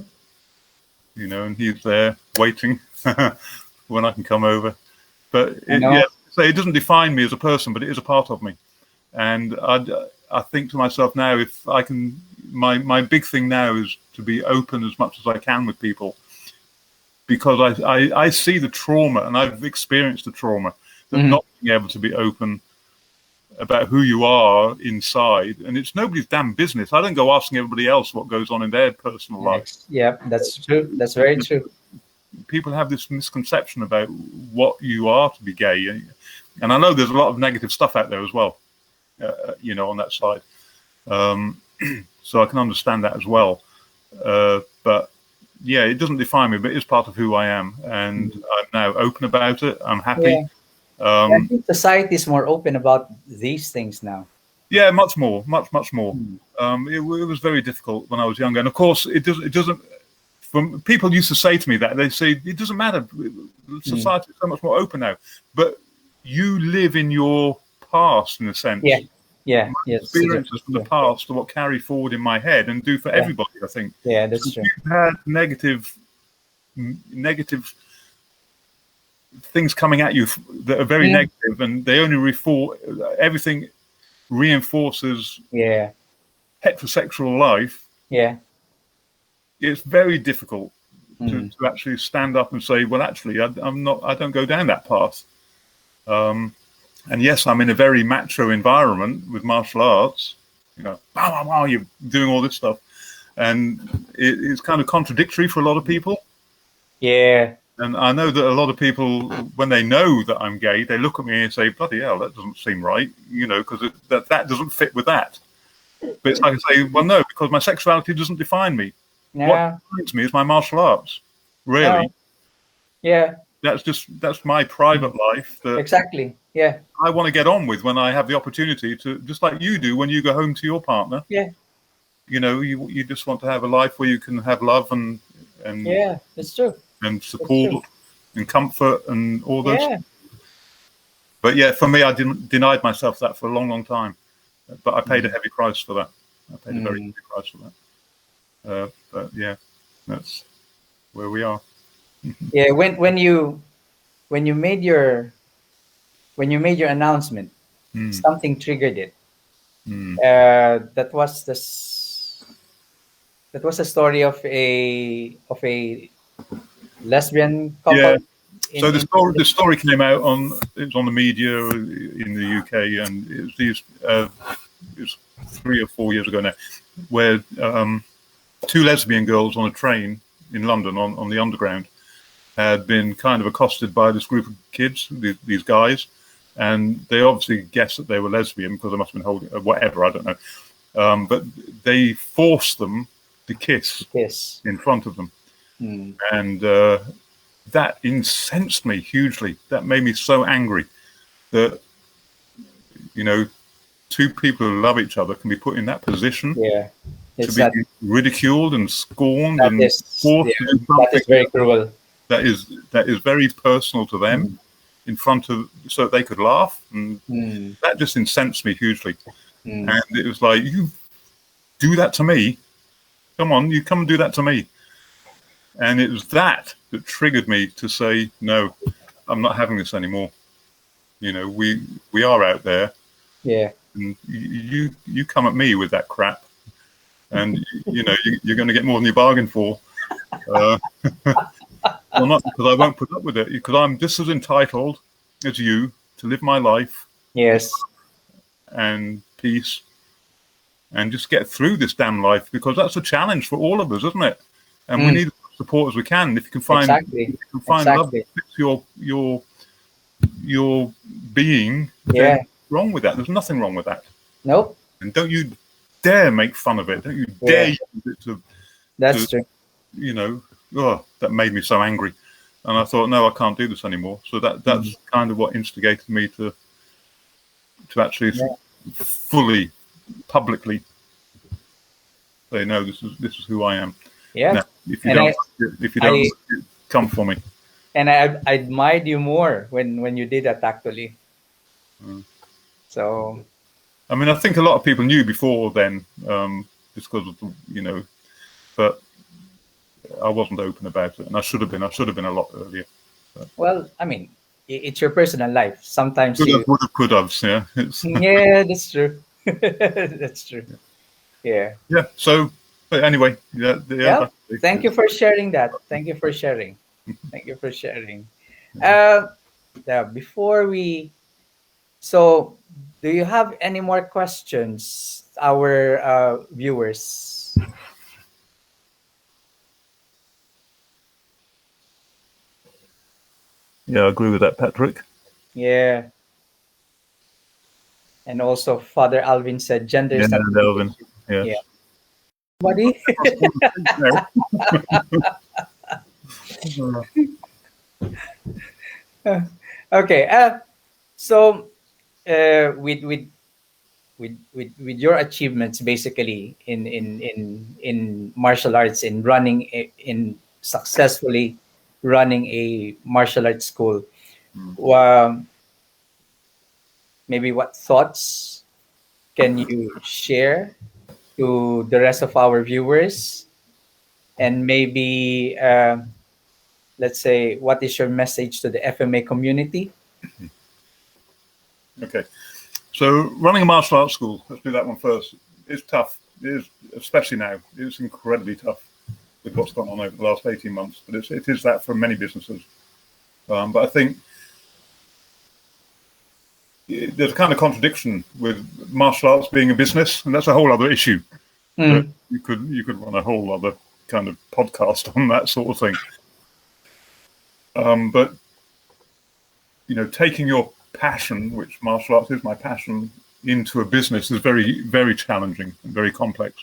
and he's there waiting when I can come over. But it doesn't define me as a person, but it is a part of me. And I think to myself now, if I can, my big thing now is to be open as much as I can with people, because I see the trauma, and I've experienced the trauma of not being able to be open about who you are inside. And it's nobody's damn business. I don't go asking everybody else what goes on in their personal life. Yeah, that's true. That's very true. People have this misconception about what you are to be gay. And I know there's a lot of negative stuff out there as well, on that side. So I can understand that as well. But yeah, it doesn't define me, but it's part of who I am. And I'm now open about it. I'm happy. I think society is more open about these things now. Yeah, much more. It was very difficult when I was younger. And of course, it doesn't. People used to say to me that, they say, it doesn't matter. Society is so much more open now. But you live in your past, in a sense. Yeah. Experiences from the past are what carry forward in my head and do for everybody, I think. Yeah, that's true. You've had negative things coming at you that are very negative, and they only everything reinforces heterosexual life. Yeah. It's very difficult to actually stand up and say, well, actually, I don't go down that path. And yes, I'm in a very macho environment with martial arts, wow, you're doing all this stuff. And it's kind of contradictory for a lot of people. Yeah. And I know that a lot of people, when they know that I'm gay, they look at me and say, bloody hell, that doesn't seem right, because that doesn't fit with that. But it's like I say, well, no, because my sexuality doesn't define me. Yeah. What defines me is my martial arts, really. Yeah. That's my private life. Exactly. Yeah. I want to get on with when I have the opportunity to, just like you do when you go home to your partner. Yeah. You just want to have a life where you can have love and yeah, that's true. And support and comfort and all those. Yeah. But yeah, for me, I denied myself that for a long, long time. But I paid a heavy price for that. I paid a very heavy price for that. But yeah, that's where we are. Yeah, when you made your announcement, something triggered it. That was the story of a lesbian couple. Yeah. So the story came out it was on the media in the UK, and it was 3 or 4 years ago now, where 2 lesbian girls on a train in London on the Underground had been kind of accosted by this group of kids, these guys, and they obviously guessed that they were lesbian because they must have been holding whatever, I don't know, but they forced them to kiss in front of them. And that incensed me hugely. That made me so angry that 2 people who love each other can be put in that position to be ridiculed and scorned and forced to do something. That is very cruel. That is very personal to them, in front of, so that they could laugh, and that just incensed me hugely. And it was like, you do that to me? Come on, you come and do that to me. And it was that triggered me to say, no, I'm not having this anymore. we are out there, Yeah. and you come at me with that crap, and you're going to get more than you bargained for. Well, not because I won't put up with it, because I'm just as entitled as you to live my life Yes. and peace and just get through this damn life, because that's a challenge for all of us, isn't it? And we Mm, need as much support as we can. If you can find exactly. love that Exactly. fits your being, then Yeah. what's wrong with that? There's nothing wrong with that. Nope. And don't you dare make fun of it. Don't you dare Yeah. use it to That's true. you know, oh, that made me so angry. And I thought, no, I can't do this anymore. So Mm, that's kind of what instigated me to actually yeah. fully, publicly say, no, this is who I am. Yeah. Now, if you And don't, if you don't, I come for me. I admired you more when you did that actually. Mm. So I mean, I think a lot of people knew before then, just because of but I wasn't open about it, and I should have been. I should have been a lot earlier. well, I mean, it's your personal life. Sometimes Could have, you would have, could have. Yeah, yeah, that's true. That's true. Yeah. yeah. So, but anyway, Yeah. that's Thank you it. for sharing that. Thank you for sharing. Thank you for sharing. Uh, before we, so do you have any more questions, our viewers? Yeah, I agree with that, Patrick. Yeah. And also, Father Alvin said, gender Yeah, is not Delvin. limitation. Yes. Yeah. Buddy? Okay. So, with your achievements basically in martial arts, in running in successfully running a martial arts school, um, maybe what thoughts can you share to the rest of our viewers, and maybe let's say, what is your message to the FMA community? Okay. So running a martial arts school, let's do that one first. It's tough. It is, especially now. It's incredibly tough with what's gone on over the last 18 months. But it is that for many businesses. But I think there's a kind of contradiction with martial arts being a business, and that's a whole other issue. That Mm, you could run a whole other kind of podcast on that sort of thing. But taking your passion, which martial arts is my passion, into a business is very, very challenging and very complex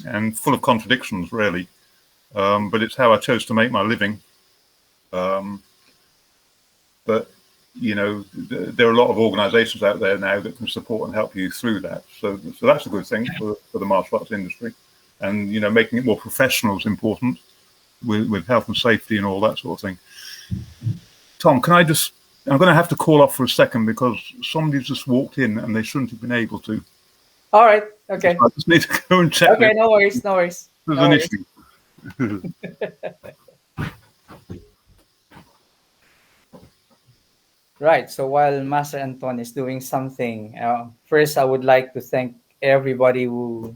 and full of contradictions, really. But it's how I chose to make my living. Um, but there are a lot of organisations out there now that can support and help you through that. So that's a good thing for the martial arts industry, and making it more professional is important with health and safety and all that sort of thing. Tom, can I just? I'm going to have to call off for a second because somebody's just walked in and they shouldn't have been able to. all right. So Okay. I just need to go and check Okay. this. No worries. No worries. There's No an worries. issue. Right. So while Master Anton is doing something, first I would like to thank everybody who's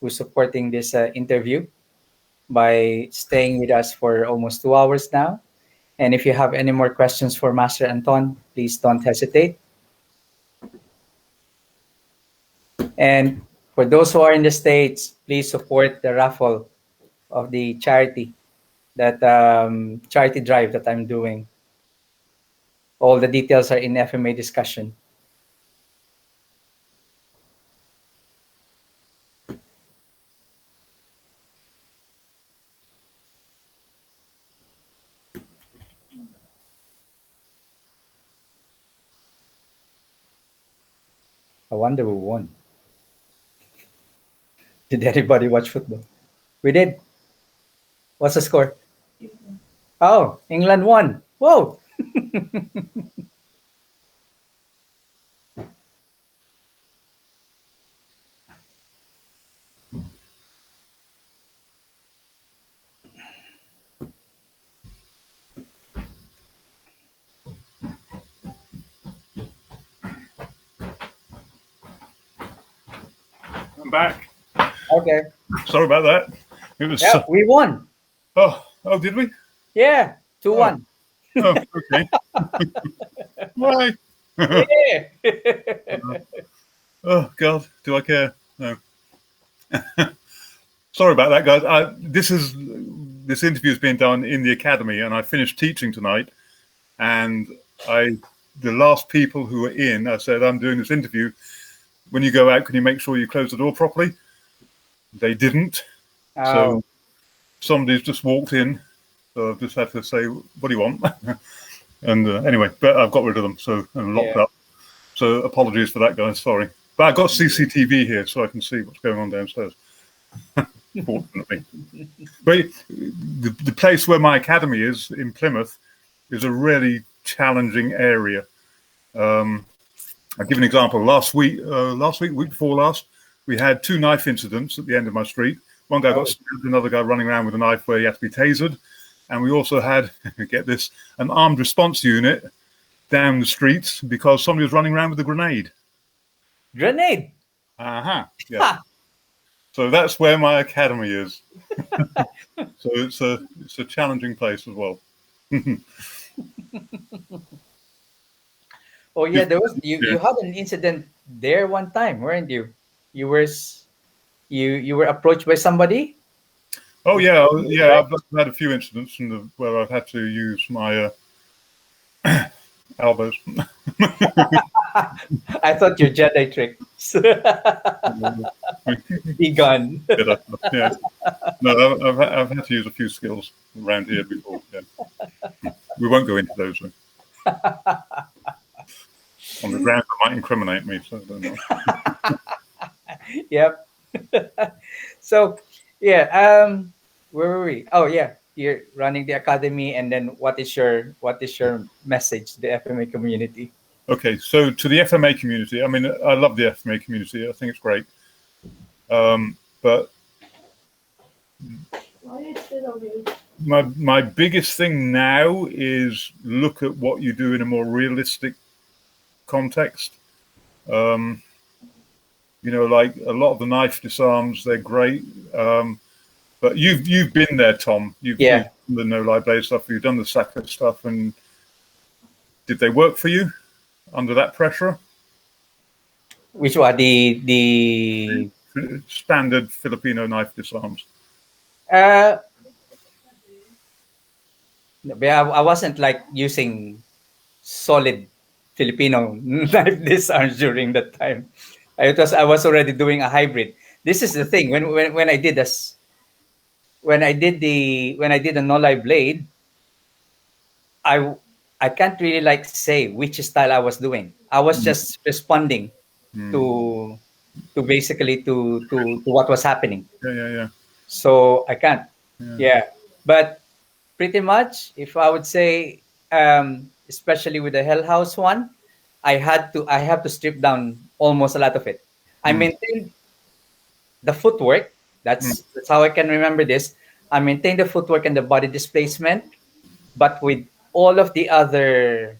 supporting this interview by staying with us for almost 2 hours now. And if you have any more questions for Master Anton, please don't hesitate. And for those who are in the States, please support the raffle of the charity drive that I'm doing. All the details are in FMA discussion. I wonder who won. Did anybody watch football? We did. What's the score? Oh, England won. Whoa. back. Okay. Sorry about that. It was. Yeah, we won. Oh, did we? Yeah, 2-1. Oh, okay. Why? Yeah. Oh God, do I care? No. Sorry about that, guys. This interview is being done in the academy, and I finished teaching tonight. And the last people who were in, I said, I'm doing this interview. When you go out, can you make sure you close the door properly? They didn't. Oh. So somebody's just walked in. So I've just had to say, what do you want? And anyway, but I've got rid of them, so and locked up. So apologies for that, guys. Sorry. But I've got CCTV here, so I can see what's going on downstairs. Fortunately. But the place where my academy is, in Plymouth, is a really challenging area. I'll give an example. Last week, week before last, we had 2 knife incidents at the end of my street. One guy got stabbed, another guy running around with a knife where he had to be tasered. And we also had, get this, an armed response unit down the streets because somebody was running around with a grenade. Grenade? Yeah. So that's where my academy is. So it's a challenging place as well. Oh yeah, there was you had an incident there one time, weren't you? You were approached by somebody? Oh yeah. I've had a few incidents where I've had to use my elbows. I thought your Jedi tricks. Be gone. Yeah. No, I've had to use a few skills around here before. Yeah. We won't go into those. On the ground, that might incriminate me. So I don't know. Yep. So, yeah. Where were we? Oh, yeah. You're running the academy, and then what is your message to the FMA community? Okay, so to the FMA community, I mean, I love the FMA community. I think it's great. But my biggest thing now is look at what you do in a more realistic context. Like a lot of the knife disarms, they're great. But you've been there, Tom. You've done the no live blade stuff. You've done the Saka stuff, and did they work for you under that pressure? Which one? The standard Filipino knife disarms. But I wasn't like using solid Filipino knife disarms during that time. I was already doing a hybrid. This is the thing when I did this. When I did the no live blade, I can't really like say which style I was doing. I was just responding to basically to what was happening. Yeah. So I can't. Yeah. But pretty much, if I would say, especially with the Hell House one, I have to strip down almost a lot of it. I maintained the footwork. That's how I can remember this. I maintained the footwork and the body displacement, but with all of the other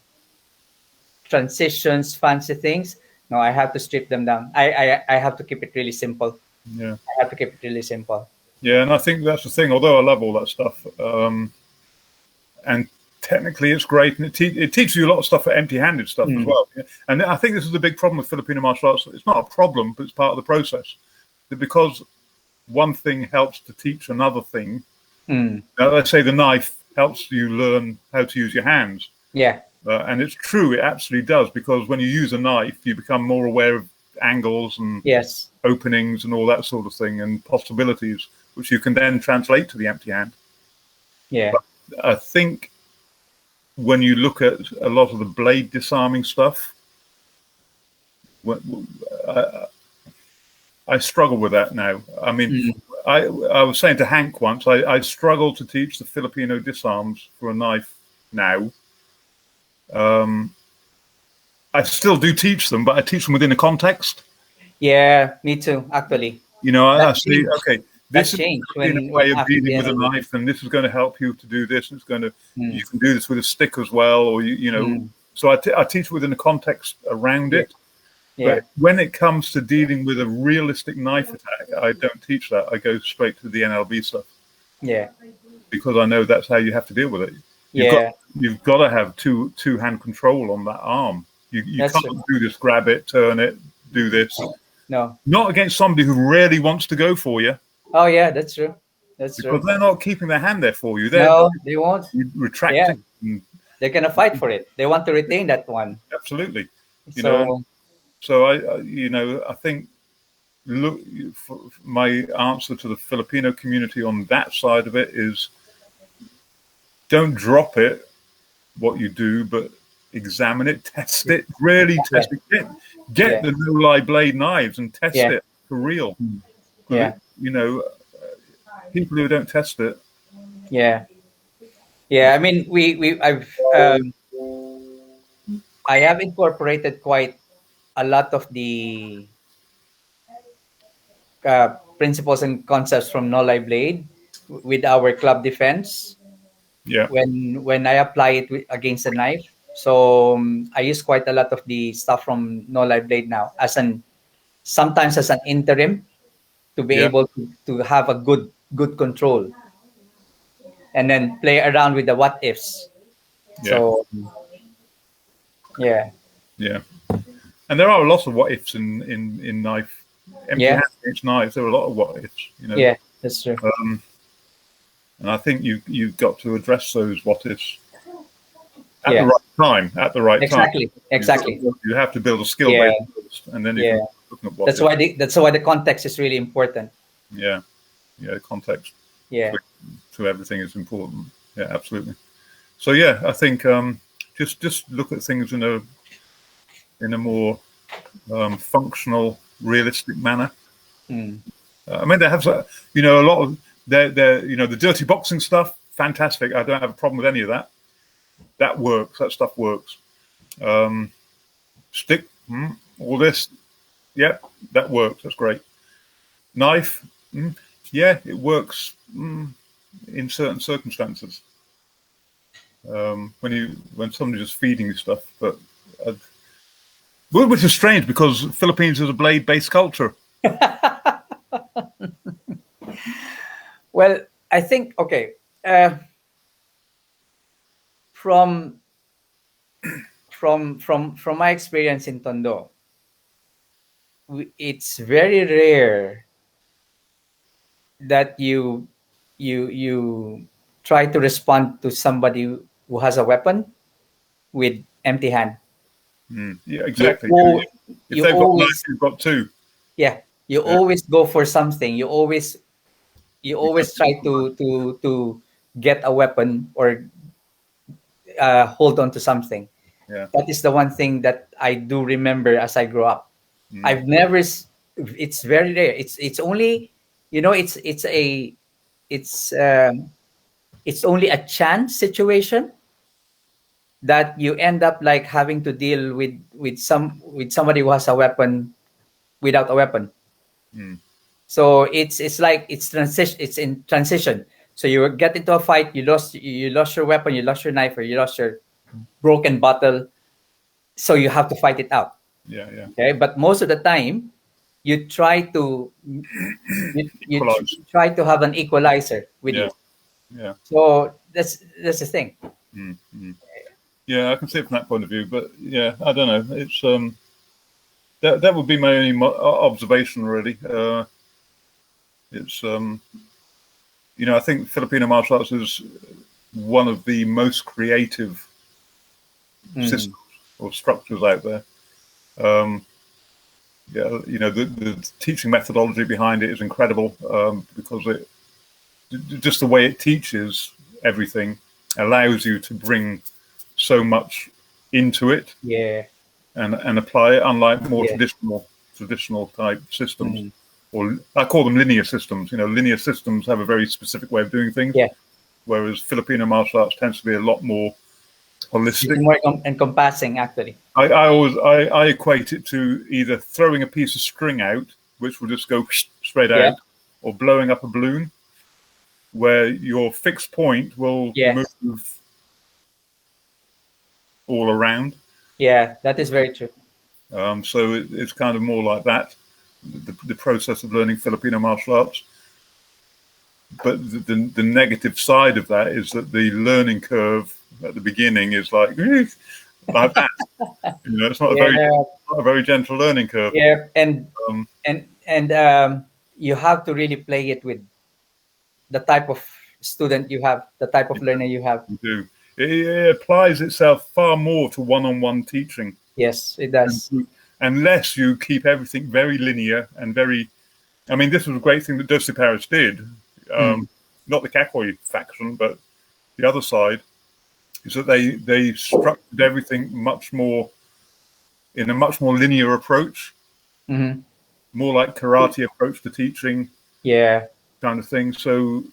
transitions, fancy things, no, I have to strip them down. I have to keep it really simple. Yeah. I have to keep it really simple. Yeah, and I think that's the thing. Although I love all that stuff, and technically it's great, and it teaches you a lot of stuff for empty-handed stuff as well. And I think this is the big problem with Filipino martial arts. It's not a problem, but it's part of the process. Because one thing helps to teach another thing. Let's say the knife helps you learn how to use your hands. Yeah. And it's true, it absolutely does, because when you use a knife, you become more aware of angles and openings and all that sort of thing, and possibilities, which you can then translate to the empty hand. Yeah. But I think when you look at a lot of the blade disarming stuff, I struggle with that now. I mean, I was saying to Hank once, I struggle to teach the Filipino disarms for a knife now. I still do teach them, but I teach them within a context. Yeah, me too, actually. I see, okay, this is a way of dealing with a knife, and this is going to help you to do this. And it's going to, you can do this with a stick as well, or, so I teach within a context around it. Yeah. But when it comes to dealing with a realistic knife attack, I don't teach that. I go straight to the NLB stuff Yeah. because I know that's how you have to deal with it. Yeah. You've got to have two hand control on that arm. You That's can't true. do this, grab it, turn it, do this. No. Not against somebody who really wants to go for you, Oh yeah, that's true. That's because true. they're not keeping their hand there for you. They're No, they won't. Yeah. retracting. They're gonna fight for it. They want to retain that one. Absolutely. So So I think look, my answer to the Filipino community on that side of it is don't drop it, what you do, but examine it, test it, really test it. Get the no-lie blade knives and test it for real. Yeah. People who don't test it. Yeah. Yeah. I mean, I have incorporated quite a lot of the principles and concepts from No Lie Blade with our club defense. Yeah. When I apply it against a knife. So I use quite a lot of the stuff from No Lie Blade now sometimes as an interim to be able to have a good control and then play around with the what ifs. So yeah. And there are lots of what ifs in knife. Empty hand against knives. There are a lot of what ifs. Yeah, that's true. And I think you've got to address those what ifs at the right time. At the right time. Exactly. You have to build a skill base first, and then you can look at what. That's why the context is really important. Yeah, context. Yeah. To everything is important. Yeah, absolutely. So I think just look at things in a more functional, realistic manner. I mean, they have a lot of the dirty boxing stuff. Fantastic. I don't have a problem with any of that. That works. That stuff works. Stick, all this, that works. That's great. Knife, it works in certain circumstances. When somebody's just feeding you stuff, but which is strange because Philippines is a blade-based culture. Well, I think from my experience in Tondo, it's very rare that you try to respond to somebody who has a weapon with empty hand. Yeah, exactly. If they've got knives, you've got two. Yeah, you always go for something. You always try to get a weapon or hold on to something. Yeah. That is the one thing that I do remember as I grew up. I've never. It's very rare. It's only, it's only a chance situation that you end up like having to deal with somebody who has a weapon without a weapon. So it's like it's in transition. So you get into a fight, you lost your weapon, you lost your knife, or you lost your broken bottle. So you have to fight it out. Yeah. Okay, but most of the time, you try to try to have an equalizer with you. Yeah. So that's the thing. Yeah, I can see it from that point of view, but I don't know. It's that would be my only observation, really. It's I think Filipino martial arts is one of the most creative systems or structures out there. The teaching methodology behind it is incredible because just the way it teaches everything allows you to bring so much into it, and apply it, unlike more traditional type systems, or I call them linear systems. Linear systems have a very specific way of doing things, whereas Filipino martial arts tends to be a lot more holistic, more encompassing. Actually, I equate it to either throwing a piece of string out, which will just go straight out, or blowing up a balloon, where your fixed point will move all around. Yeah, that is very true. So it's kind of more like that, the process of learning Filipino martial arts. But the negative side of that is that the learning curve at the beginning is like that. It's not a very gentle learning curve. Yeah, Um, and you have to really play it with the type of student you have, the type of learner you have. you do. It applies itself far more to one-on-one teaching. Yes, it does. Unless you keep everything very linear and very. I mean, this was a great thing that Doce Paris did. Not the Kakoi faction, but the other side, is that they structured everything much more in a much more linear approach, more like karate approach to teaching, kind of thing. So,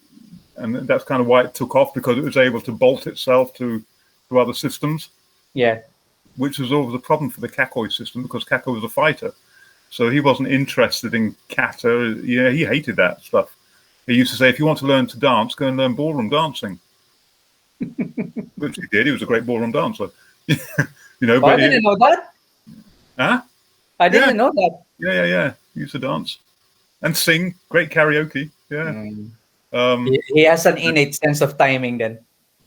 and that's kind of why it took off, because it was able to bolt itself to other systems. Yeah. Which was always a problem for the Kakoi system, because Kakoi was a fighter. So he wasn't interested in kata. Yeah, he hated that stuff. He used to say, if you want to learn to dance, go and learn ballroom dancing. Which he did. He was a great ballroom dancer. But I didn't know that. Huh? I didn't know that. Yeah. He used to dance and sing. Great karaoke. Yeah. He has an innate sense of timing then.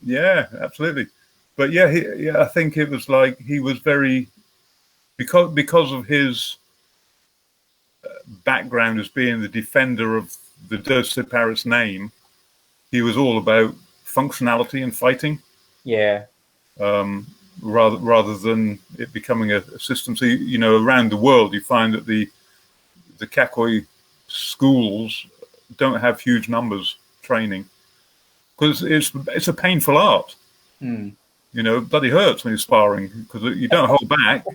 Yeah, absolutely. But I think it was like he was very, because of his background as being the defender of the Doce Paris name, he was all about functionality and fighting. Yeah. Rather than it becoming a system. So around the world, you find that the Kakoi schools don't have huge numbers training, because it's a painful art. Bloody hurts when you're sparring, because you don't hold back.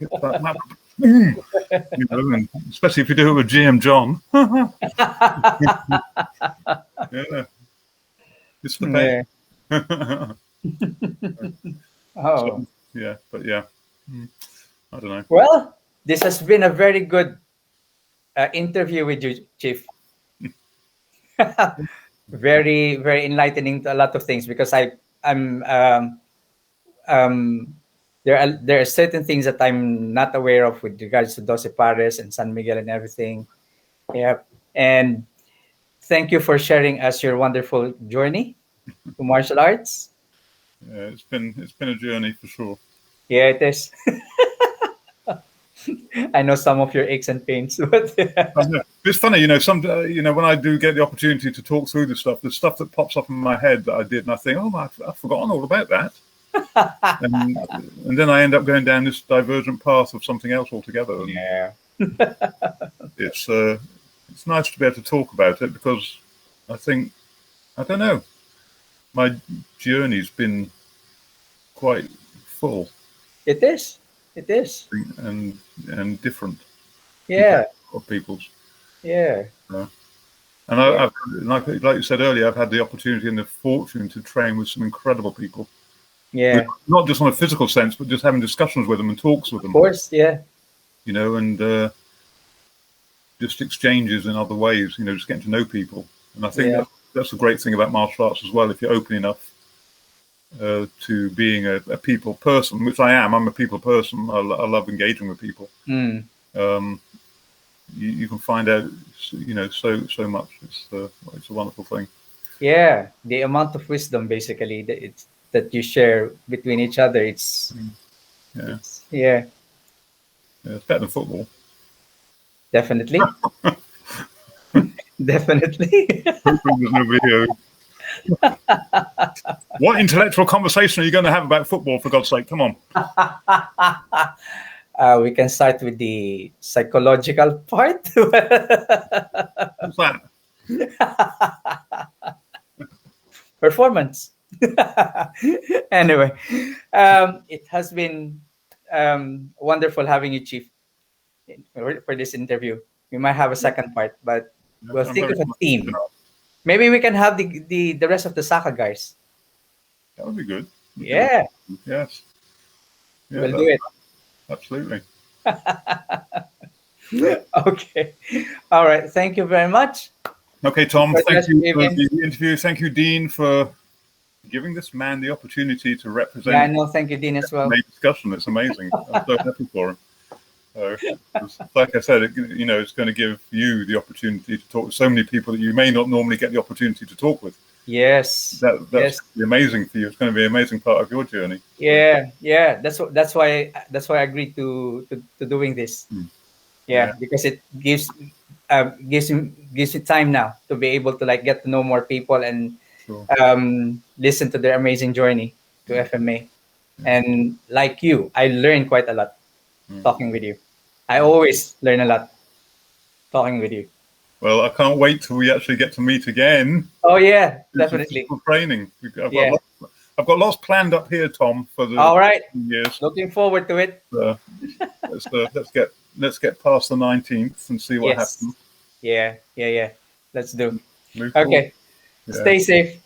And especially if you do it with GM John. Yeah, it's the pain. Oh. So, but I don't know. Well, this has been a very good interview with you, Chief. Very, very enlightening to a lot of things, because I'm there are certain things that I'm not aware of with regards to Doce Pares and San Miguel and everything. Yeah, and thank you for sharing us your wonderful journey to martial arts. Yeah, it's been a journey for sure. Yeah, it is. I know some of your aches and pains, but it's funny, when I do get the opportunity to talk through the stuff that pops up in my head that I did, and I think, I've forgotten all about that. and then I end up going down this divergent path of something else altogether. Yeah. It's nice to be able to talk about it, because I think, I don't know, my journey's been quite full. It is. And different. Yeah. Of people's. Yeah. And I've, like you said earlier, I've had the opportunity and the fortune to train with some incredible people. Yeah. Not just on a physical sense, but just having discussions with them and talks with them. Of course, yeah. And just exchanges in other ways, just getting to know people. And I think that's the great thing about martial arts as well. If you're open enough to being a people person, which I am. I'm a people person. I love engaging with people. You can find out, so much. It's a wonderful thing. Yeah, the amount of wisdom basically that you share between each other. It's better than football. Definitely. Definitely. There's no video. What intellectual conversation are you going to have about football, for God's sake? Come on. We can start with the psychological part. What's that? Performance. Anyway, it has been wonderful having you, Chief, for this interview. We might have a second part, but we'll think of a theme. Maybe we can have the rest of the Saka guys. That would be good. Yeah. Yes. Yeah, we'll do it. Absolutely. Okay. All right. Thank you very much. Okay, Tom. Thank you for the interview. Thank you, Dean, for giving this man the opportunity to represent. Yeah, I know. Thank you, Dean, as well. FMA Discussion. It's amazing. I'm so happy for him. So, like I said, it's going to give you the opportunity to talk to so many people that you may not normally get the opportunity to talk with. Yes. That's Yes. amazing for you. It's going to be an amazing part of your journey. Yeah. Yeah. That's why I agreed to doing this. Yeah. Because it gives me time now to be able to like get to know more people and Sure. listen to their amazing journey to FMA. And like you, I learned quite a lot talking with you. I always learn a lot talking with you. Well, I can't wait till we actually get to meet again. Oh yeah, This is definitely. for training. Yeah. I've got lots planned up here, Tom, for the All right. years. Looking forward to it. Let's get past the 19th and see what Yes. happens. Yeah. Let's do. Move forward. Okay. Yeah. Stay safe.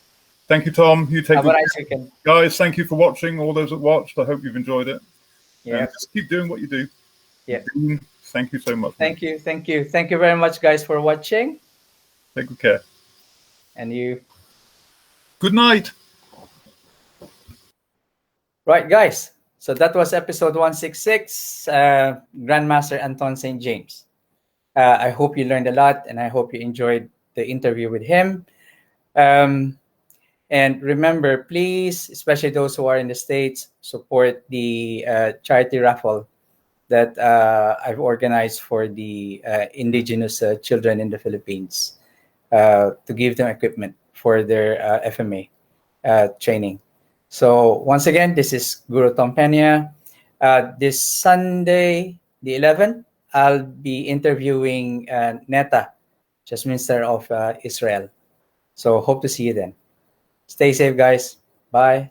Thank you, Tom. You take Have a good nice care. weekend. Guys, thank you for watching. All those that watched, I hope you've enjoyed it. Yeah. And just keep doing what you do. Yeah. Dean, thank you so much. Thank you. Thank you very much, guys, for watching. Take good care. And you. Good night. Right, guys. So that was episode 166, Grandmaster Anton St. James. I hope you learned a lot, and I hope you enjoyed the interview with him. And remember, please, especially those who are in the States, support the charity raffle that I've organized for the indigenous children in the Philippines to give them equipment for their FMA training. So once again, this is Guru Tom Pena. This Sunday, the 11th, I'll be interviewing Neta, just Minister of Israel. So hope to see you then. Stay safe, guys. Bye.